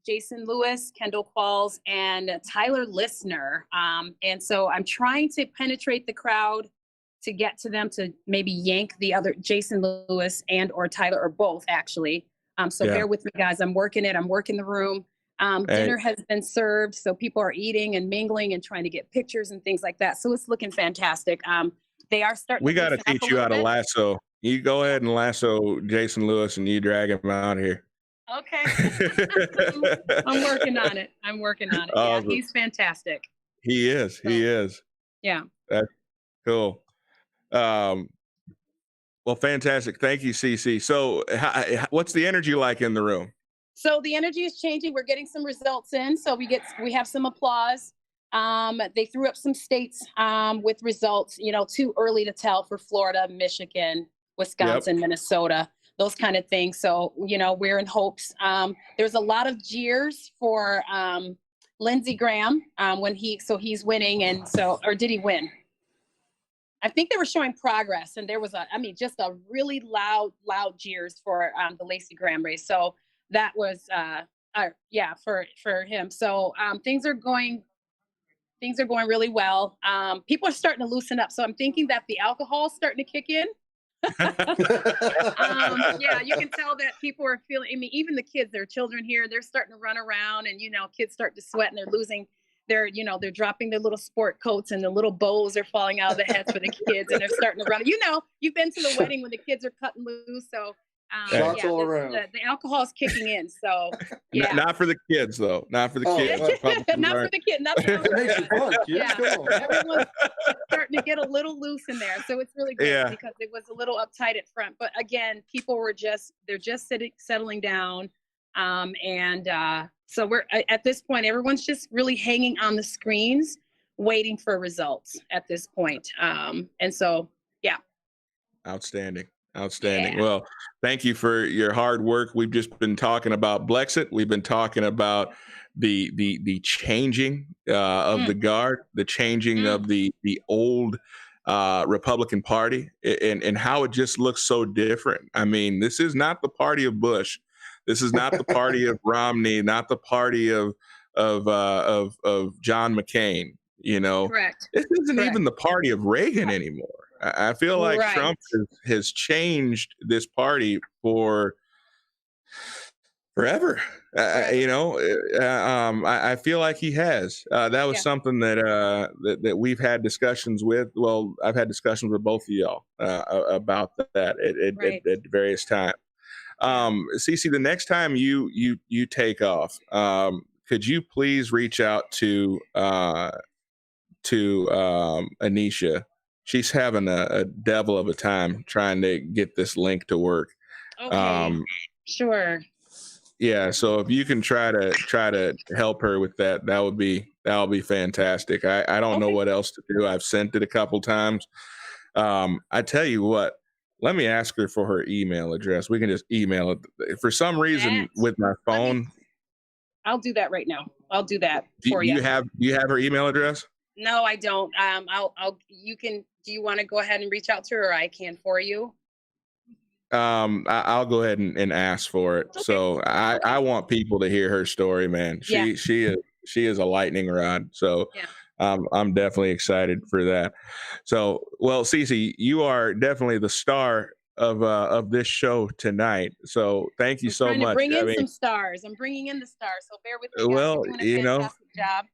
C: Jason Lewis, Kendall Qualls, and Tyler Listener. And so I'm trying to penetrate the crowd to get to them, to maybe yank the other Jason Lewis and or Tyler, or both actually. So bear with me, guys. I'm working it. I'm working the room. Dinner has been served, so people are eating and mingling and trying to get pictures and things like that. So it's looking fantastic. They are starting.
A: We got to teach you how to lasso. You go ahead and lasso Jason Lewis, and you drag him out here.
C: Okay. I'm working on it. Yeah, he's fantastic.
A: He is. He is.
C: Yeah.
A: That's cool. Well, fantastic. Thank you, Cece. So what's the energy like in the room?
C: So the energy is changing. We're getting some results in. So we have some applause. They threw up some states with results, you know, too early to tell for Florida, Michigan, Wisconsin, Minnesota, those kind of things. So, you know, we're in hopes. There's a lot of jeers for Lindsey Graham when he's winning. And so, or did he win? I think they were showing progress, and there was just a really loud jeers for the Lacey Graham race. So that was, for him. So things are going really well. People are starting to loosen up. So I'm thinking that the alcohol is starting to kick in. Yeah, you can tell that people are feeling, I mean, even the kids, their children here, they're starting to run around, and, you know, kids start to sweat, and they're losing they're dropping their little sport coats, and the little bows are falling out of the heads for the kids, and they're starting to run. You know, you've been to the wedding when the kids are cutting loose. So the alcohol is kicking in. So yeah.
A: Not for the kids though. Not for the kids.
C: Not for the kids. Not for the kids. Yeah. Everyone's starting to get a little loose in there. So it's really great because it was a little uptight at front. But again, people were settling down. So we're at this point, everyone's just really hanging on the screens waiting for results at this point. And so, yeah.
A: Outstanding. Outstanding.
C: Yeah.
A: Well, thank you for your hard work. We've just been talking about Blexit. We've been talking about the changing of the guard, the changing of the old Republican Party, and how it just looks so different. I mean, this is not the party of Bush. This is not the party of Romney, not the party of John McCain. You know,
C: Correct.
A: this isn't
C: Correct.
A: even the party of Reagan anymore. I feel like
C: Right.
A: Trump has changed this party for forever. You know, I feel like he has. That was something that we've had discussions with. Well, I've had discussions with both of y'all about that at various times. Cece, the next time you take off, could you please reach out to Anisha? She's having a devil of a time trying to get this link to work.
C: Okay. Sure.
A: Yeah, so if you can try to help her with that, that would be fantastic. I don't know what else to do. I've sent it a couple times. I tell you what, let me ask her for her email address. We can just email it. For some reason with my phone,
C: I'll do that right now. I'll do that for
A: you
C: you.
A: have her email address?
C: No, I don't. Do you want to go ahead and reach out to her, or I can for you?
A: I'll go ahead and ask for it. Okay. So I want people to hear her story, man. She is a lightning rod. So I'm definitely excited for that. So, well, Cece, you are definitely the star of this show tonight. So thank you so much.
C: Bring in some stars. I'm bringing in the stars. So bear with me. Guys.
A: Well,
C: You're doing a fantastic job.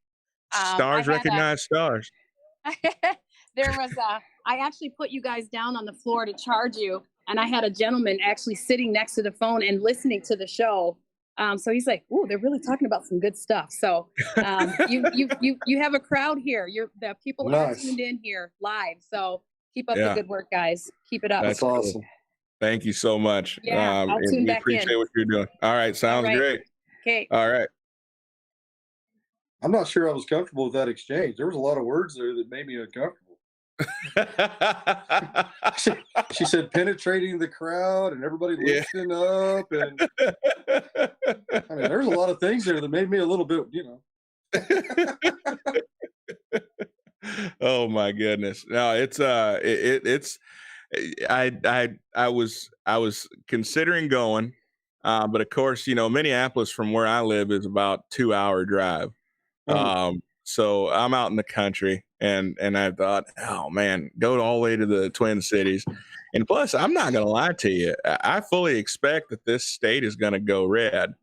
A: Stars recognize stars.
C: I actually put you guys down on the floor to charge you. And I had a gentleman actually sitting next to the phone and listening to the show. So he's like, "Ooh, they're really talking about some good stuff." So you have a crowd here. The people are tuned in here live. So keep up the good work, guys. Keep it up.
A: That's awesome. Thank you so much.
C: Yeah, I'll tune back in.
A: Appreciate what you're doing. All right, sounds great.
C: Okay.
A: All right.
H: I'm not sure I was comfortable with that exchange. There was a lot of words there that made me uncomfortable. she said penetrating the crowd and everybody listening up, and I mean, there's a lot of things there that made me a little bit,
A: Oh my goodness! No, it's I was considering going, but of course, Minneapolis from where I live is about 2-hour drive. So I'm out in the country, and I thought, oh man, go all the way to the Twin Cities. And plus, I'm not going to lie to you, I fully expect that this state is going to go red.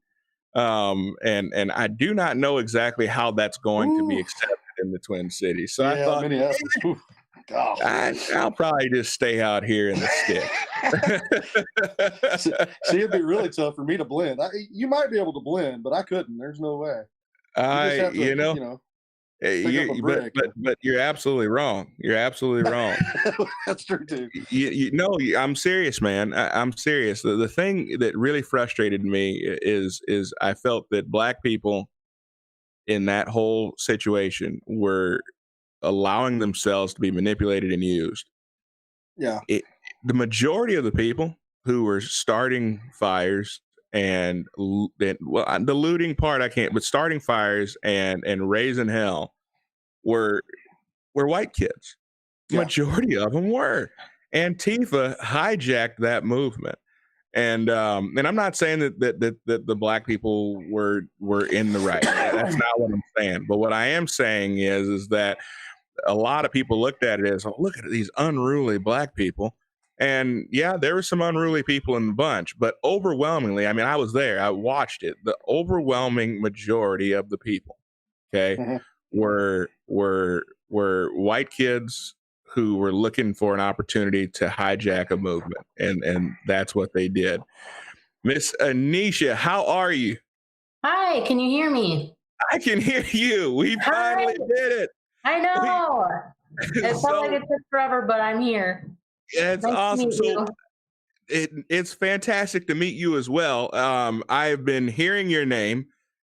A: And I do not know exactly how that's going to be accepted in the Twin Cities. So I thought, I'll probably just stay out here in the stick.
H: See, it'd be really tough for me to blend. You might be able to blend, but I couldn't. There's no way.
A: But you're absolutely wrong. You're absolutely wrong.
H: That's true too.
A: I'm serious, man. I'm serious. The thing that really frustrated me is I felt that Black people in that whole situation were allowing themselves to be manipulated and used.
H: Yeah.
A: The majority of the people who were starting fires and the looting part I can't, but starting fires and raising hell were white kids.
H: Yeah.
A: Majority of them were. Antifa hijacked that movement, and I'm not saying that the Black people were in the right. That's not what I'm saying. But what I am saying is that a lot of people looked at it as, oh, look at these unruly Black people. And yeah, there were some unruly people in the bunch, but overwhelmingly, I mean, I was there, I watched it. The overwhelming majority of the people, were white kids who were looking for an opportunity to hijack a movement, and that's what they did. Miss Anisha, how are you?
K: Hi, can you hear me?
A: I can hear you. We finally did it.
K: I know. It felt like it took forever, but I'm here.
A: It's
K: nice
A: awesome. So it's fantastic to meet you as well. I've been hearing your name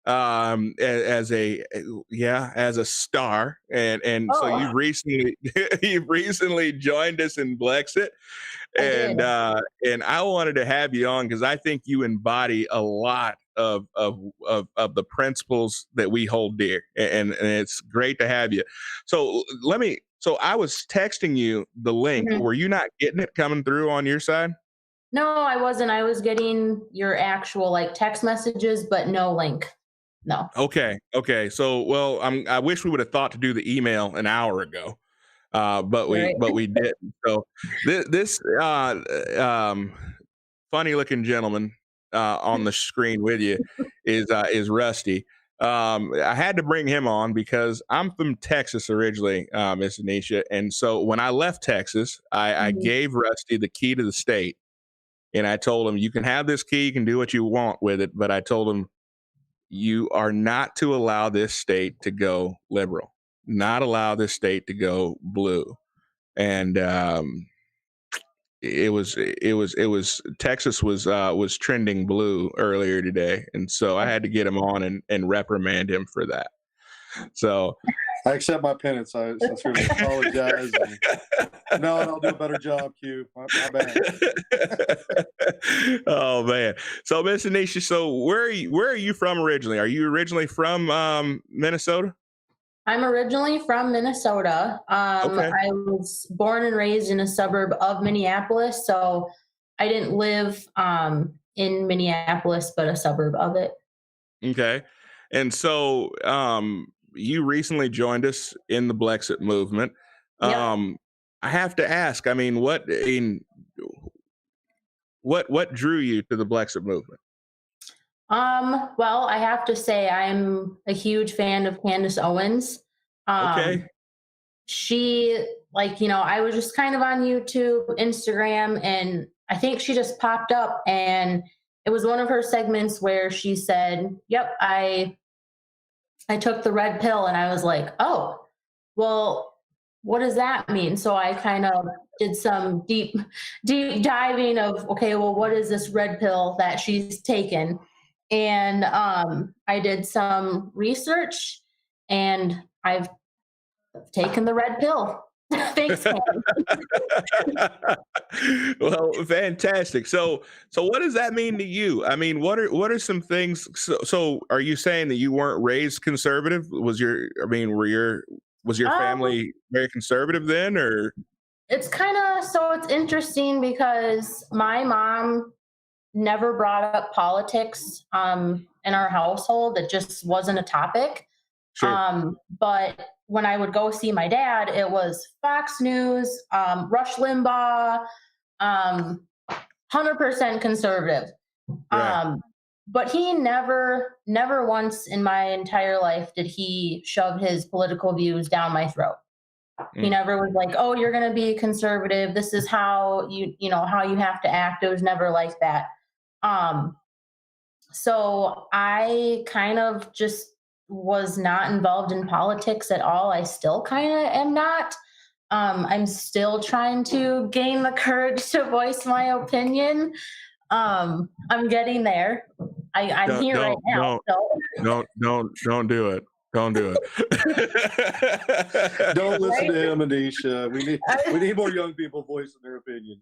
A: as a star, and so
K: Oh,
A: you've recently you've recently joined us in Blexit,
K: I did.
A: and I wanted to have you on because I think you embody a lot of the principles that we hold dear, and it's great to have you. So let me. So I was texting you the link.
K: Mhm.
A: Were you not getting it coming through on your side?
K: No, I wasn't. I was getting your actual like text messages, but no link. No.
A: Okay. So, well, I wish we would have thought to do the email an hour ago, but
K: Right.
A: we didn't. So this funny looking gentleman on the screen with you is Rusty. I had to bring him on because I'm from Texas originally, Miss Anisha, and so when I left Texas, I
K: Mhm.
A: gave Rusty the key to the state, and I told him, "You can have this key, you can do what you want with it," but I told him, "You are not to allow this state to go liberal, not allow this state to go blue." And it was Texas was trending blue earlier today, and so I had to get him on and reprimand him for that. So
H: I accept my penance. I sincerely apologize. No, and I'll do a better job, Q. My bad.
A: Oh man. So Miss Anisha, so where are you from originally? Are you originally from Minnesota?
K: I'm originally from Minnesota.
A: Okay.
K: I was born and raised in a suburb of Minneapolis, so I didn't live in Minneapolis, but a suburb of it.
A: Okay. And so you recently joined us in the Blexit movement.
K: Yep.
A: I have to ask, I mean, what drew you to the Blexit movement?
K: Well, I have to say I'm a huge fan of Candace Owens.
A: Okay.
K: She, like, I was just kind of on YouTube, Instagram, and I think she just popped up, and it was one of her segments where she said, "Yep, I took the red pill," and I was like, "Oh, well, what does that mean?" So I kind of did some deep diving of, okay, well, what is this red pill that she's taken? And I did some research, and I've taken the red pill. Thanks, man.
A: Well, fantastic. So what does that mean to you? I mean, what are some things? So are you saying that you weren't raised conservative? Was your
K: Um,
A: family very conservative then, or?
K: it's kind of so it's interesting because my mom never brought up politics in our household. It just wasn't a topic.
A: Sure.
K: But when I would go see my dad, it was Fox News, Rush Limbaugh, 100% conservative.
A: Right.
K: But he never once in my entire life did he shove his political views down my throat. He
A: Mm.
K: never was like, "Oh, you're going to be conservative. This is how how you have to act." It was never like that. Um, so I kind of just was not involved in politics at all. I still kind of am not. I'm still trying to gain the courage to voice my opinion. I'm getting there. I'm
A: Don't
K: here right
A: don't
K: now.
A: don't
K: So
A: don't do it. Don't do it.
H: Don't listen
K: Right?
H: to him, Anisha. We need more young people voicing their opinion.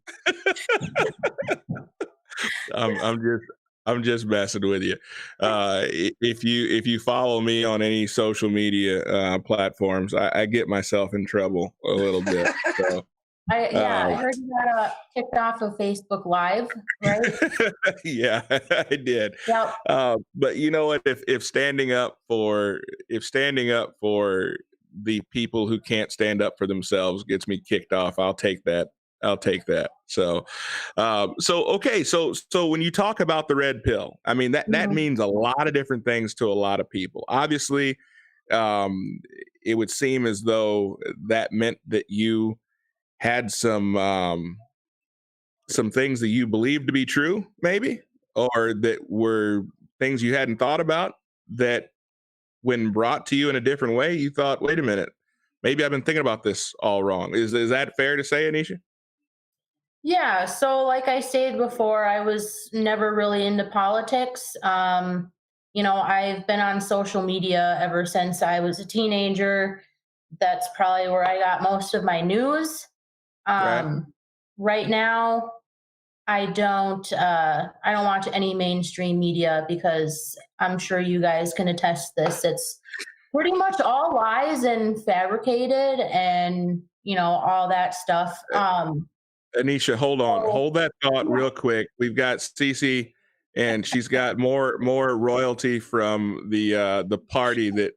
A: I'm just messing with you. If you follow me on any social media platforms, I get myself in trouble a little bit. So
K: I heard you got kicked off of Facebook Live, right?
A: yeah, I did.
K: Yep.
A: But you know what? If standing up for the people who can't stand up for themselves gets me kicked off, I'll take that. I'll take that. So, okay. So when you talk about the red pill, I mean that
K: Mhm.
A: means a lot of different things to a lot of people. Obviously, it would seem as though that meant that you had some things that you believed to be true, maybe, or that were things you hadn't thought about that when brought to you in a different way, you thought, wait a minute, maybe I've been thinking about this all wrong. Is that fair to say, Anisha?
K: Yeah, so like I stated before, I was never really into politics. you know, I've been on social media ever since I was a teenager. That's probably where I got most of my news.
A: Right.
K: Right now, I don't watch any mainstream media because I'm sure you guys can attest this. It's pretty much all lies and fabricated and, you know, all that stuff.
A: Anisha, hold on.
K: So,
A: Hold that thought
K: yeah.
A: real quick. We've got Cece, and she's got more royalty from the party that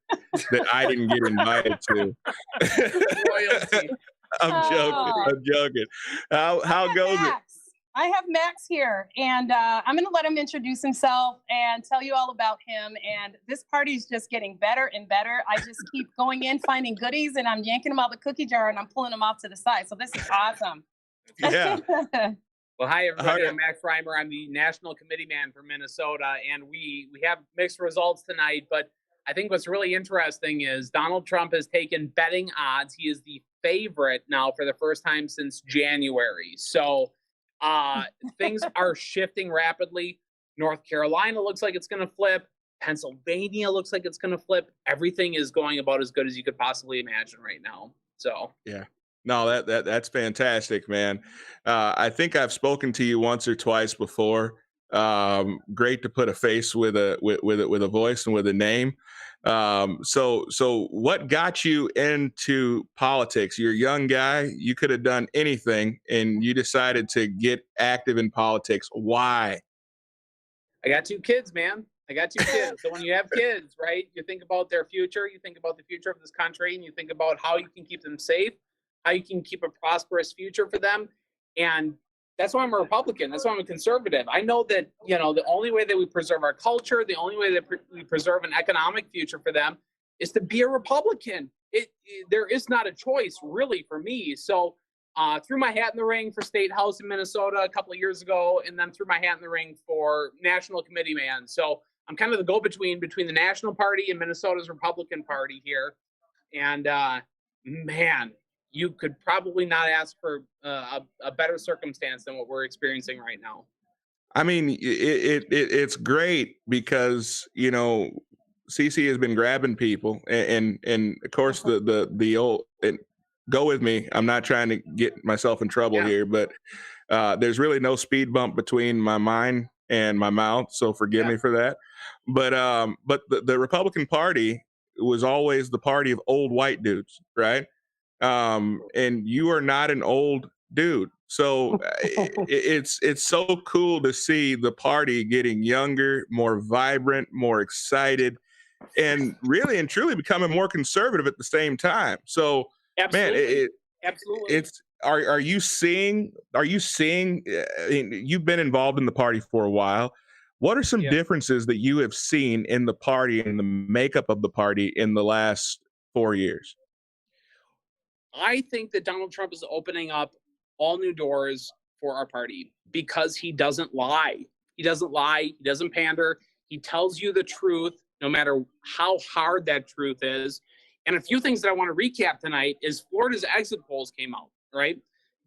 A: I didn't get invited to.
L: Royalty.
A: I'm joking. I'm joking. How goes it?
C: I have Max here, and I'm going to let him introduce himself and tell you all about him. And this party is just getting better and better. I just keep going in, finding goodies, and I'm yanking them out of the cookie jar, and I'm pulling them off to the side. So this is awesome.
A: Yeah.
L: Well, hi everybody. I'm Max Reimer. I'm the national committee man for Minnesota, and we have mixed results tonight. But I think what's really interesting is Donald Trump has taken betting odds. He is the favorite now for the first time since January. So things are shifting rapidly. North Carolina looks like it's going to flip. Pennsylvania looks like it's going to flip. Everything is going about as good as you could possibly imagine right now. So
A: yeah. No, that's fantastic, man. I think I've spoken to you once or twice before. Great to put a face with a voice and with a name. So what got you into politics? You're a young guy. You could have done anything, and you decided to get active in politics. Why?
L: I got 2 kids, man. I got 2 kids. So when you have kids, right, you think about their future, you think about the future of this country, and you think about how you can keep them safe, how you can keep a prosperous future for them. And that's why I'm a Republican. That's why I'm a conservative. I know that, you know, the only way that we preserve our culture, the only way that we preserve an economic future for them is to be a Republican. There is not a choice really for me. So threw my hat in the ring for State House in Minnesota a couple of years ago, and then threw my hat in the ring for national committee man. So I'm kind of the go-between between the National Party and Minnesota's Republican Party here. And man, you could probably not ask for a better circumstance than what we're experiencing right now.
A: I mean, it's great because, you know, CC has been grabbing people, and of course the old, and go with me. I'm not trying to get myself in trouble here, but there's really no speed bump between my mind and my mouth, so forgive me for that. But the Republican Party was always the party of old white dudes, right? And you are not an old dude. So it's so cool to see the party getting younger, more vibrant, more excited, and really and truly becoming more conservative at the same time. So
L: absolutely.
A: Man, it's are you seeing you've been involved in the party for a while. What are some differences that you have seen in the party and the makeup of the party in the last 4 years?
L: I think that Donald Trump is opening up all new doors for our party because he doesn't lie. He doesn't lie. He doesn't pander. He tells you the truth, no matter how hard that truth is. And a few things that I want to recap tonight is Florida's exit polls came out, right?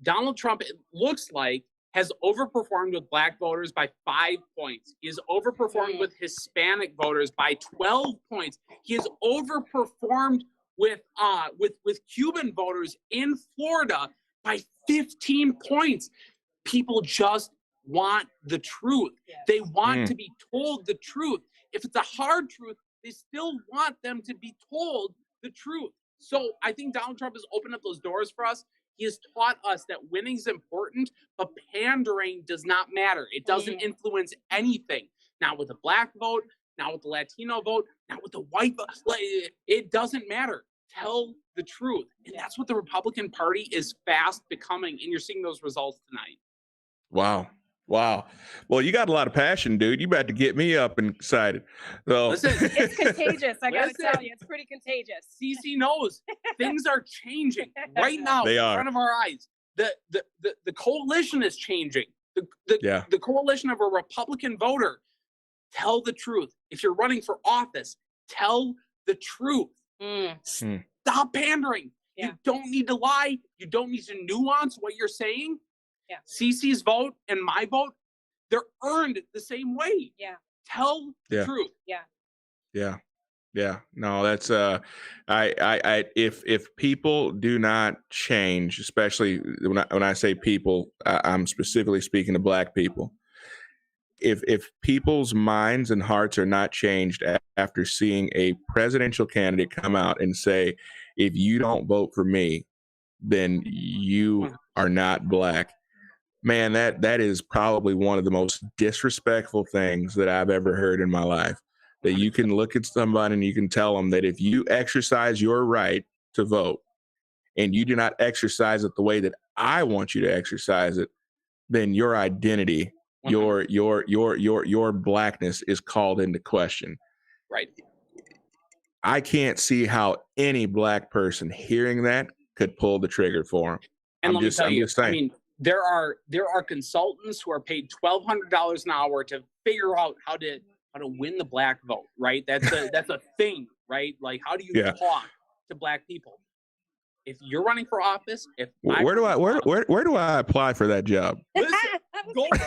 L: Donald Trump, it looks like, has overperformed with Black voters by 5 points. He has overperformed with Hispanic voters by 12 points. He has overperformed with Cuban voters in Florida by 15 points. People just want the truth. They want to be told the truth. If it's a hard truth, they still want them to be told the truth. So I think Donald Trump has opened up those doors for us. He has taught us that winning is important, but pandering does not matter. It doesn't influence anything. Not with the Black vote, not with the Latino vote, not with the white vote. It doesn't matter. Tell the truth. And that's what the Republican Party is fast becoming. And you're seeing those results tonight.
A: Wow. Well, you got a lot of passion, dude. You about to get me up and excited. So
L: listen,
C: it's contagious. I got to tell you, it's pretty contagious.
L: CC knows things are changing right now in front of our eyes. The coalition is changing. The coalition of a Republican voter. Tell the truth. If you're running for office, tell the truth. Stop pandering. You don't need to lie. You don't need to nuance what you're saying. CC's vote and my vote, they're earned the same way. Tell the truth.
A: Yeah. Yeah, no, that's if people do not change, especially when I say people, I'm specifically speaking to Black people. If people's minds and hearts are not changed after seeing a presidential candidate come out and say, if you don't vote for me, then you are not Black. Man, that is probably one of the most disrespectful things that I've ever heard in my life. That you can look at somebody and you can tell them that if you exercise your right to vote and you do not exercise it the way that I want you to exercise it, then your identity, your Blackness is called into question.
L: Right.
A: I can't see how any Black person hearing that could pull the trigger for him.
L: And
A: I'm just saying.
L: I mean, there are consultants who are paid $1,200 an hour to figure out how to win the Black vote, right? That's a thing, right? Like, how do you talk to Black people? If you're running for office,
A: where do I apply for that job?
L: Listen, go to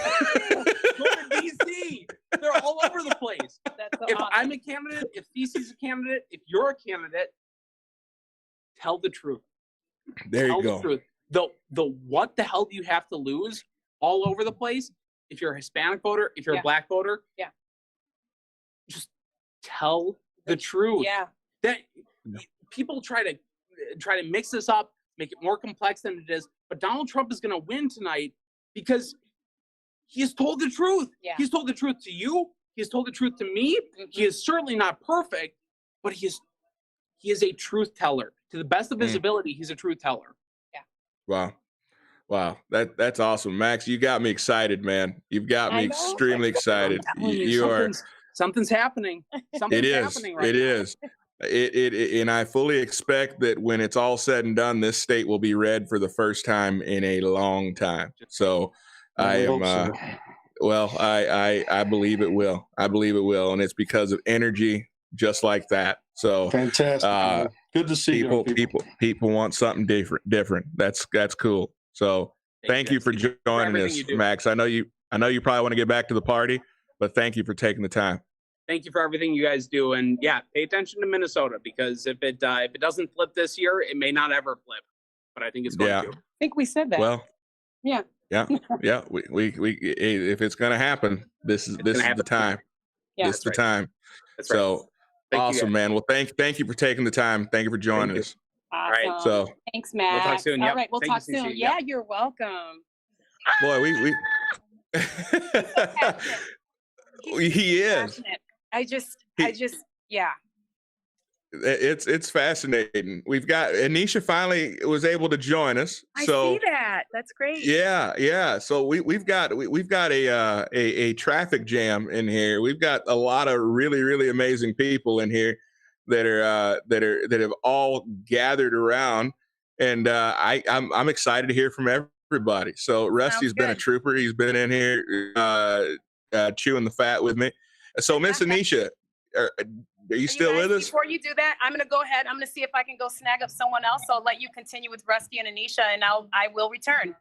L: DC. They're all over the place. If I'm a candidate, if DC's a candidate, if you're a candidate, tell the truth.
A: There you go.
L: The truth. The what the hell do you have to lose all over the place? If you're a Hispanic voter, if you're a Black voter, just tell the truth.
C: Yeah.
L: That people try to mix this up, make it more complex than it is. But Donald Trump is going to win tonight because he has told the truth.
C: Yeah.
L: He's told the truth to you. He has told the truth to me. He is certainly not perfect, but he is a truth teller. To the best of his ability, he's a truth teller.
A: Wow. That's awesome. Max, you got me excited, man. You've got me extremely excited.
L: Something's happening. Something's happening right now.
A: It is. And I fully expect that when it's all said and done, this state will be red for the first time in a long time. So I believe it will. I believe it will. And it's because of energy just like that. So
H: fantastic. Good to see
A: people want something different. That's cool. So thank you for joining us, Max. I know you probably want to get back to the party, but thank you for taking the time.
L: Thank you for everything you guys do, and pay attention to Minnesota, because if it doesn't flip this year, it may not ever flip, but I think it's going to.
C: I think we said that.
A: Well,
C: yeah.
A: We if it's going to happen, this is the time.
C: Yeah,
A: this is the time.
L: That's
A: so
L: right.
A: Awesome, man. Well, thank you for taking the time. Thank you for joining us.
C: Awesome.
L: All right.
A: So
C: thanks, Max.
L: We'll talk soon.
C: All right, we'll talk soon.
L: Yep.
C: Yeah, you're welcome.
A: Boy, we he is.
C: I just
A: It's fascinating. We've got Anisha finally was able to join us.
C: I see that. That's great.
A: Yeah. So we've got a traffic jam in here. We've got a lot of really amazing people in here that have all gathered around, and I'm excited to hear from everybody. So Rusty's been a trooper. He's been in here chewing the fat with me. So Miss Anisha, are you still with us?
C: Before you do that, I'm going to go ahead. I'm going to see if I can go snag up someone else. I'll let you continue with Rusty and Anisha, and I will return.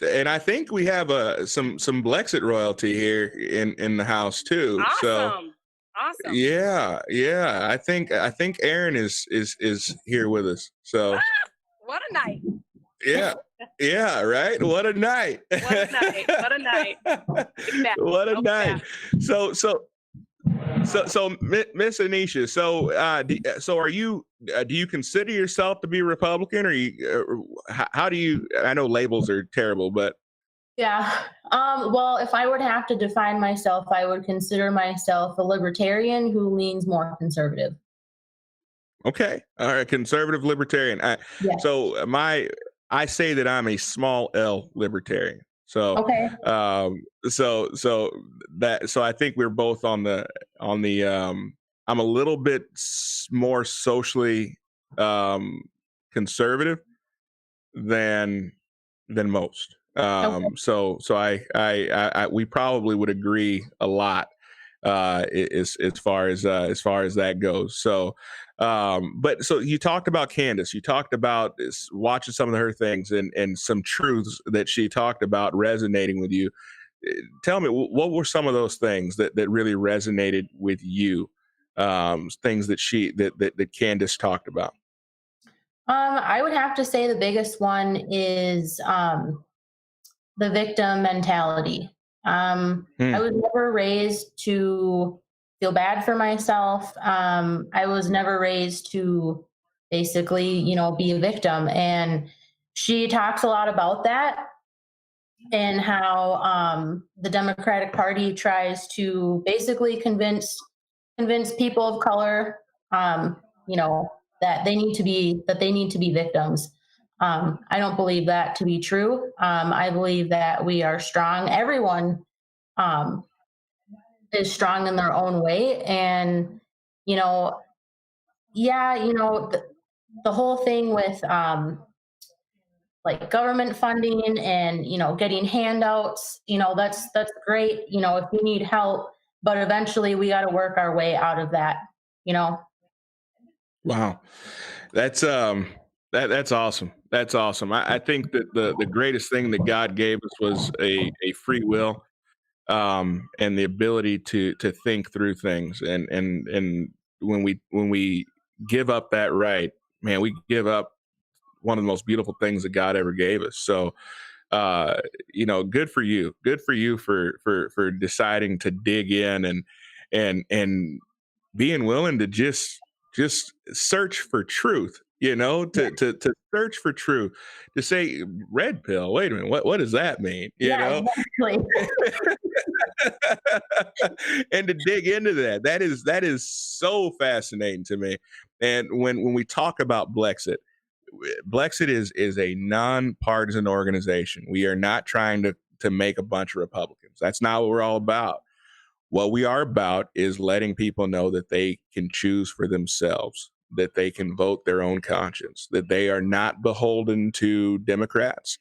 A: And I think we have some Blexit royalty here in the house too.
C: Awesome.
A: Yeah. I think Aaron is here with us. So
C: what a night.
A: Yeah, right. What a night.
C: What a night.
A: What a night. So Miss Anisha, so are you? Do you consider yourself to be Republican, or how do you? I know labels are terrible, but
K: well, if I were to have to define myself, I would consider myself a libertarian who leans more conservative.
A: Okay, all right, conservative libertarian. So I say that I'm a small L libertarian. So
K: okay.
A: So I think we're both on the I'm a little bit more socially conservative than most. So we probably would agree a lot as far as that goes. So but so you talked about Candace, you talked about watching some of her things and some truths that she talked about resonating with you. tell me, what were some of those things that really resonated with you? Things that Candace talked about.
K: I would have to say the biggest one is the victim mentality. I was never raised to feel bad for myself. I was never raised to basically, you know, be a victim. And she talks a lot about that and how the Democratic Party tries to basically convince people of color, you know, that they need to be victims. I don't believe that to be true. I believe that we are strong. Everyone is strong in their own way, and you know, yeah, you know, the whole thing with like government funding and you know getting handouts, you know, that's great. You know, if we need help, but eventually we got to work our way out of that. You know.
A: Wow, that's that's awesome. That's awesome. I think that the greatest thing that God gave us was a free will, and the ability to think through things. And when we give up that right, man, we give up one of the most beautiful things that God ever gave us. So, you know, good for you. Good for you for deciding to dig in and being willing to just search for truth, you know, to search for truth, to say red pill, wait a minute, what does that mean? You know?
K: Exactly.
A: And to dig into that is so fascinating to me. And when we talk about Blexit is a nonpartisan organization. We are not trying to make a bunch of Republicans. That's not what we're all about. What we are about is letting people know that they can choose for themselves, that they can vote their own conscience, that they are not beholden to Democrats.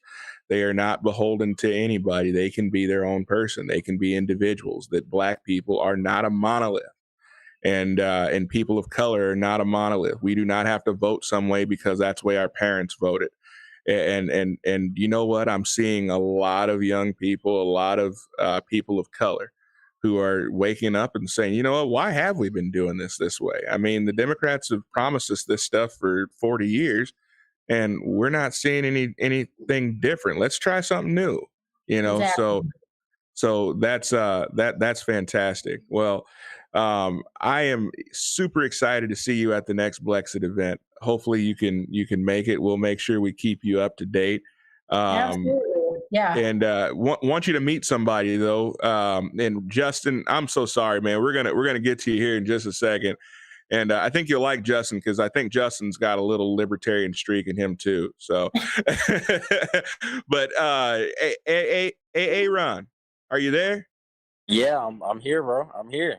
A: They are not beholden to anybody. They can be their own person. They can be individuals, that Black people are not a monolith. And people of color are not a monolith. We do not have to vote some way because that's the way our parents voted. And you know what? I'm seeing a lot of young people, a lot of people of color who are waking up and saying, you know what, why have we been doing this way? I mean, the Democrats have promised us this stuff for 40 years, and we're not seeing anything different. Let's try something new, you know?
K: Exactly.
A: So that's fantastic. Well, I am super excited to see you at the next Blexit event. Hopefully you can make it. We'll make sure we keep you up to date.
K: Absolutely. Yeah.
A: And want you to meet somebody though. And Justin, I'm so sorry, man. We're gonna get to you here in just a second. And I think you'll like Justin because I think Justin's got a little libertarian streak in him too. So, but Ron, are you there?
M: Yeah, I'm here, bro. I'm here.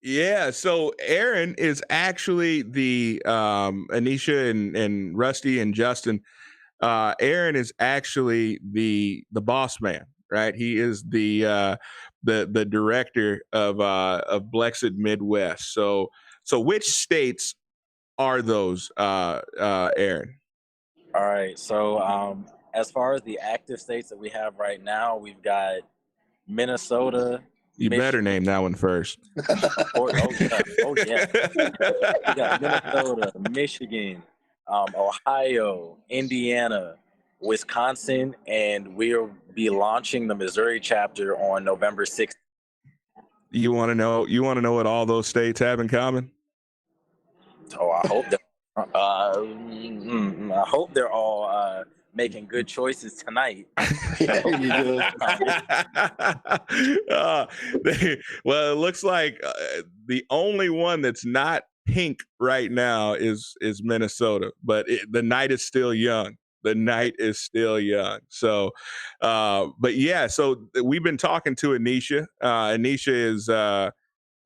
A: Yeah. So Aaron is actually the Anisha and Rusty and Justin. Aaron is actually the boss man, right? He is the director of Blexit Midwest. So which states are those, Aaron?
M: All right. So as far as the active states that we have right now, we've got Minnesota.
A: You better name that one first.
M: Oh yeah. We got Minnesota, Michigan, Ohio, Indiana, Wisconsin, and we'll be launching the Missouri chapter on November 6th.
A: You want to know what all those states have in common?
M: Oh, I hope they're all making good choices tonight.
A: Well, it looks like the only one that's not pink right now is Minnesota, but the night is still young. The night is still young. So, but yeah, so we've been talking to Anisha. Anisha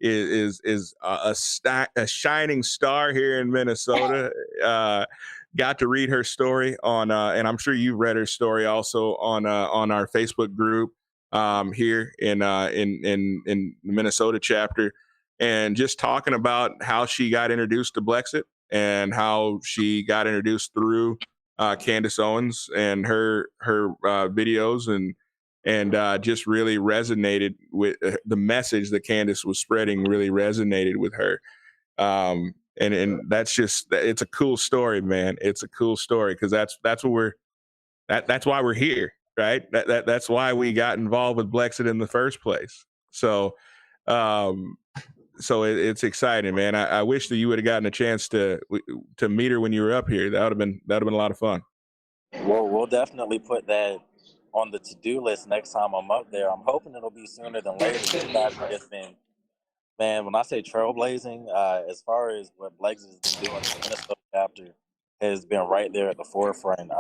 A: is a shining star here in Minnesota. Got to read her story on, and I'm sure you've read her story also on our Facebook group here in the Minnesota chapter, and just talking about how she got introduced to Blexit and how she got introduced through Candace Owens and her videos, and and just really resonated with the message that Candace was spreading. Really resonated with her. And that's just, it's a cool story, man. It's a cool story because that's what that's why we're here, right? That's why we got involved with Blexit in the first place. So it's exciting, man. I wish that you would have gotten a chance to meet her when you were up here. That would have been a lot of fun.
M: Well, we'll definitely put that on the to-do list next time I'm up there. I'm hoping it'll be sooner than later. You guys have just been, man, when I say trailblazing, as far as what Blexit has been doing, the Minnesota chapter has been right there at the forefront.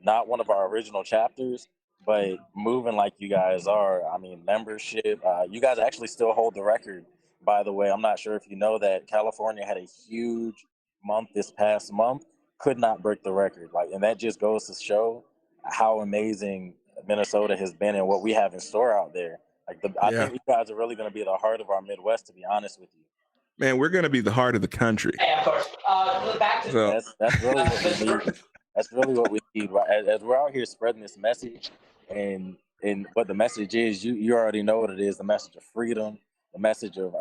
M: Not one of our original chapters, but moving like you guys are. I mean, membership. You guys actually still hold the record, by the way. I'm not sure if you know that California had a huge month this past month, could not break the record. And that just goes to show how amazing Minnesota has been and what we have in store out there. I think you guys are really going to be the heart of our Midwest, to be honest with you.
A: Man, we're going to be the heart of the country.
M: Yeah, of course. That's really what we need. That's really what we need. As we're out here spreading this message, and what the message is, you already know what it is: the message of freedom, the message of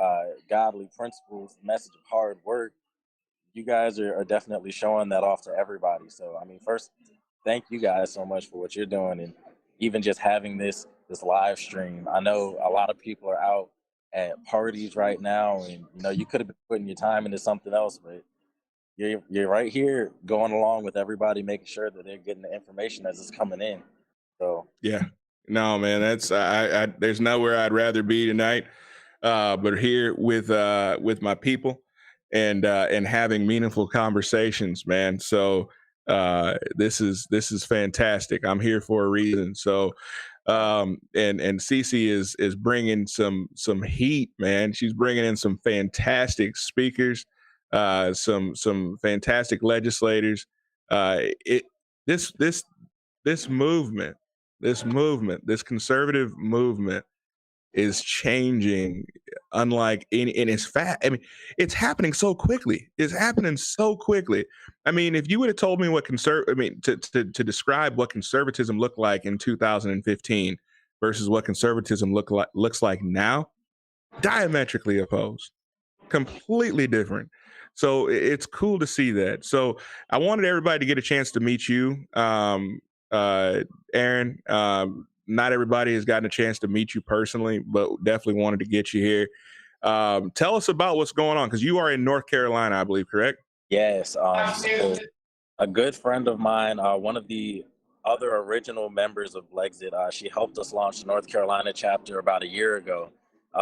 M: godly principles, the message of hard work. You guys are definitely showing that off to everybody. So, I mean, first, thank you guys so much for what you're doing, and even just having this live stream. I know a lot of people are out at parties right now, and you could have been putting your time into something else, but you're right here going along with everybody, making sure that they're getting the information as it's coming in. So
A: yeah, no, man, that's there's nowhere I'd rather be tonight, but here with my people and having meaningful conversations, man. So this is fantastic. I'm here for a reason. So and Cece is bringing some heat, man. She's bringing in some fantastic speakers, some fantastic legislators. This movement, this conservative movement is changing unlike any, and it's fast. I mean, it's happening so quickly. It's happening so quickly. I mean, if you would have told me to describe what conservatism looked like in 2015 versus what conservatism looks like now, diametrically opposed, completely different. So it's cool to see that. So I wanted everybody to get a chance to meet you, Aaron. Not everybody has gotten a chance to meet you personally, but definitely wanted to get you here. Tell us about what's going on, because you are in North Carolina, I believe, correct?
M: Yes. So a good friend of mine, one of the other original members of Blexit, she helped us launch the North Carolina chapter about a year ago.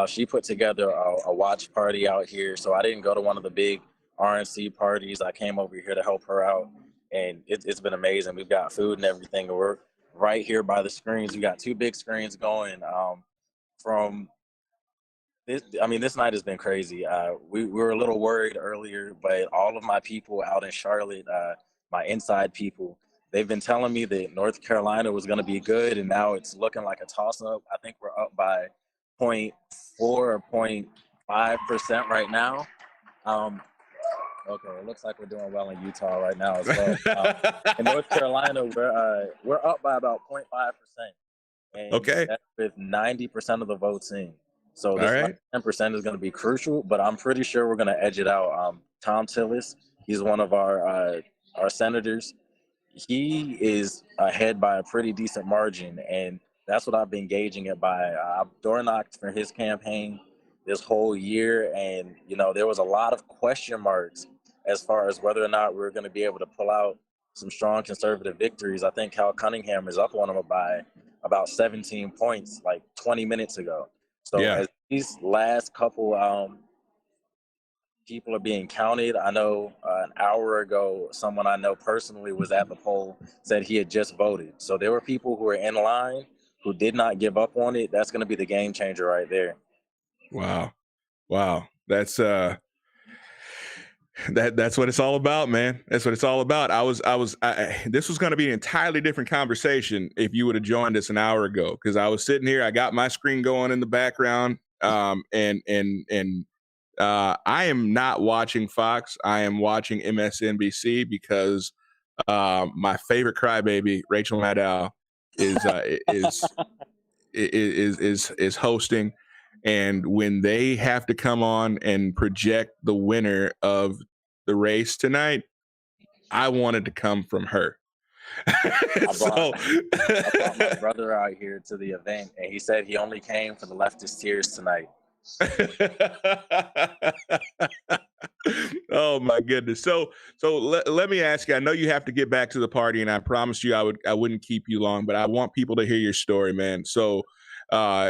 M: She put together a watch party out here. So I didn't go to one of the big RNC parties. I came over here to help her out, and it's been amazing. We've got food and everything. We're right here by the screens. We got two big screens going. From this, I mean, this night has been crazy. We were a little worried earlier, but all of my people out in Charlotte, my inside people, they've been telling me that North Carolina was going to be good, and now it's looking like a toss-up. I think we're up by 0.4 or 0.5% right now. Okay, it looks like we're doing well in Utah right now as well. In North Carolina, we're up by about 0.5%. And
A: okay,
M: that's with 90% of the votes in. So this 10% is going to be crucial, but I'm pretty sure we're going to edge it out. Tom Tillis, he's one of our senators. He is ahead by a pretty decent margin, and that's what I've been gauging it by. I've door knocked for his campaign this whole year, and there was a lot of question marks as far as whether or not we're going to be able to pull out some strong conservative victories. I think Cal Cunningham is up on him by about 17 points like 20 minutes ago. So as these last couple people are being counted, I know an hour ago, someone I know personally was at the poll, said he had just voted. So there were people who were in line who did not give up on it. That's going to be the game changer right there.
A: Wow. That's that's what it's all about, man. That's what it's all about. This was going to be an entirely different conversation if you would have joined us an hour ago, because I was sitting here, I got my screen going in the background, and I am not watching Fox. I am watching MSNBC because my favorite crybaby, Rachel Maddow, is is hosting, and when they have to come on and project the winner of the race tonight, I wanted to come from her.
M: I brought my brother out here to the event, and he said he only came for the leftist tears tonight.
A: Oh my goodness. So let me ask you, I know you have to get back to the party, and I promised you I wouldn't keep you long, but I want people to hear your story, man. So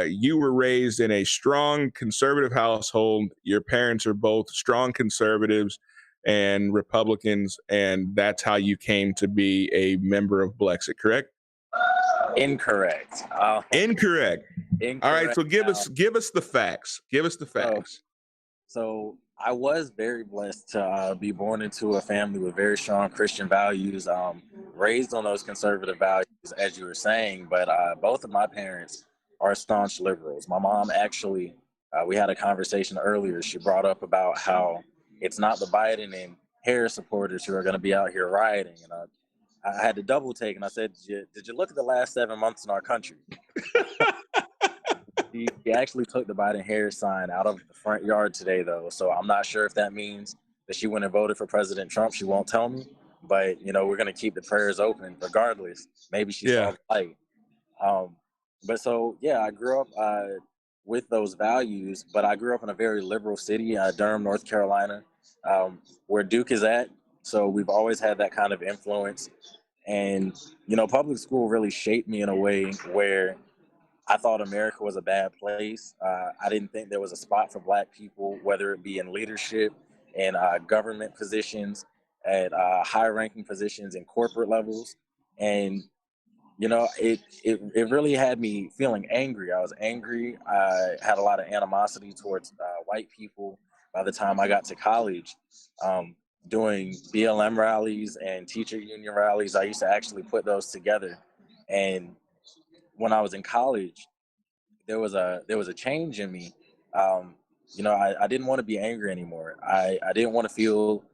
A: you were raised in a strong conservative household. Your parents are both strong conservatives and Republicans, and that's how you came to be a member of Blexit, correct?
M: Incorrect.
A: Incorrect. All right, so give us the facts. Give us the facts.
M: So I was very blessed to be born into a family with very strong Christian values, raised on those conservative values, as you were saying. But both of my parents are staunch liberals. My mom actually, we had a conversation earlier. She brought up about how it's not the Biden and Harris supporters who are going to be out here rioting. And I had to double take, and I said, did you look at the last 7 months in our country? He actually took the Biden-Harris sign out of the front yard today, though. So I'm not sure if that means that she went and voted for President Trump. She won't tell me. But, you know, we're going to keep the prayers open regardless. Maybe she saw the light. But so, yeah, I grew up with those values, but I grew up in a very liberal city, Durham, North Carolina, where Duke is at. So we've always had that kind of influence. And, you know, public school really shaped me in a way where I thought America was a bad place. I didn't think there was a spot for Black people, whether it be in leadership and government positions, at high-ranking positions in corporate levels. And, you know, it really had me feeling angry. I was angry. I had a lot of animosity towards white people by the time I got to college. Doing BLM rallies and teacher union rallies, I used to actually put those together. And when I was in college, there was a change in me. You know, I didn't want to be angry anymore. I didn't want to feel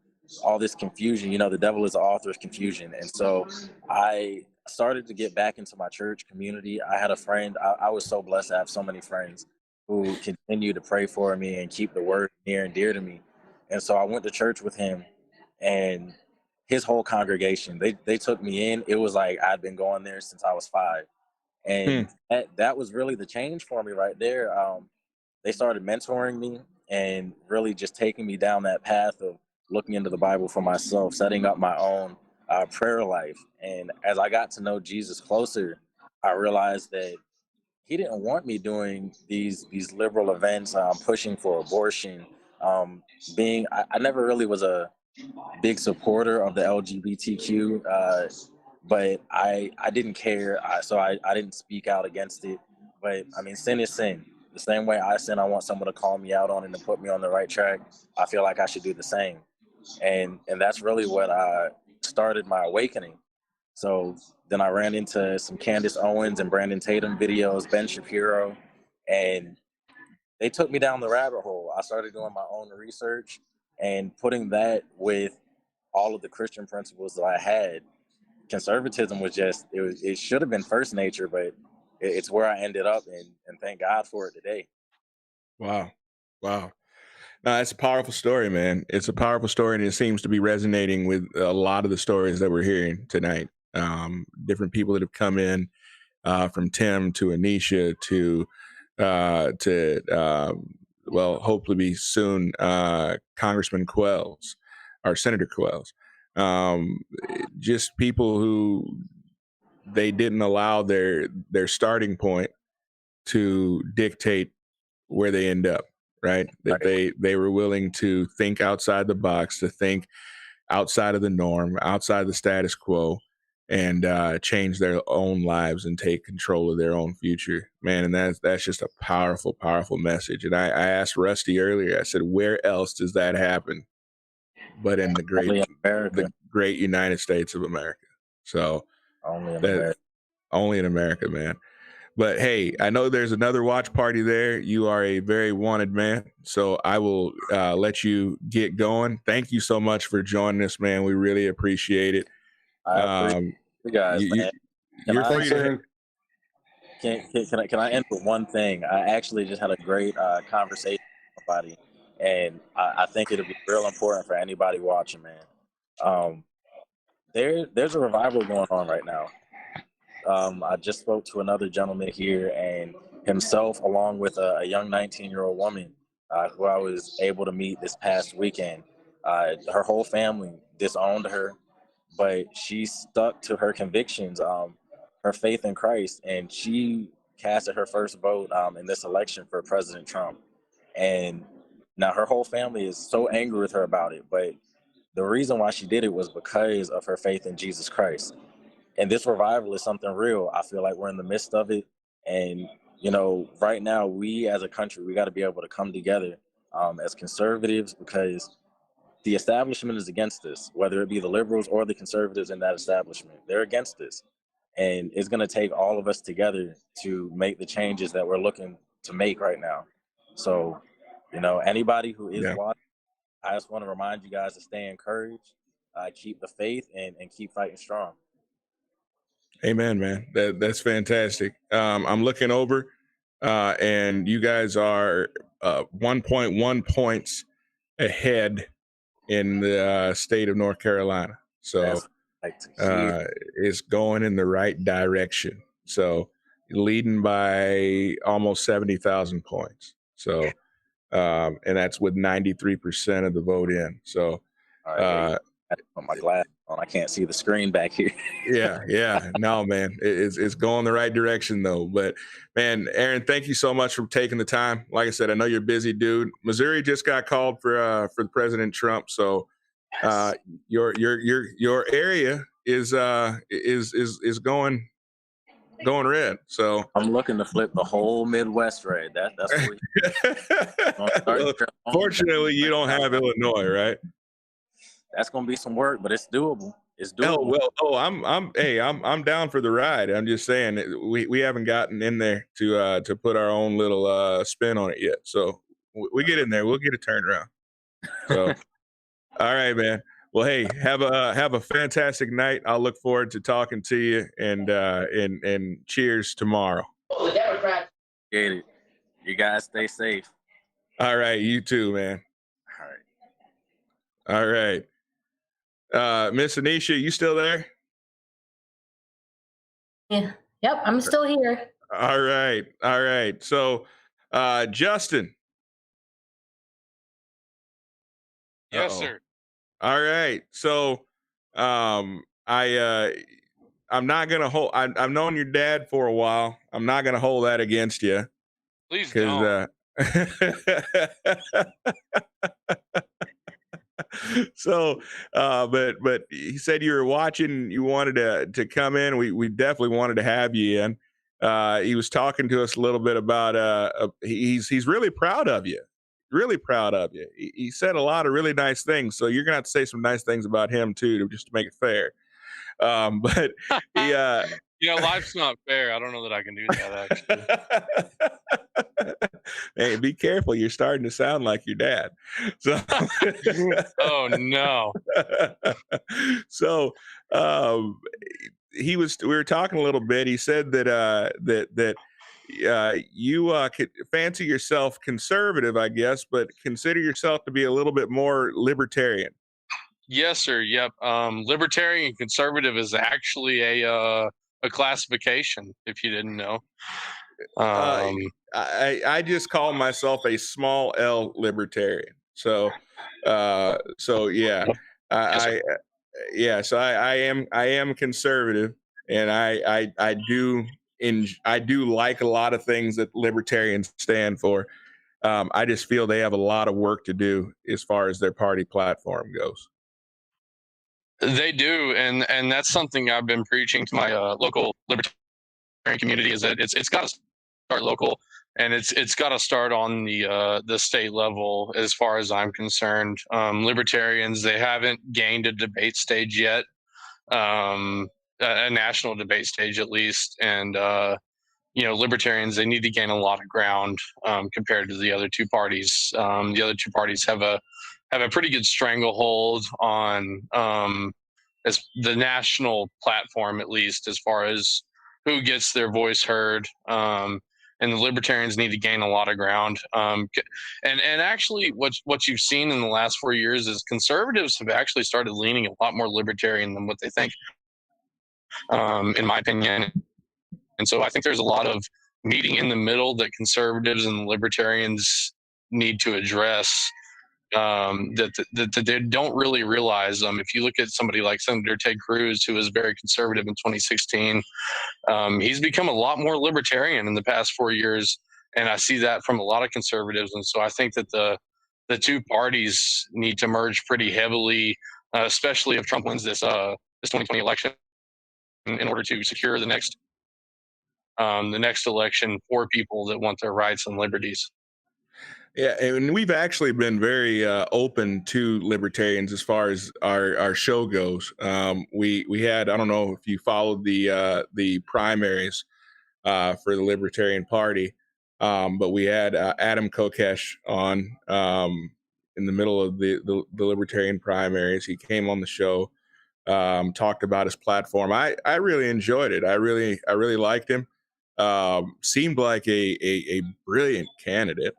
M: all this confusion. You know, the devil is the author of confusion. And so I started to get back into my church community. I had a friend. I was so blessed to have so many friends who continue to pray for me and keep the word near and dear to me. And so I went to church with him, and his whole congregation, they took me in. It was like I'd been going there since I was 5. And that was really the change for me right there. They started mentoring me and really just taking me down that path of looking into the Bible for myself, setting up my own prayer life. And as I got to know Jesus closer, I realized that he didn't want me doing these liberal events, pushing for abortion. I never really was a big supporter of the LGBTQ, but I didn't care, so I didn't speak out against it. But I mean, sin is sin. The same way I sin, I want someone to call me out on it and to put me on the right track. I feel like I should do the same, and that's really what started my awakening. So then I ran into some Candace Owens and Brandon Tatum videos, Ben Shapiro, and they took me down the rabbit hole. I started doing my own research and putting that with all of the Christian principles that I had. Conservatism was just, it should have been first nature, but it's where I ended up, and thank God for it today.
A: Wow. No, it's a powerful story, man. It's a powerful story, and it seems to be resonating with a lot of the stories that we're hearing tonight. Different people that have come in, from Tim to Anisha to well, hopefully be soon, Congressman Quells, or Senator Quells. Just people who they didn't allow their starting point to dictate where they end up, right? That they were willing to think outside the box, to think outside of the norm, outside of the status quo, and change their own lives and take control of their own future, man. And that's just a powerful, powerful message. And I asked Rusty earlier, I said, where else does that happen but in the great United States of America? So only in America, man. But hey, I know there's another watch party there. You are a very wanted man, so I will let you get going. Thank you so much for joining us, man. We really appreciate it.
M: I appreciate you guys, man.
A: You're free to.
M: Can I end with one thing? I actually just had a great conversation with somebody, and I think it'll be real important for anybody watching, man. There's a revival going on right now. I just spoke to another gentleman here, and himself, along with a young 19-year-old woman who I was able to meet this past weekend. Her whole family disowned her, but she stuck to her convictions, her faith in Christ, and she casted her first vote in this election for President Trump. And now her whole family is so angry with her about it, but the reason why she did it was because of her faith in Jesus Christ. And this revival is something real. I feel like we're in the midst of it. And, you know, right now, we as a country, we got to be able to come together as conservatives, because the establishment is against this, whether it be the liberals or the conservatives in that establishment. They're against this. And it's going to take all of us together to make the changes that we're looking to make right now. So, you know, anybody who is watching, I just want to remind you guys to stay encouraged, keep the faith, and keep fighting strong.
A: Amen, man. That's fantastic. I'm looking over, and you guys are 1.1 points ahead in the state of North Carolina. So it's going in the right direction. So leading by almost 70,000 points. So, and that's with 93% of the vote in. So,
M: I put my glasses on. I can't see the screen back here.
A: yeah. No, man, it's going the right direction though. But man, Aaron, thank you so much for taking the time. Like I said, I know you're a busy dude. Missouri just got called for President Trump, so your area is going red. So
M: I'm looking to flip the whole Midwest red. That's what
A: well, fortunately, you don't have Illinois, right?
M: That's gonna be some work, but it's doable. It's doable.
A: I'm down for the ride. I'm just saying we haven't gotten in there to put our own little spin on it yet. So we get in there, we'll get it turned around. So all right, man. Well, hey, have a fantastic night. I'll look forward to talking to you, and cheers tomorrow.
M: Oh, the Democrats. Get it. You guys stay safe.
A: All right, you too, man. All right. Miss Anisha, you still there?
K: Yeah. Yep, I'm still here.
A: All right. So, Justin.
N: Yes, sir.
A: All right. So, I'm not gonna hold. I've known your dad for a while. I'm not gonna hold that against you.
N: Please don't.
A: So, but he said you were watching. You wanted to come in. We definitely wanted to have you in. He was talking to us a little bit about. He's really proud of you. Really proud of you. He said a lot of really nice things. So you're gonna have to say some nice things about him too, just to make it fair. But he,
N: life's not fair. I don't know that I can do that, actually.
A: Hey, be careful. You're starting to sound like your dad. So,
N: oh no.
A: So, we were talking a little bit. He said that you could fancy yourself conservative, I guess, but consider yourself to be a little bit more libertarian.
N: Yes, sir. Yep. Libertarian and conservative is actually a classification, if you didn't know.
A: I just call myself a small L libertarian. So yeah, So I am conservative, and I do like a lot of things that libertarians stand for. I just feel they have a lot of work to do as far as their party platform goes.
N: They do, and that's something I've been preaching to my local libertarian community, is that it's got to start local, and it's got to start on the state level. As far as I'm concerned, libertarians, they haven't gained a debate stage yet, a national debate stage at least, and libertarians, they need to gain a lot of ground compared to the other two parties. The other two parties have a pretty good stranglehold on as the national platform, at least as far as who gets their voice heard. And the libertarians need to gain a lot of ground. And actually, what you've seen in the last 4 years is conservatives have actually started leaning a lot more libertarian than what they think, in my opinion. And so I think there's a lot of meeting in the middle that conservatives and libertarians need to address, that they don't really realize. If you look at somebody like Senator Ted Cruz, who was very conservative in 2016, he's become a lot more libertarian in the past 4 years, and I see that from a lot of conservatives. And so I think that the two parties need to merge pretty heavily, especially if Trump wins this 2020 election, in order to secure the next election for people that want their rights and liberties.
A: Yeah, and we've actually been very open to libertarians as far as our show goes. We had, I don't know if you followed the primaries for the Libertarian Party, but we had Adam Kokesh on in the middle of the Libertarian primaries. He came on the show, talked about his platform. I really enjoyed it. I really liked him. Seemed like a brilliant candidate.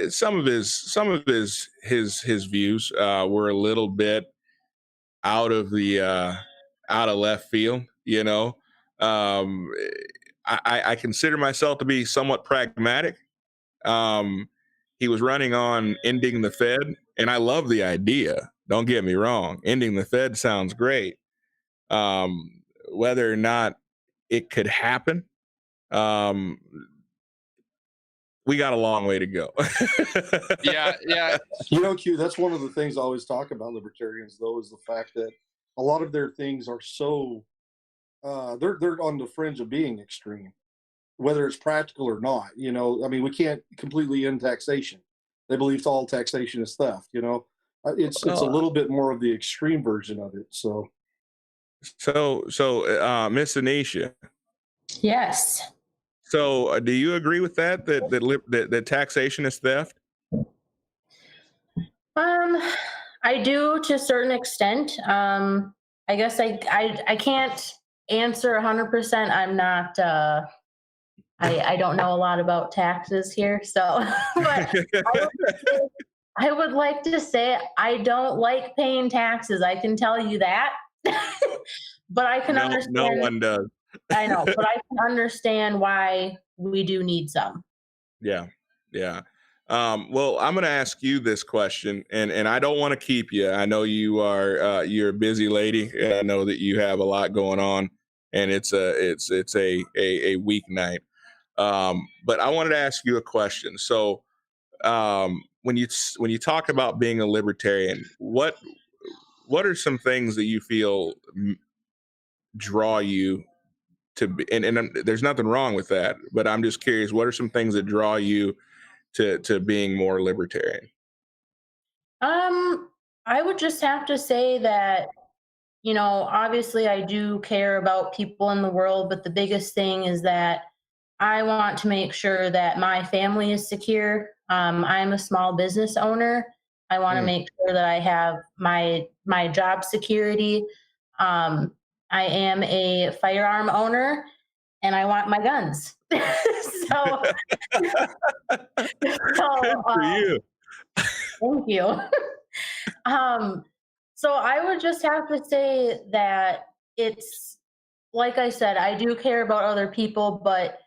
A: Some of his views were a little bit out of left field. You know, I consider myself to be somewhat pragmatic. He was running on ending the Fed, and I love the idea. Don't get me wrong. Ending the Fed sounds great. Whether or not it could happen, we got a long way to go.
N: Yeah.
H: You know, Q, that's one of the things I always talk about libertarians, though, is the fact that a lot of their things are so they're on the fringe of being extreme, whether it's practical or not. You know, I mean, we can't completely end taxation. They believe all taxation is theft. You know, it's a little bit more of the extreme version of it. So
A: Miss Anisha.
K: Yes.
A: So, do you agree with that taxation is theft?
K: I do to a certain extent. I guess I can't answer 100%. I'm not. I don't know a lot about taxes here, so. But I would like to say I don't like paying taxes. I can tell you that. But I can understand.
A: No one does.
K: I know, but I can understand why we do need some.
A: Yeah. Well, I'm going to ask you this question, and I don't want to keep you. I know you are you're a busy lady. I know that you have a lot going on, and it's a weeknight. But I wanted to ask you a question. So, when you talk about being a libertarian, what are some things that you feel draw you to be, and there's nothing wrong with that, but I'm just curious, what are some things that draw you to being more libertarian?
K: I would just have to say that, you know, obviously I do care about people in the world, but the biggest thing is that I want to make sure that my family is secure. I'm a small business owner. I want to make sure that I have my job security. I am a firearm owner, and I want my guns. So
A: Good for you.
K: Thank you. So I would just have to say that it's, like I said, I do care about other people, but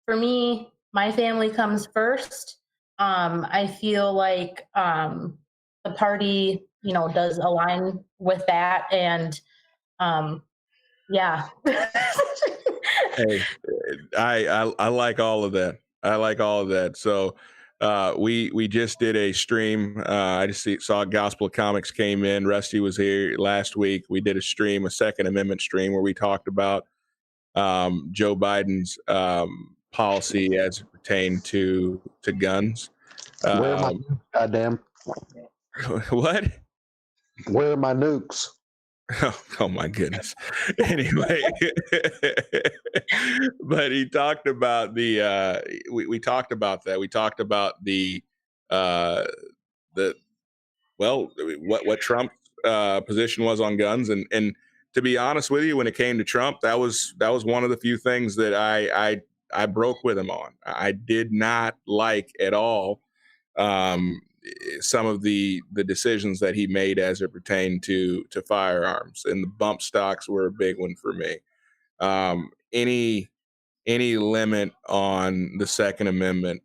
K: for me, my family comes first. I feel like the party, you know, does align with that, and yeah.
A: Hey, I like all of that. I like all of that. So we just did a stream. I just saw Gospel Comics came in. Rusty was here last week. We did a stream, a Second Amendment stream, where we talked about Joe Biden's policy as it pertained to guns.
O: Where are my nukes, goddamn?
A: What?
O: Where are my nukes?
A: Oh my goodness. Anyway, but he talked about the we talked about that. We talked about the what Trump's position was on guns, and to be honest with you, when it came to Trump, that was one of the few things that I broke with him on. I did not like at all some of the decisions that he made as it pertained to firearms, and the bump stocks were a big one for me. Any limit on the Second Amendment,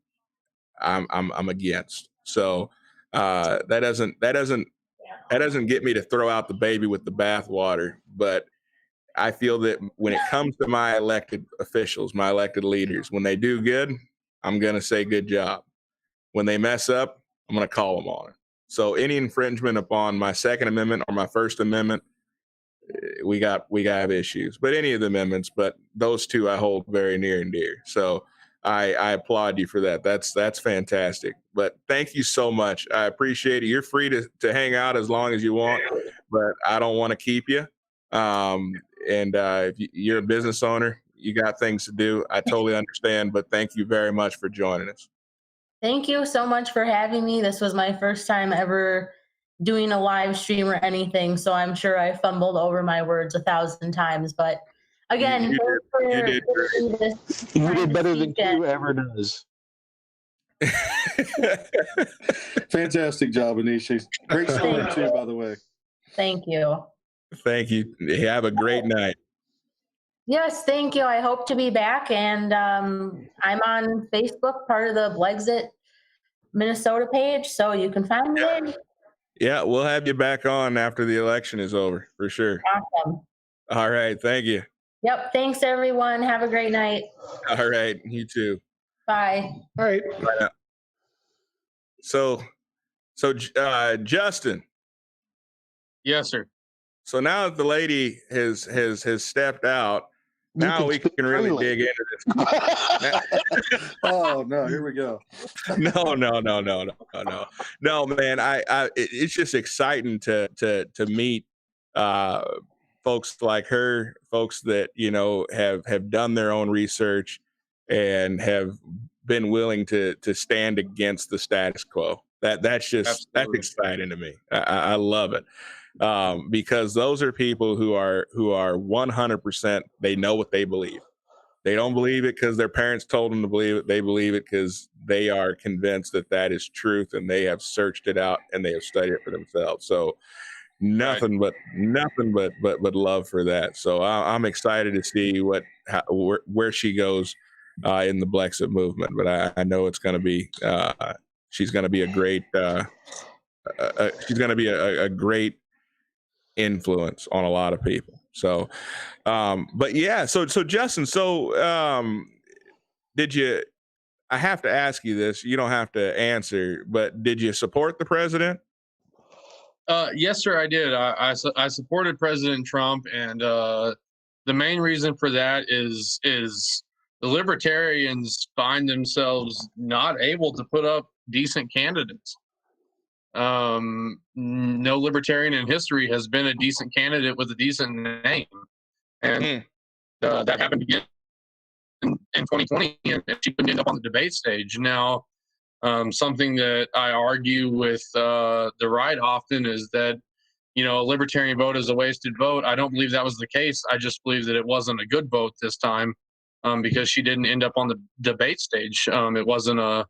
A: I'm against. So that doesn't get me to throw out the baby with the bathwater, but I feel that when it comes to my elected officials, my elected leaders, when they do good, I'm going to say good job. When they mess up, I'm going to call them on it. So any infringement upon my Second Amendment or my First Amendment, we got issues. But any of the amendments, but those two I hold very near and dear. So I applaud you for that. That's fantastic. But thank you so much. I appreciate it. You're free to hang out as long as you want, but I don't want to keep you. And if you're a business owner, you got things to do. I totally understand, but thank you very much for joining us.
K: Thank you so much for having me. This was my first time ever doing a live stream or anything, so I'm sure I fumbled over my words 1,000 times. But again,
A: you did great.
O: You did better than Q ever does.
H: Fantastic job, Anisha. Great story too, by the way.
K: Thank you.
A: Thank you. Have a great night.
K: Yes, thank you. I hope to be back, and I'm on Facebook, part of the Blexit Minnesota page, so you can find me there.
A: Yeah, we'll have you back on after the election is over, for sure.
K: Awesome.
A: All right, thank you.
K: Yep, thanks everyone. Have a great night.
A: All right, you too.
K: Bye.
B: All right.
A: Bye now. So Justin.
N: Yes, sir.
A: So now that the lady has stepped out, now we can really dig into this.
H: Oh no, here we go.
A: No, man. It's just exciting to meet folks like her, folks that have done their own research and have been willing to stand against the status quo. That's exciting to me. I love it. Because those are people who are 100%, they know what they believe. They don't believe it because their parents told them to believe it. They believe it because they are convinced that is truth, and they have searched it out and they have studied it for themselves. So nothing but love for that. So I'm excited to see where she goes in the Blexit movement. But I know it's going to be she's going to be a great a great influence on a lot of people. So but yeah, so Justin, did you, I have to ask you this, you don't have to answer, but did you support the president?
N: Yes, sir, I did. I supported President Trump, and the main reason for that is the libertarians find themselves not able to put up decent candidates. No libertarian in history has been a decent candidate with a decent name, and that happened again in 2020, and she couldn't end up on the debate stage. Now, something that I argue with the right often is that a libertarian vote is a wasted vote. I don't believe that was the case. I just believe that it wasn't a good vote this time, because she didn't end up on the debate stage. It wasn't a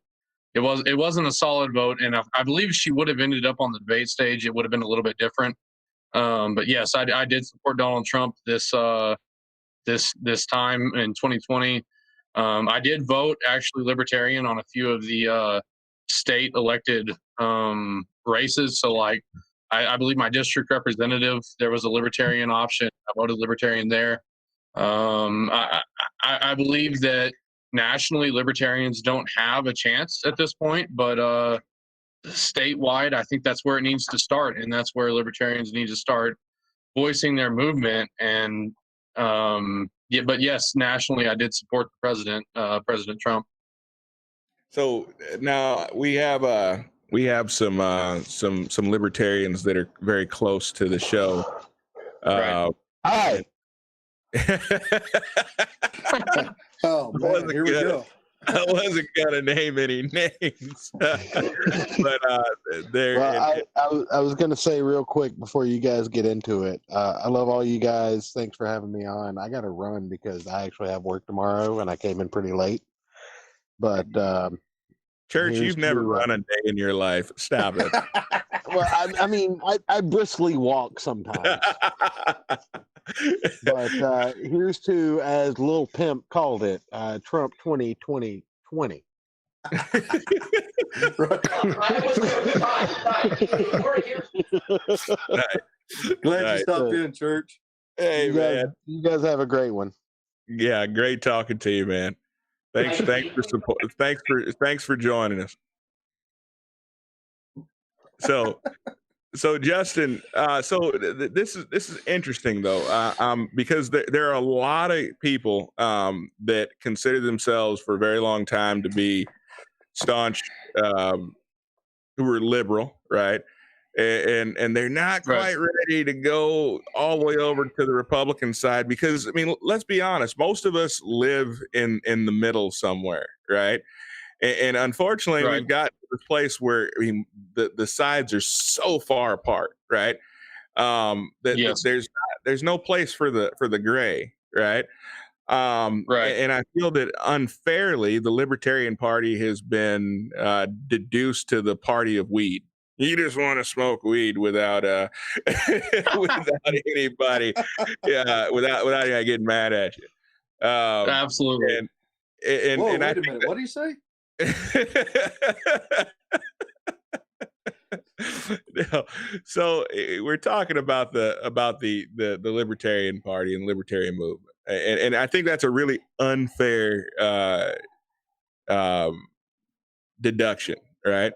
N: solid vote, and I believe she would have ended up on the debate stage. It would have been a little bit different. But yes, I did support Donald Trump this time in 2020. I did vote actually libertarian on a few of the state elected races. So like I believe my district representative, there was a libertarian option. I voted libertarian there. I believe that nationally, libertarians don't have a chance at this point, but statewide, I think that's where it needs to start, and that's where libertarians need to start voicing their movement. And but yes, nationally, I did support the president, President Trump.
A: So now we have some libertarians that are very close to the show.
H: Right.
A: Hi.
H: Oh man, here we go.
A: I wasn't gonna name any names, but there.
O: Well, I was gonna say real quick before you guys get into it. I love all you guys. Thanks for having me on. I got to run because I actually have work tomorrow, and I came in pretty late. But
A: Church, you've never run a day in your life. Stop it.
O: Well, I mean, I briskly walk sometimes. But here's to, as Lil Pimp called it, Trump 2020.
H: Glad you stopped in, Church.
A: Hey, man.
O: You guys have a great one.
A: Yeah, great talking to you, man. Thanks for support. Thanks for joining us. So Justin, this is interesting though, because there are a lot of people that consider themselves for a very long time to be staunch, who are liberal, right? And they're not quite ready to go all the way over to the Republican side because, I mean, let's be honest, most of us live in the middle somewhere, right? And unfortunately, we've got to this place where, I mean, the sides are so far apart, right? That there's no place for the gray, right? And I feel that unfairly, the Libertarian Party has been deduced to the party of weed. You just want to smoke weed without without anybody, without anybody getting mad at you.
N: Absolutely.
H: And whoa,
A: wait
H: a minute. What do you say?
A: No. So we're talking about the Libertarian Party and Libertarian movement, and I think that's a really unfair deduction, right?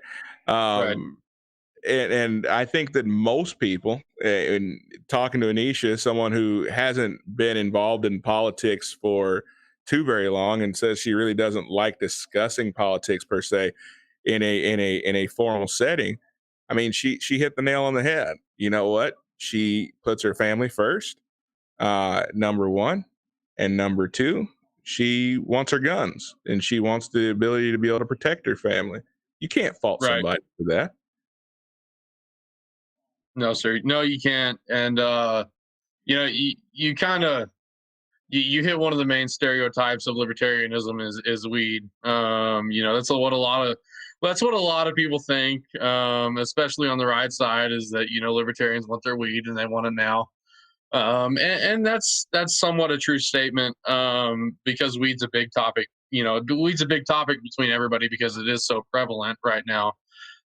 A: And I think that most people, in talking to Anisha, someone who hasn't been involved in politics for too very long, and says she really doesn't like discussing politics per se in a formal setting. I mean, she hit the nail on the head. You know what? She puts her family first, number one, and number two, she wants her guns and she wants the ability to be able to protect her family. You can't fault somebody for that.
N: No, sir. No, you can't. And you kind of you hit one of the main stereotypes of libertarianism is weed. That's what a lot of people think, especially on the right side, is that libertarians want their weed and they want it now. And that's somewhat a true statement, because weed's a big topic. Weed's a big topic between everybody because it is so prevalent right now.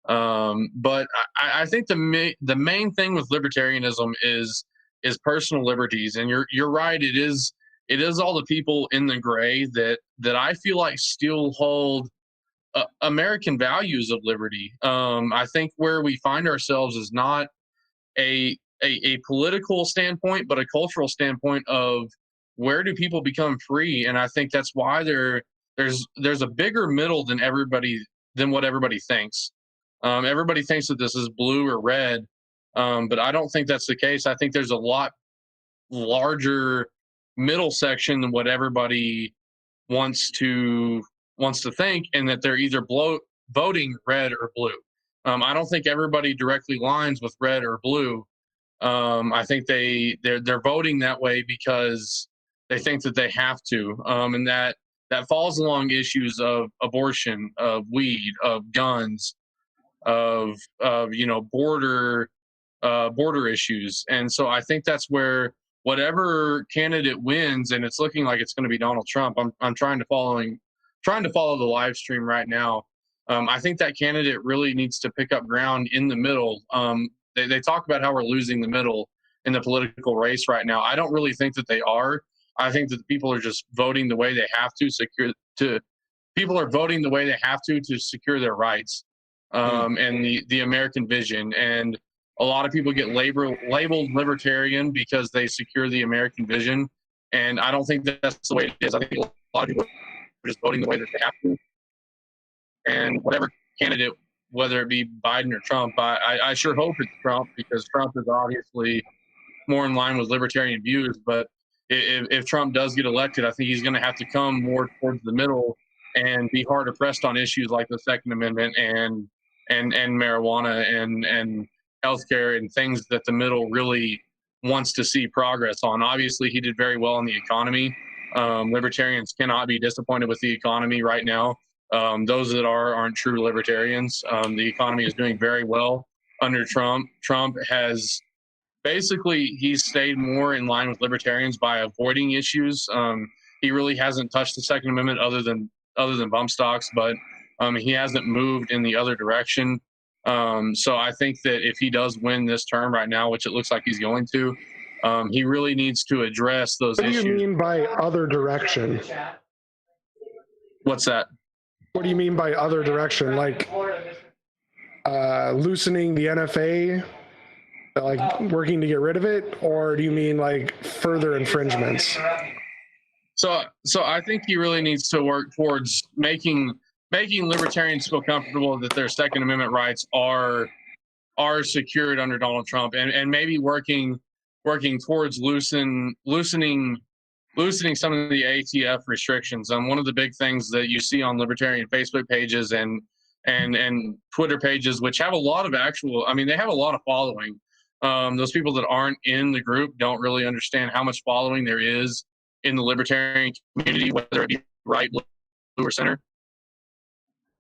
N: But I think the main thing with libertarianism is personal liberties, and you're right. It is all the people in the gray that I feel like still hold American values of liberty. I think where we find ourselves is not a political standpoint, but a cultural standpoint of where do people become free. And I think that's why there's a bigger middle than what everybody thinks. Everybody thinks that this is blue or red, but I don't think that's the case. I think there's a lot larger middle section than what everybody wants to think, and that they're either voting red or blue. I don't think everybody directly lines with red or blue. I think they're voting that way because they think that they have to, and that falls along issues of abortion, of weed, of guns, of border issues. And so I think that's where whatever candidate wins, and it's looking like it's going to be Donald Trump. I'm trying to follow the live stream right now. I think that candidate really needs to pick up ground in the middle. They talk about how we're losing the middle in the political race right now. I don't really think that they are. I think that the people are just voting the way they have to secure their rights, and the American vision. And a lot of people get labeled libertarian because they secure the American vision. And I don't think that's the way it is. I think a lot of people are just voting the way that they have to. And whatever candidate, whether it be Biden or Trump, I sure hope it's Trump, because Trump is obviously more in line with libertarian views. But if Trump does get elected, I think he's going to have to come more towards the middle and be hard pressed on issues like the Second Amendment and marijuana and healthcare and things that the middle really wants to see progress on. Obviously, he did very well in the economy. Libertarians cannot be disappointed with the economy right now. Those that aren't true libertarians. The economy is doing very well under Trump. Trump has basically, he's stayed more in line with libertarians by avoiding issues. He really hasn't touched the Second Amendment other than bump stocks, but he hasn't moved in the other direction. So I think that if he does win this term right now, which it looks like he's going to, he really needs to address those issues.
B: What do you mean by other direction?
N: What's that?
B: What do you mean by other direction? Like loosening the NFA, like working to get rid of it, or do you mean like further infringements?
N: So I think he really needs to work towards making libertarians feel comfortable that their Second Amendment rights are secured under Donald Trump, and maybe working towards loosening some of the ATF restrictions. One of the big things that you see on libertarian Facebook pages and Twitter pages, which have a lot of they have a lot of following. Those people that aren't in the group don't really understand how much following there is in the libertarian community, whether it be right, blue, or center.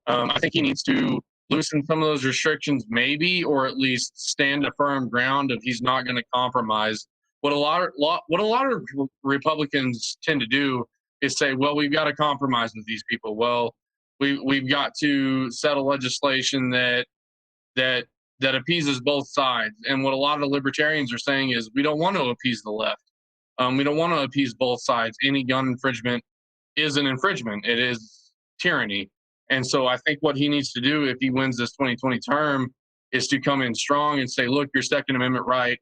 N: I think he needs to loosen some of those restrictions, maybe, or at least stand a firm ground of he's not going to compromise. What a lot of Republicans tend to do is say, well, we've got to compromise with these people. Well, we've got to settle legislation that appeases both sides. And what a lot of the libertarians are saying is, we don't want to appease the left. We don't want to appease both sides. Any gun infringement is an infringement. It is tyranny. And so I think what he needs to do if he wins this 2020 term is to come in strong and say, look, your Second Amendment right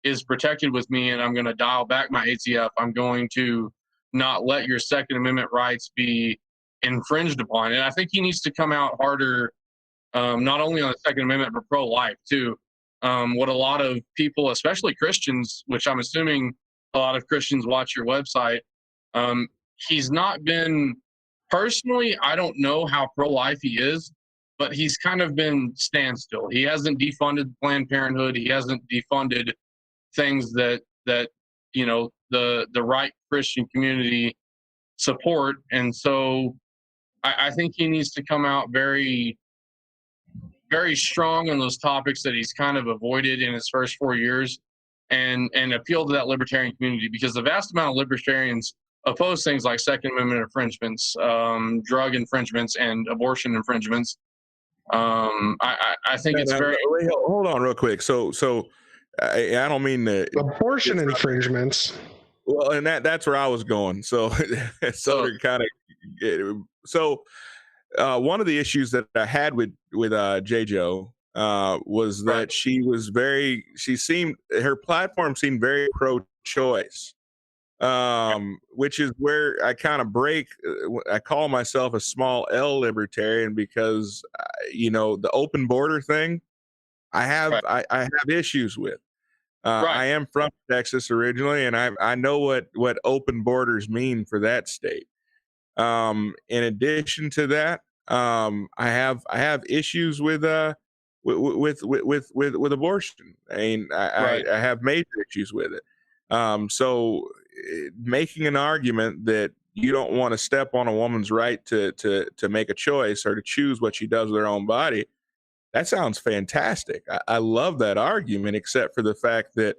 N: is protected with me, and I'm going to dial back my ATF. I'm going to not let your Second Amendment rights be infringed upon. And I think he needs to come out harder, not only on the Second Amendment, but pro-life too. What a lot of people, especially Christians, which I'm assuming a lot of Christians watch your website, he's not been, personally, I don't know how pro-life he is, but he's kind of been standstill. He hasn't defunded Planned Parenthood. He hasn't defunded things that you know the right Christian community support. And so I think he needs to come out very, very strong on those topics that he's kind of avoided in his first 4 years, and appeal to that libertarian community, because the vast amount of libertarians oppose things like Second Amendment infringements, drug infringements, and abortion infringements. I think it's very.
A: Wait, hold on, real quick. So I don't mean the
B: abortion infringements.
A: Well, and that's where I was going. So to kind of one of the issues that I had with JJo was that her platform seemed very pro-choice. Which is where I kind of break. I call myself a small L libertarian because, the open border thing, I have issues with. I am from Texas originally, and I know what open borders mean for that state. In addition to that, I have issues with abortion. I mean, I have major issues with it. So making an argument that you don't want to step on a woman's right to make a choice or to choose what she does with her own body, that sounds fantastic. I love that argument, except for the fact that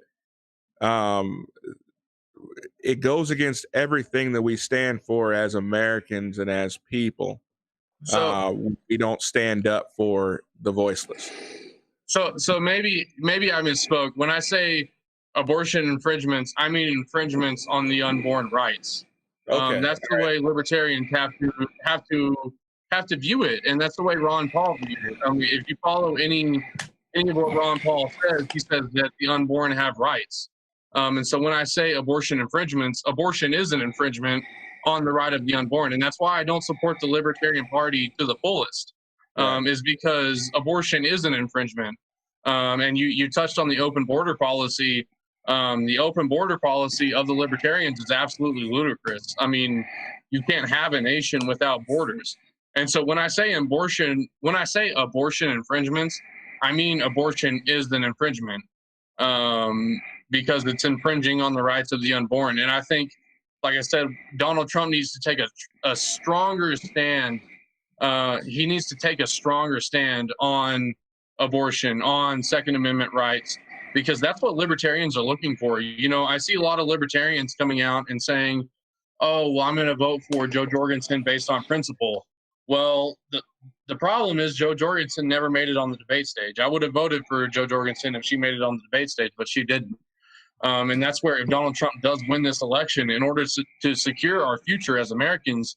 A: it goes against everything that we stand for as Americans and as people. So we don't stand up for the voiceless.
N: So maybe I misspoke. When I say abortion infringements, I mean infringements on the unborn rights.
A: Okay.
N: That's the way libertarians have to view it, and that's the way Ron Paul viewed it. I mean, if you follow any of what Ron Paul says, he says that the unborn have rights. And so when I say abortion infringements, abortion is an infringement on the right of the unborn, and that's why I don't support the Libertarian Party to the fullest. Is because abortion is an infringement. And you touched on the open border policy. The open border policy of the libertarians is absolutely ludicrous. I mean, you can't have a nation without borders. And so when I say abortion infringements, I mean abortion is an infringement, because it's infringing on the rights of the unborn. And I think, like I said, Donald Trump needs to take a stronger stand. He needs to take a stronger stand on abortion, on Second Amendment rights, because that's what libertarians are looking for. You know, I see a lot of libertarians coming out and saying, oh, well, I'm going to vote for Joe Jorgensen based on principle. Well, the problem is Joe Jorgensen never made it on the debate stage. I would have voted for Joe Jorgensen if she made it on the debate stage, but she didn't. And that's where, if Donald Trump does win this election, in order to secure our future as Americans,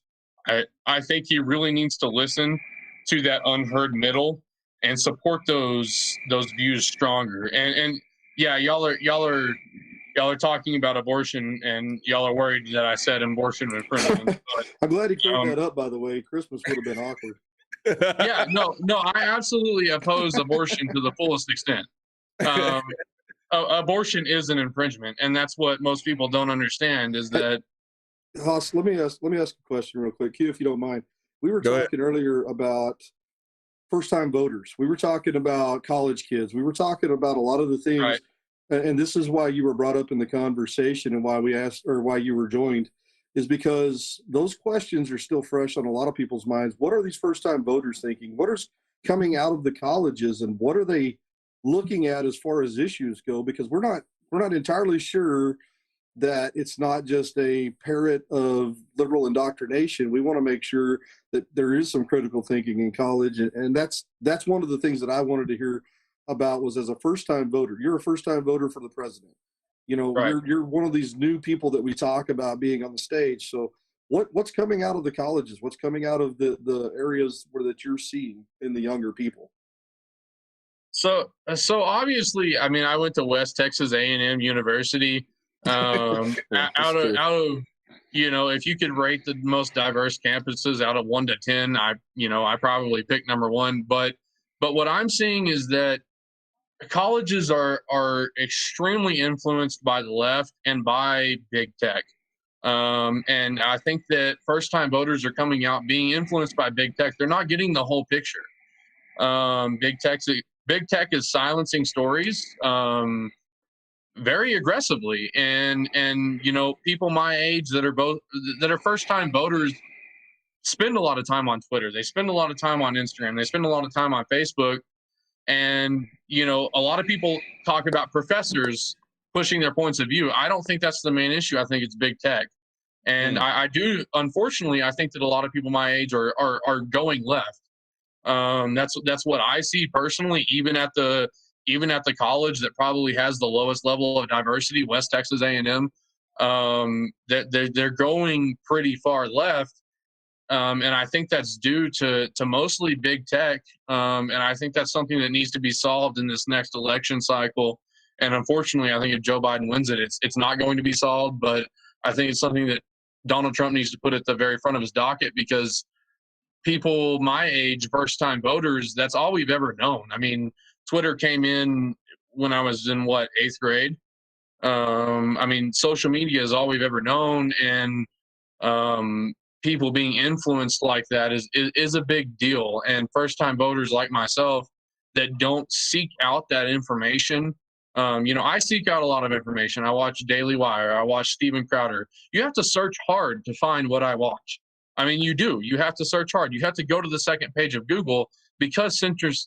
N: I think he really needs to listen to that unheard middle and support those views stronger. And yeah, y'all are talking about abortion, and y'all are worried that I said abortion infringement.
H: I'm glad he cleared that up, by the way. Christmas would have been awkward.
N: Yeah, no, I absolutely oppose abortion to the fullest extent. Abortion is an infringement, and that's what most people don't understand, is that.
H: Haas, let me ask a question real quick, Q, if you don't mind. We were talking earlier about first-time voters. We were talking about college kids. We were talking about a lot of the things, right. And this is why you were brought up in the conversation, and why we asked, or why you were joined, is because those questions are still fresh on a lot of people's minds. What are these first-time voters thinking? What is coming out of the colleges, and what are they looking at as far as issues go? Because we're not entirely sure that it's not just a parrot of liberal indoctrination. We want to make sure that there is some critical thinking in college, and that's one of the things that I wanted to hear about. Was, as a first-time voter, you're a first-time voter for the president. You know, right. You're one of these new people that we talk about being on the stage. So what's coming out of the colleges? What's coming out of the areas that you're seeing in the younger people?
N: So obviously, I mean, I went to West Texas A&M University. Out of, you know, if you could rate the most diverse campuses out of 1 to 10, I probably pick number 1. But what I'm seeing is that colleges are extremely influenced by the left and by big tech. And I think that first-time voters are coming out being influenced by big tech. They're not getting the whole picture. Big tech is silencing stories very aggressively, and you know, people my age that are first-time voters spend a lot of time on Twitter. They spend a lot of time on Instagram. They spend a lot of time on Facebook. And, you know, a lot of people talk about professors pushing their points of view. I don't think that's the main issue. I think it's big tech. And I do, unfortunately, I think that a lot of people my age are going left. That's what I see personally, even at the college that probably has the lowest level of diversity, West Texas A&M, that they're going pretty far left. And I think that's due to mostly big tech. And I think that's something that needs to be solved in this next election cycle. And unfortunately, I think if Joe Biden wins it, it's not going to be solved. But I think it's something that Donald Trump needs to put at the very front of his docket, because people my age, first-time voters, that's all we've ever known. I mean, Twitter came in when I was in, 8th grade. I mean, social media is all we've ever known. And people being influenced like that is a big deal. And first-time voters like myself that don't seek out that information. You know, I seek out a lot of information. I watch Daily Wire. I watch Steven Crowder. You have to search hard to find what I watch. I mean, you do. You have to search hard. You have to go to the second page of Google, because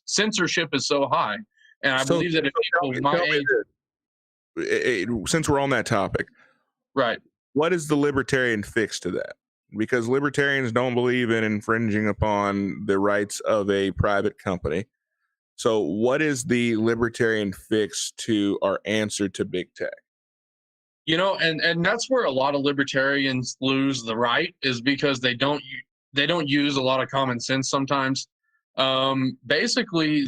N: censorship is so high. And I believe that if people my age,
A: since we're on that topic,
N: right,
A: what is the libertarian fix to that? Because libertarians don't believe in infringing upon the rights of a private company. So what is the libertarian fix to our answer to big tech?
N: You know, and that's where a lot of libertarians lose the right, is because they don't use a lot of common sense sometimes. Basically,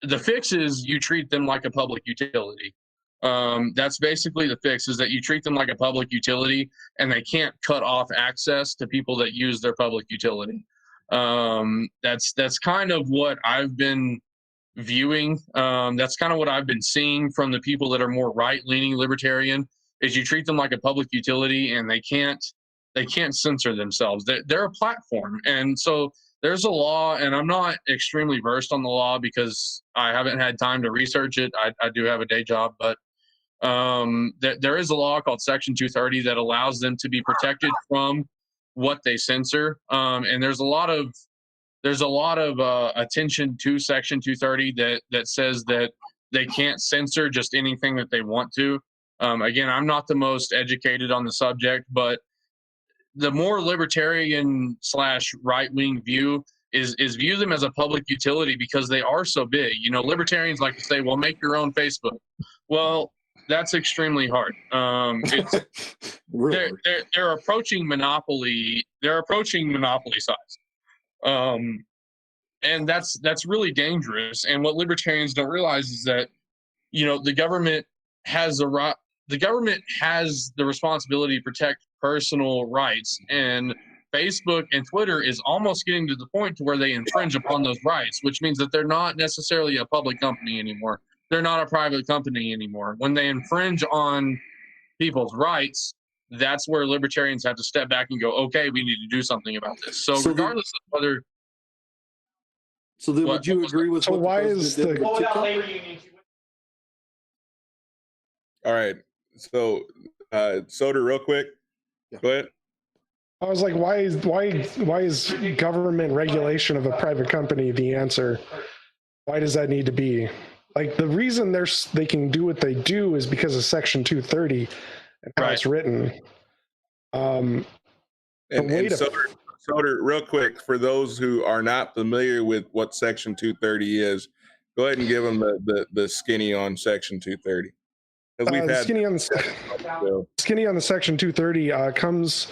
N: the fix is you treat them like a public utility. That's basically the fix, is that you treat them like a public utility, and they can't cut off access to people that use their public utility. That's kind of what I've been viewing. That's kind of what I've been seeing from the people that are more right-leaning libertarian, is you treat them like a public utility, and they can't they can't censor themselves. They're a platform. And so there's a law, and I'm not extremely versed on the law because I haven't had time to research it. I do have a day job, but there is a law called Section 230 that allows them to be protected from what they censor. And there's a lot of attention to Section 230 that says that they can't censor just anything that they want to. Again, I'm not the most educated on the subject, but the more libertarian / right-wing view is view them as a public utility because they are so big. You know, libertarians like to say, well, make your own Facebook. Well, that's extremely hard.
H: Really?
N: They're approaching monopoly. They're approaching monopoly size. And that's really dangerous. And what libertarians don't realize is that, you know, the government has the responsibility to protect personal rights, and Facebook and Twitter is almost getting to the point to where they infringe upon those rights, which means that they're not necessarily a public company anymore. They're not a private company anymore. When they infringe on people's rights, that's where libertarians have to step back and go, okay, we need to do something about this. So regardless of whether...
H: So then would you agree with...
B: So why is the...
A: All right. So, Soder, real quick. Go ahead.
B: I was like, why is government regulation of a private company the answer? Why does that need to be? Like, the reason they can do what they do is because of Section 230 and how it's written.
A: And Soder, real quick, for those who are not familiar with what Section 230 is, go ahead and give them the skinny on Section 230.
B: Skinny on the Section 230 comes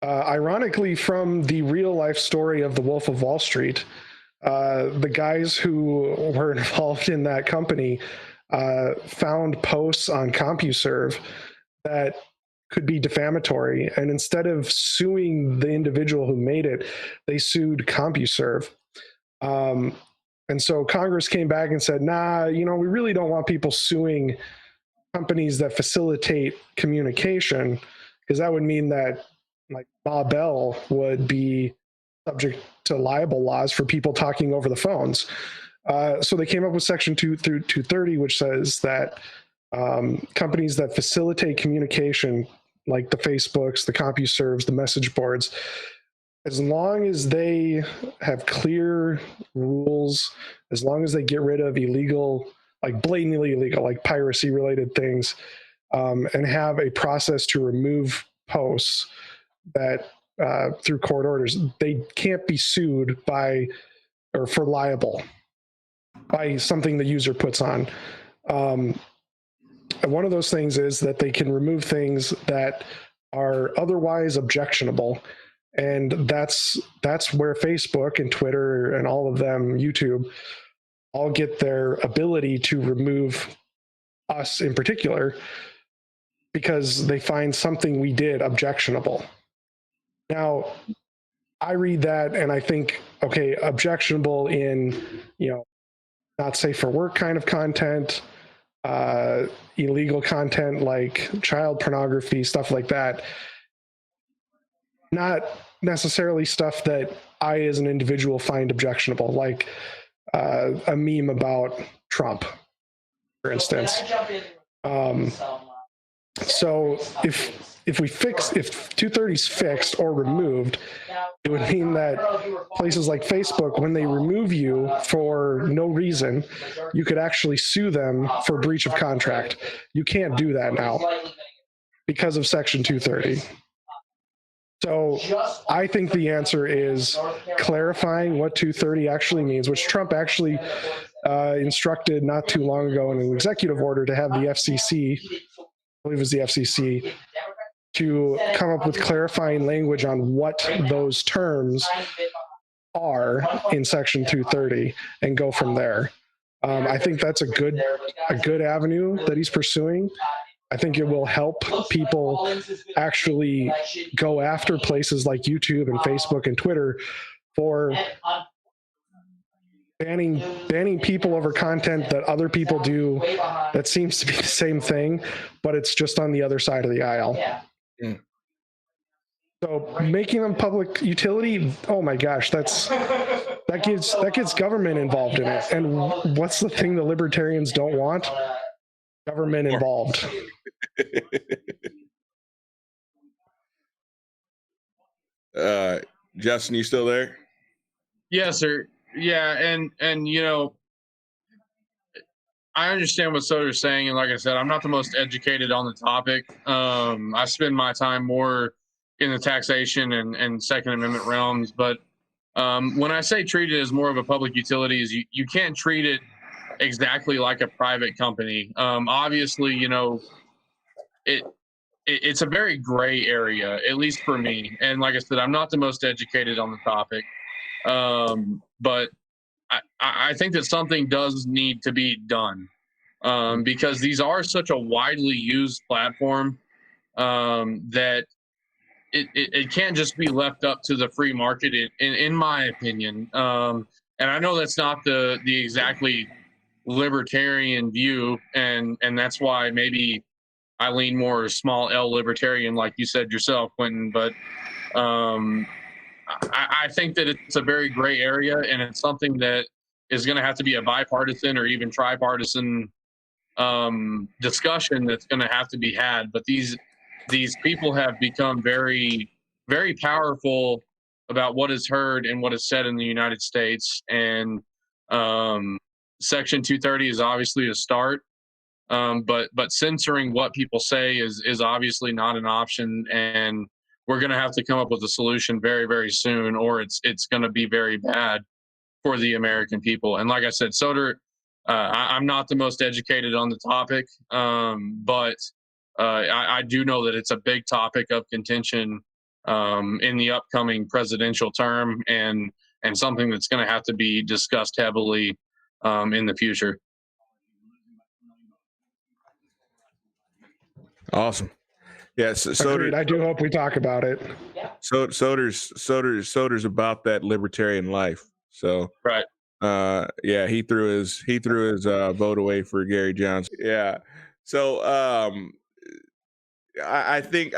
B: ironically from the real life story of the Wolf of Wall Street. The guys who were involved in that company found posts on CompuServe that could be defamatory, and instead of suing the individual who made it, they sued CompuServe. And so Congress came back and said, nah, you know, we really don't want people suing companies that facilitate communication, because that would mean that like Ma Bell would be subject to libel laws for people talking over the phones. So they came up with Section 230, which says that companies that facilitate communication, like the Facebooks, the CompuServes, the message boards, as long as they have clear rules, as long as they get rid of illegal, like blatantly illegal, like piracy related things, and have a process to remove posts that through court orders, they can't be sued by or for libel by something the user puts on. And one of those things is that they can remove things that are otherwise objectionable. And that's where Facebook and Twitter and all of them, YouTube, all get their ability to remove us in particular because they find something we did objectionable. Now, I read that and I think, okay, objectionable in, you know, not safe for work kind of content, illegal content like child pornography, stuff like that. Not necessarily stuff that I as an individual find objectionable, like a meme about Trump, for instance. So if 230 is fixed or removed, it would mean that places like Facebook, when they remove you for no reason, you could actually sue them for breach of contract. You can't do that now because of Section 230. So I think the answer is clarifying what 230 actually means, which Trump actually instructed not too long ago in an executive order to have the FCC, I believe it was the FCC, to come up with clarifying language on what those terms are in Section 230 and go from there. I think that's a good avenue that he's pursuing. I think it will help people actually go after places like YouTube and Facebook and Twitter for banning people over content that other people do that seems to be the same thing, but it's just on the other side of the aisle. So making them public utility, oh my gosh, that gets government involved in it. And what's the thing the libertarians don't want? Government involved.
A: Justin, you still there?
P: Yes, sir. Yeah, and you know, I understand what Soder's saying, and like I said, I'm not the most educated on the topic. I spend my time more in the taxation and Second Amendment realms, but when I say treat it as more of a public utility, is you can't treat it exactly like a private company. Obviously, you know, it's a very gray area, at least for me. And like I said, I'm not the most educated on the topic, but I think that something does need to be done because these are such a widely used platform that it can't just be left up to the free market, in my opinion. And I know that's not the exactly libertarian view, and that's why maybe I lean more small L libertarian, like you said yourself, Quentin. But I think that it's a very gray area, and it's something that is going to have to be a bipartisan or even tripartisan discussion that's going to have to be had. But these people have become very, very powerful about what is heard and what is said in the United States. And Section 230 is obviously a start, but censoring what people say is obviously not an option. And we're going to have to come up with a solution very, very soon, or it's going to be very bad for the American people. And like I said, Soder, I'm not the most educated on the topic, but I do know that it's a big topic of contention in the upcoming presidential term, and something that's going to have to be discussed heavily in the future.
A: Awesome. Yes,
B: Agreed. I do hope we talk about it.
A: Soder's about that libertarian life. So
P: right.
A: Yeah, he threw his vote away for Gary Johnson. Yeah. So I think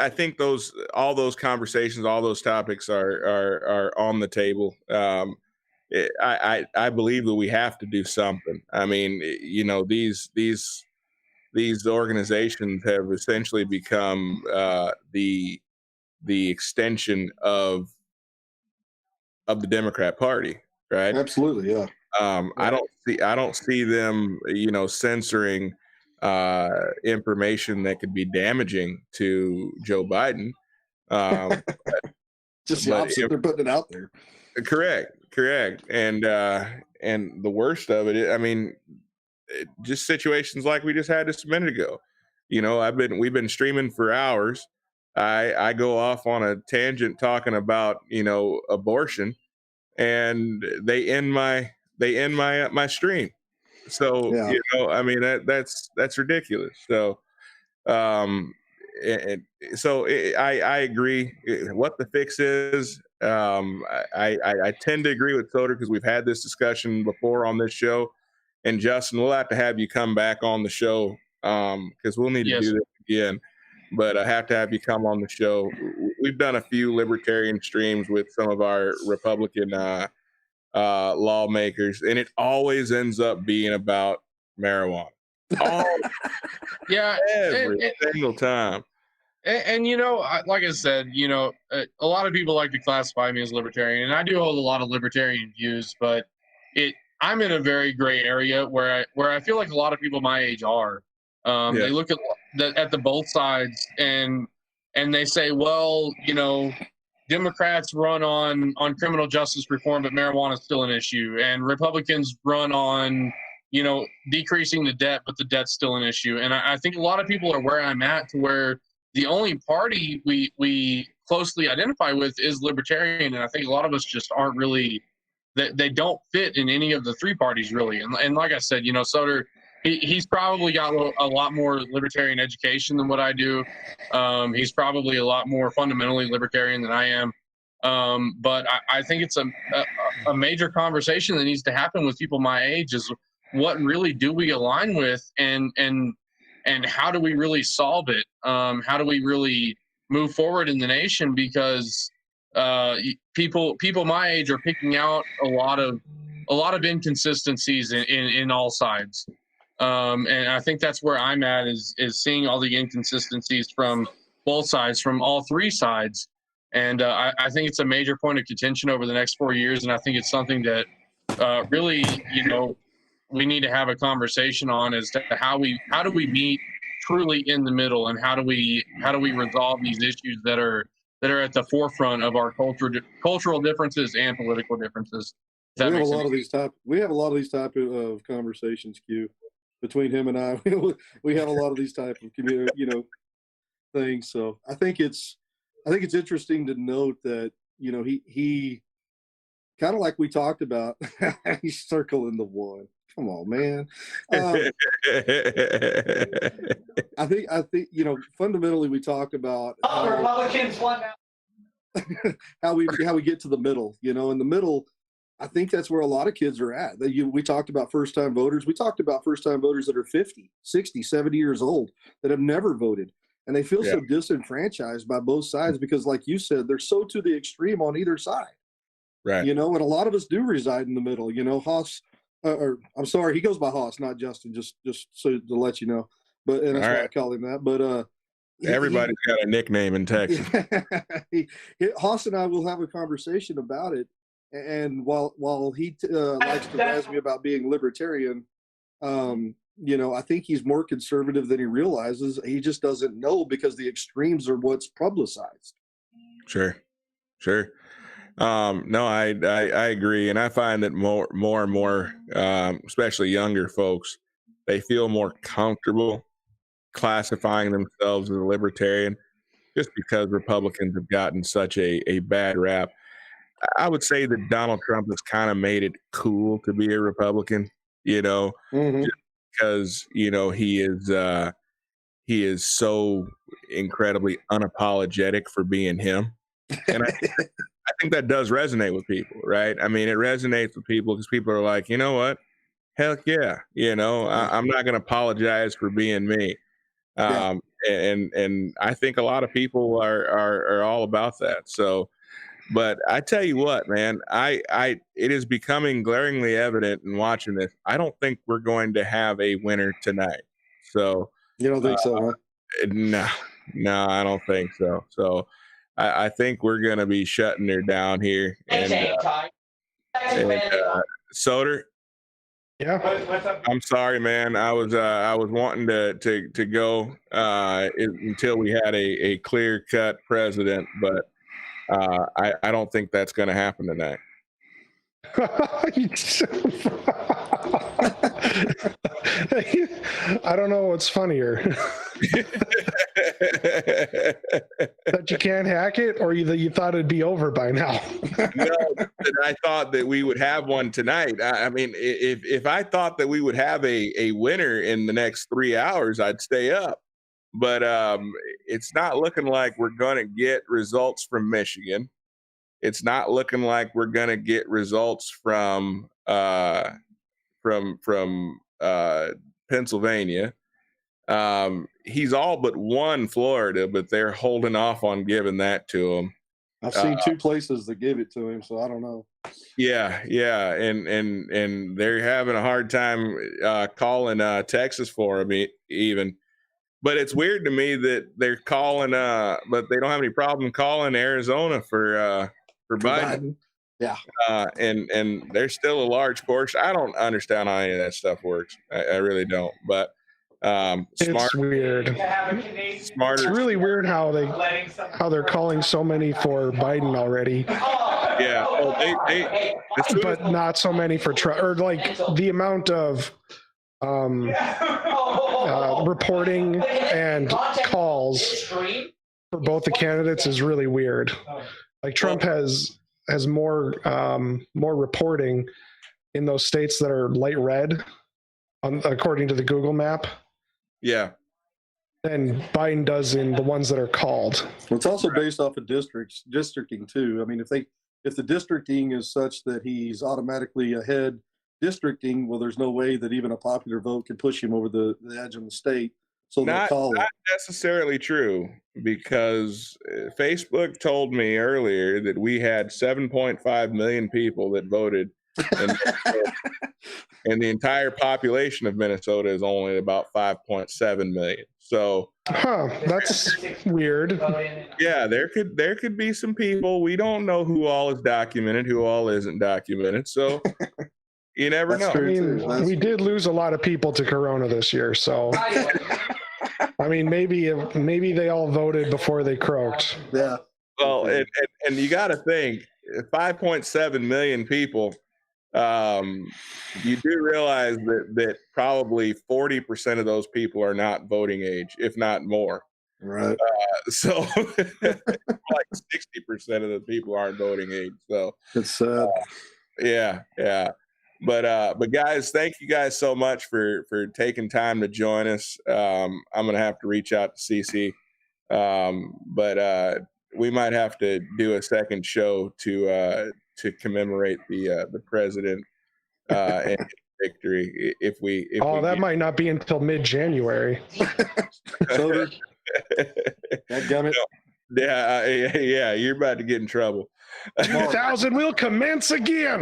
A: all those conversations, all those topics are on the table. I believe that we have to do something. I mean, you know, these organizations have essentially become the extension of the Democrat Party, right?
H: Absolutely, yeah.
A: I don't see them, you know, censoring information that could be damaging to Joe Biden.
H: Just the opposite, they're putting it out there.
A: Correct. And the worst of it, I mean, just situations like we just had just a minute ago. You know, we've been streaming for hours. I go off on a tangent talking about, you know, abortion, and they end my stream. So yeah. You know, I mean, that's ridiculous. So I agree. What the fix is, I tend to agree with Soder because we've had this discussion before on this show. And Justin, we'll have to have you come back on the show because we'll need to do this again. But I have to have you come on the show. We've done a few libertarian streams with some of our Republican lawmakers, and it always ends up being about marijuana. Every single time.
P: And you know, like I said, you know, a lot of people like to classify me as libertarian, and I do hold a lot of libertarian views, but I'm in a very gray area where I feel like a lot of people my age are. They look at the both sides and they say, well, you know, Democrats run on criminal justice reform, but marijuana is still an issue, and Republicans run on, you know, decreasing the debt, but the debt's still an issue. And I think a lot of people are where I'm at, to where the only party we closely identify with is libertarian, and I think a lot of us just aren't really. They don't fit in any of the three parties, really. And like I said, you know, Soder, he's probably got a lot more libertarian education than what I do. He's probably a lot more fundamentally libertarian than I am. But I think it's a major conversation that needs to happen with people my age is what really do we align with, and how do we really solve it? How do we really move forward in the nation, because people my age are picking out a lot of inconsistencies in all sides. And I think that's where I'm at, is seeing all the inconsistencies from both sides, from all three sides. And I think it's a major point of contention over the next 4 years. And I think it's something that really, we need to have a conversation on, as to how do we meet truly in the middle, and how do we resolve these issues that are at the forefront of our cultural differences and political differences.
H: We have a lot of these type of conversations, Q, between him and I. We have a lot of these type of things. So I think it's interesting to note that he kind of, like we talked about, he's circling the one. Come on, man. I think fundamentally we talk about
Q: Republicans won
H: how we get to the middle. In the middle, I think that's where a lot of kids are at. We talked about first-time voters. We talked about first-time voters that are 50, 60, 70 years old that have never voted. And they feel so disenfranchised by both sides because, like you said, they're so to the extreme on either side.
A: Right.
H: And a lot of us do reside in the middle. Haas, or I'm sorry, he goes by Haas, not Justin, just so to let you know. But and that's why I call him that. But
A: everybody's got a nickname in Texas.
H: Haas and I will have a conversation about it. And while he likes to razz me about being libertarian, I think he's more conservative than he realizes. He just doesn't know, because the extremes are what's publicized.
A: Sure. No, I agree, and I find that more and more, especially younger folks, they feel more comfortable classifying themselves as a libertarian, just because Republicans have gotten such a bad rap. I would say that Donald Trump has kind of made it cool to be a Republican, just because he is so incredibly unapologetic for being him, and I think that does resonate with people, right? I mean, it resonates with people because people are like, you know what? Heck yeah. I'm not going to apologize for being me. And I think a lot of people are all about that. So, but I tell you what, man, it is becoming glaringly evident in watching this. I don't think we're going to have a winner tonight. So
H: you don't think so, huh?
A: No, I don't think so. So I think we're going to be shutting her down here. And Soder.
B: Yeah.
A: I'm sorry, man. I was wanting to go until we had a clear-cut president, but I don't think that's going to happen tonight.
B: I don't know what's funnier. That you can't hack it, or that you thought it'd be over by now.
A: No, I thought that we would have one tonight. I mean, if I thought that we would have a winner in the next 3 hours, I'd stay up. But it's not looking like we're going to get results from Michigan. It's not looking like we're going to get results from Pennsylvania. He's all but won Florida, but they're holding off on giving that to him.
H: I've seen 2 places that gave it to him, so I don't know.
A: Yeah, and they're having a hard time calling Texas for him even. But it's weird to me that they're calling, but they don't have any problem calling Arizona for Biden.
H: Yeah.
A: And there's still a large portion. I don't understand how any of that stuff works. I really don't. But
B: it's weird.
A: Smarter.
B: It's really weird how they're calling so many for Biden already.
A: Yeah. Well,
B: but not so many for Trump, or like the amount of reporting and calls for both the candidates is really weird. Like Trump has more reporting in those states that are light red, according to the Google map.
A: Yeah.
B: Than Biden does in the ones that are called.
H: Well, it's also based off of districting too. I mean, if the districting is such that he's automatically ahead districting, well, there's no way that even a popular vote can push him over the edge in the state. So they
A: Not
H: call it.
A: necessarily true, because Facebook told me earlier that we had 7.5 million people that voted, and, and the entire population of Minnesota is only about 5.7 million. So,
B: that's weird.
A: yeah, there could be some people, we don't know who all is documented, who all isn't documented. So you never know.
B: I mean, we did lose a lot of people to Corona this year, so I mean, maybe they all voted before they croaked.
H: Yeah.
A: Well, and you got to think, 5.7 million people. You do realize that probably 40% of those people are not voting age, if not more.
H: Right.
A: So like 60% of the people aren't voting age. So
H: it's sad.
A: Yeah. But guys, thank you guys so much for taking time to join us. I'm gonna have to reach out to CC, but we might have to do a second show to commemorate the president and victory if we.
B: That might not be until mid-January.
A: Yeah, you're about to get in trouble.
B: 2000 will commence again.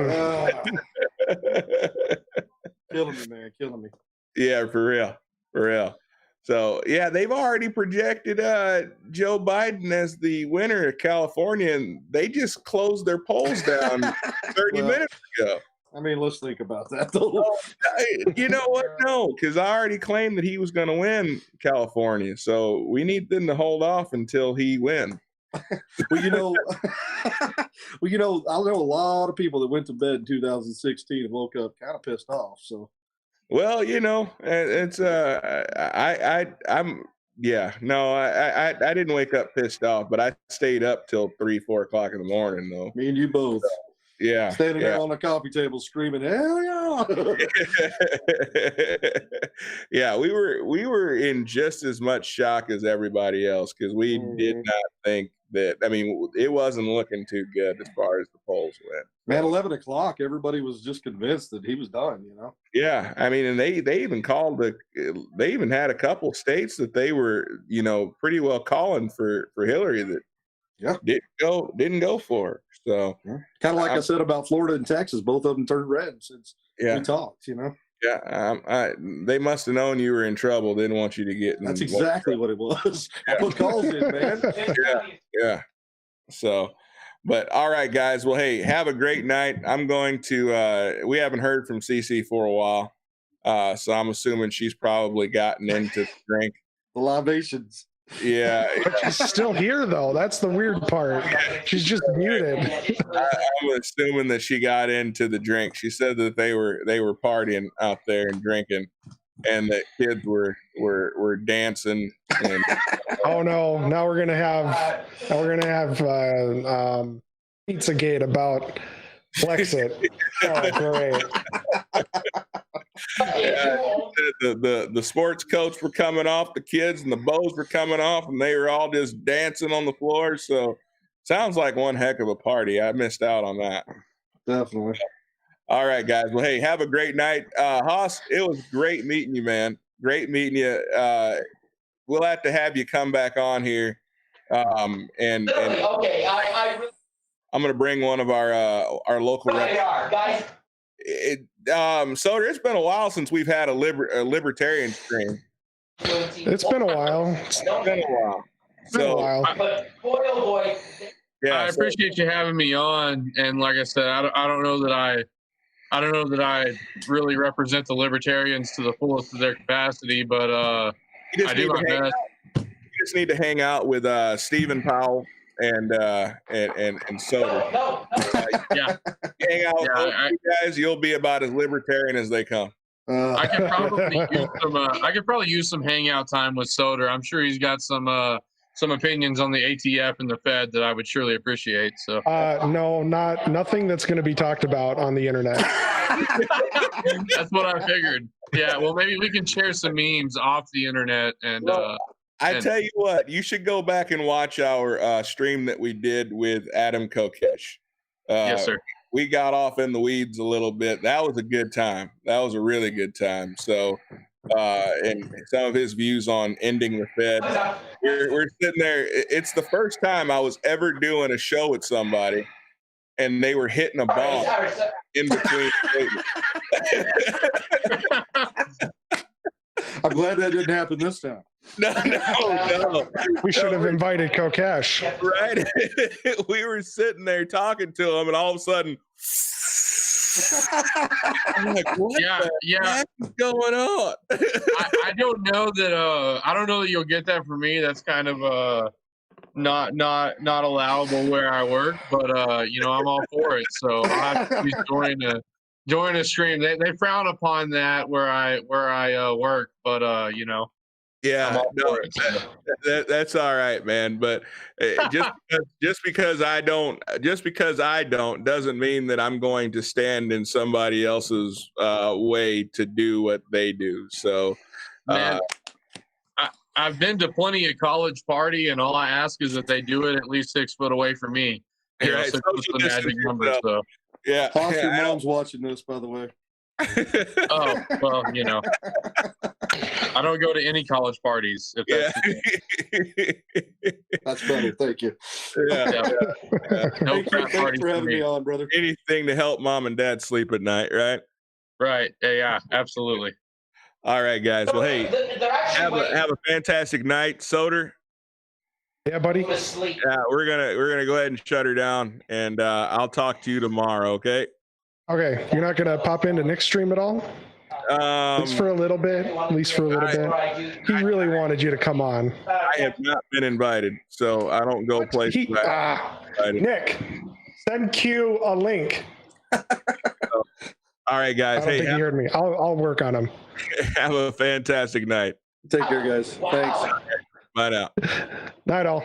H: Killing me, man. Killing me.
A: Yeah, for real. So, yeah, they've already projected Joe Biden as the winner of California, and they just closed their polls down 30 minutes ago.
H: I mean, let's think about that, though.
A: You know what? No, because I already claimed that he was going to win California. So we need them to hold off until he wins.
H: Well, I know a lot of people that went to bed in 2016 and woke up kind of pissed off. So,
A: well, it's I didn't wake up pissed off, but I stayed up till 3-4 o'clock in the morning, though.
H: Me and you both.
A: So, yeah,
H: standing there on the coffee table screaming, "Hell yeah!"
A: Yeah, we were in just as much shock as everybody else, because we did not think that. I mean, it wasn't looking too good as far as the polls went.
H: Man, 11 o'clock, everybody was just convinced that he was done.
A: Yeah, I mean, and they even they even had a couple states that they were pretty well calling for Hillary that didn't go for her. So
H: kind of like I said about Florida and Texas, both of them turned red since we talked.
A: Yeah, they must have known you were in trouble. They didn't want you to get in.
H: That's exactly what it was. I put calls in, man.
A: Yeah. So, but all right, guys. Well, hey, have a great night. I'm going to. We haven't heard from CC for a while, so I'm assuming she's probably gotten into the drink.
H: The libations.
A: Yeah.
B: She's still here, though. That's the weird part. She's just muted.
A: I'm assuming that she got into the drink. She said that they were partying out there and drinking, and that kids were dancing. And
B: oh no! Now we're gonna have Pizzagate about Blexit. Oh, great.
A: The sports coats were coming off, the kids and the bows were coming off, and they were all just dancing on the floor. So sounds like one heck of a party. I missed out on that.
H: Definitely.
A: All right, guys. Well, hey, have a great night. Haas, it was great meeting you, man. Great meeting you. We'll have to have you come back on here. And okay, I'm going to bring one of our local reps. Guys. Soder, it's been a while since we've had a libertarian stream.
B: It's been a while.
P: Yeah, I appreciate you having me on. And like I said, I don't know that I really represent the libertarians to the fullest of their capacity, but I do my best.
A: You just need to hang out with Stephen Powell and Soder.
P: Yeah.
A: Hang out with you guys, you'll be about as libertarian as they come.
P: I could probably use some hangout time with Soder. I'm sure he's got some opinions on the ATF and the Fed that I would surely appreciate. So
B: no, nothing that's going to be talked about on the internet.
P: That's what I figured. Yeah, well, maybe we can share some memes off the internet. And
A: I tell you what, you should go back and watch our stream that we did with Adam Kokesh.
P: Yes, sir.
A: We got off in the weeds a little bit. That was a good time. That was a really good time. So and some of his views on ending the Fed. We're sitting there. It's the first time I was ever doing a show with somebody, and they were hitting a bomb in between.
H: I'm glad that didn't happen this time.
A: No.
B: We should have invited Kokesh.
A: Right? We were sitting there talking to him, and all of a sudden, I'm like, what the heck is going on?
P: I don't know that. I don't know that you'll get that from me. That's kind of not allowable where I work. But I'm all for it. So I'll have to please join a stream. They frown upon that where I work. But
A: Yeah, no, that's all right, man. But just because I don't doesn't mean that I'm going to stand in somebody else's way to do what they do. So,
P: man, I've been to plenty of college party, and all I ask is that they do it at least 6 foot away from me.
A: Right,
P: 6 foot's the magic number. So,
A: yeah,
H: Foster mom's watching this, by the way.
P: Oh well, I don't go to any college parties. If
H: that's better. Thank you.
A: Yeah.
P: No
H: Thanks for having me on, brother.
A: Anything to help mom and dad sleep at night, right?
P: Right. Yeah. Absolutely.
A: All right, guys. Well, hey, have a fantastic night, Soder.
B: Yeah, buddy.
A: Yeah, we're gonna go ahead and shut her down, and I'll talk to you tomorrow. Okay.
B: Okay, you're not gonna pop into Nick's stream at all? At least for a little bit. He really wanted you to come on.
A: I have not been invited, so I don't go places.
B: Nick, send Q a link.
A: All right, guys.
B: I don't think you heard me. I'll work on him.
A: Have a fantastic night.
H: Take care, guys. Thanks.
A: Bye now.
B: Night all.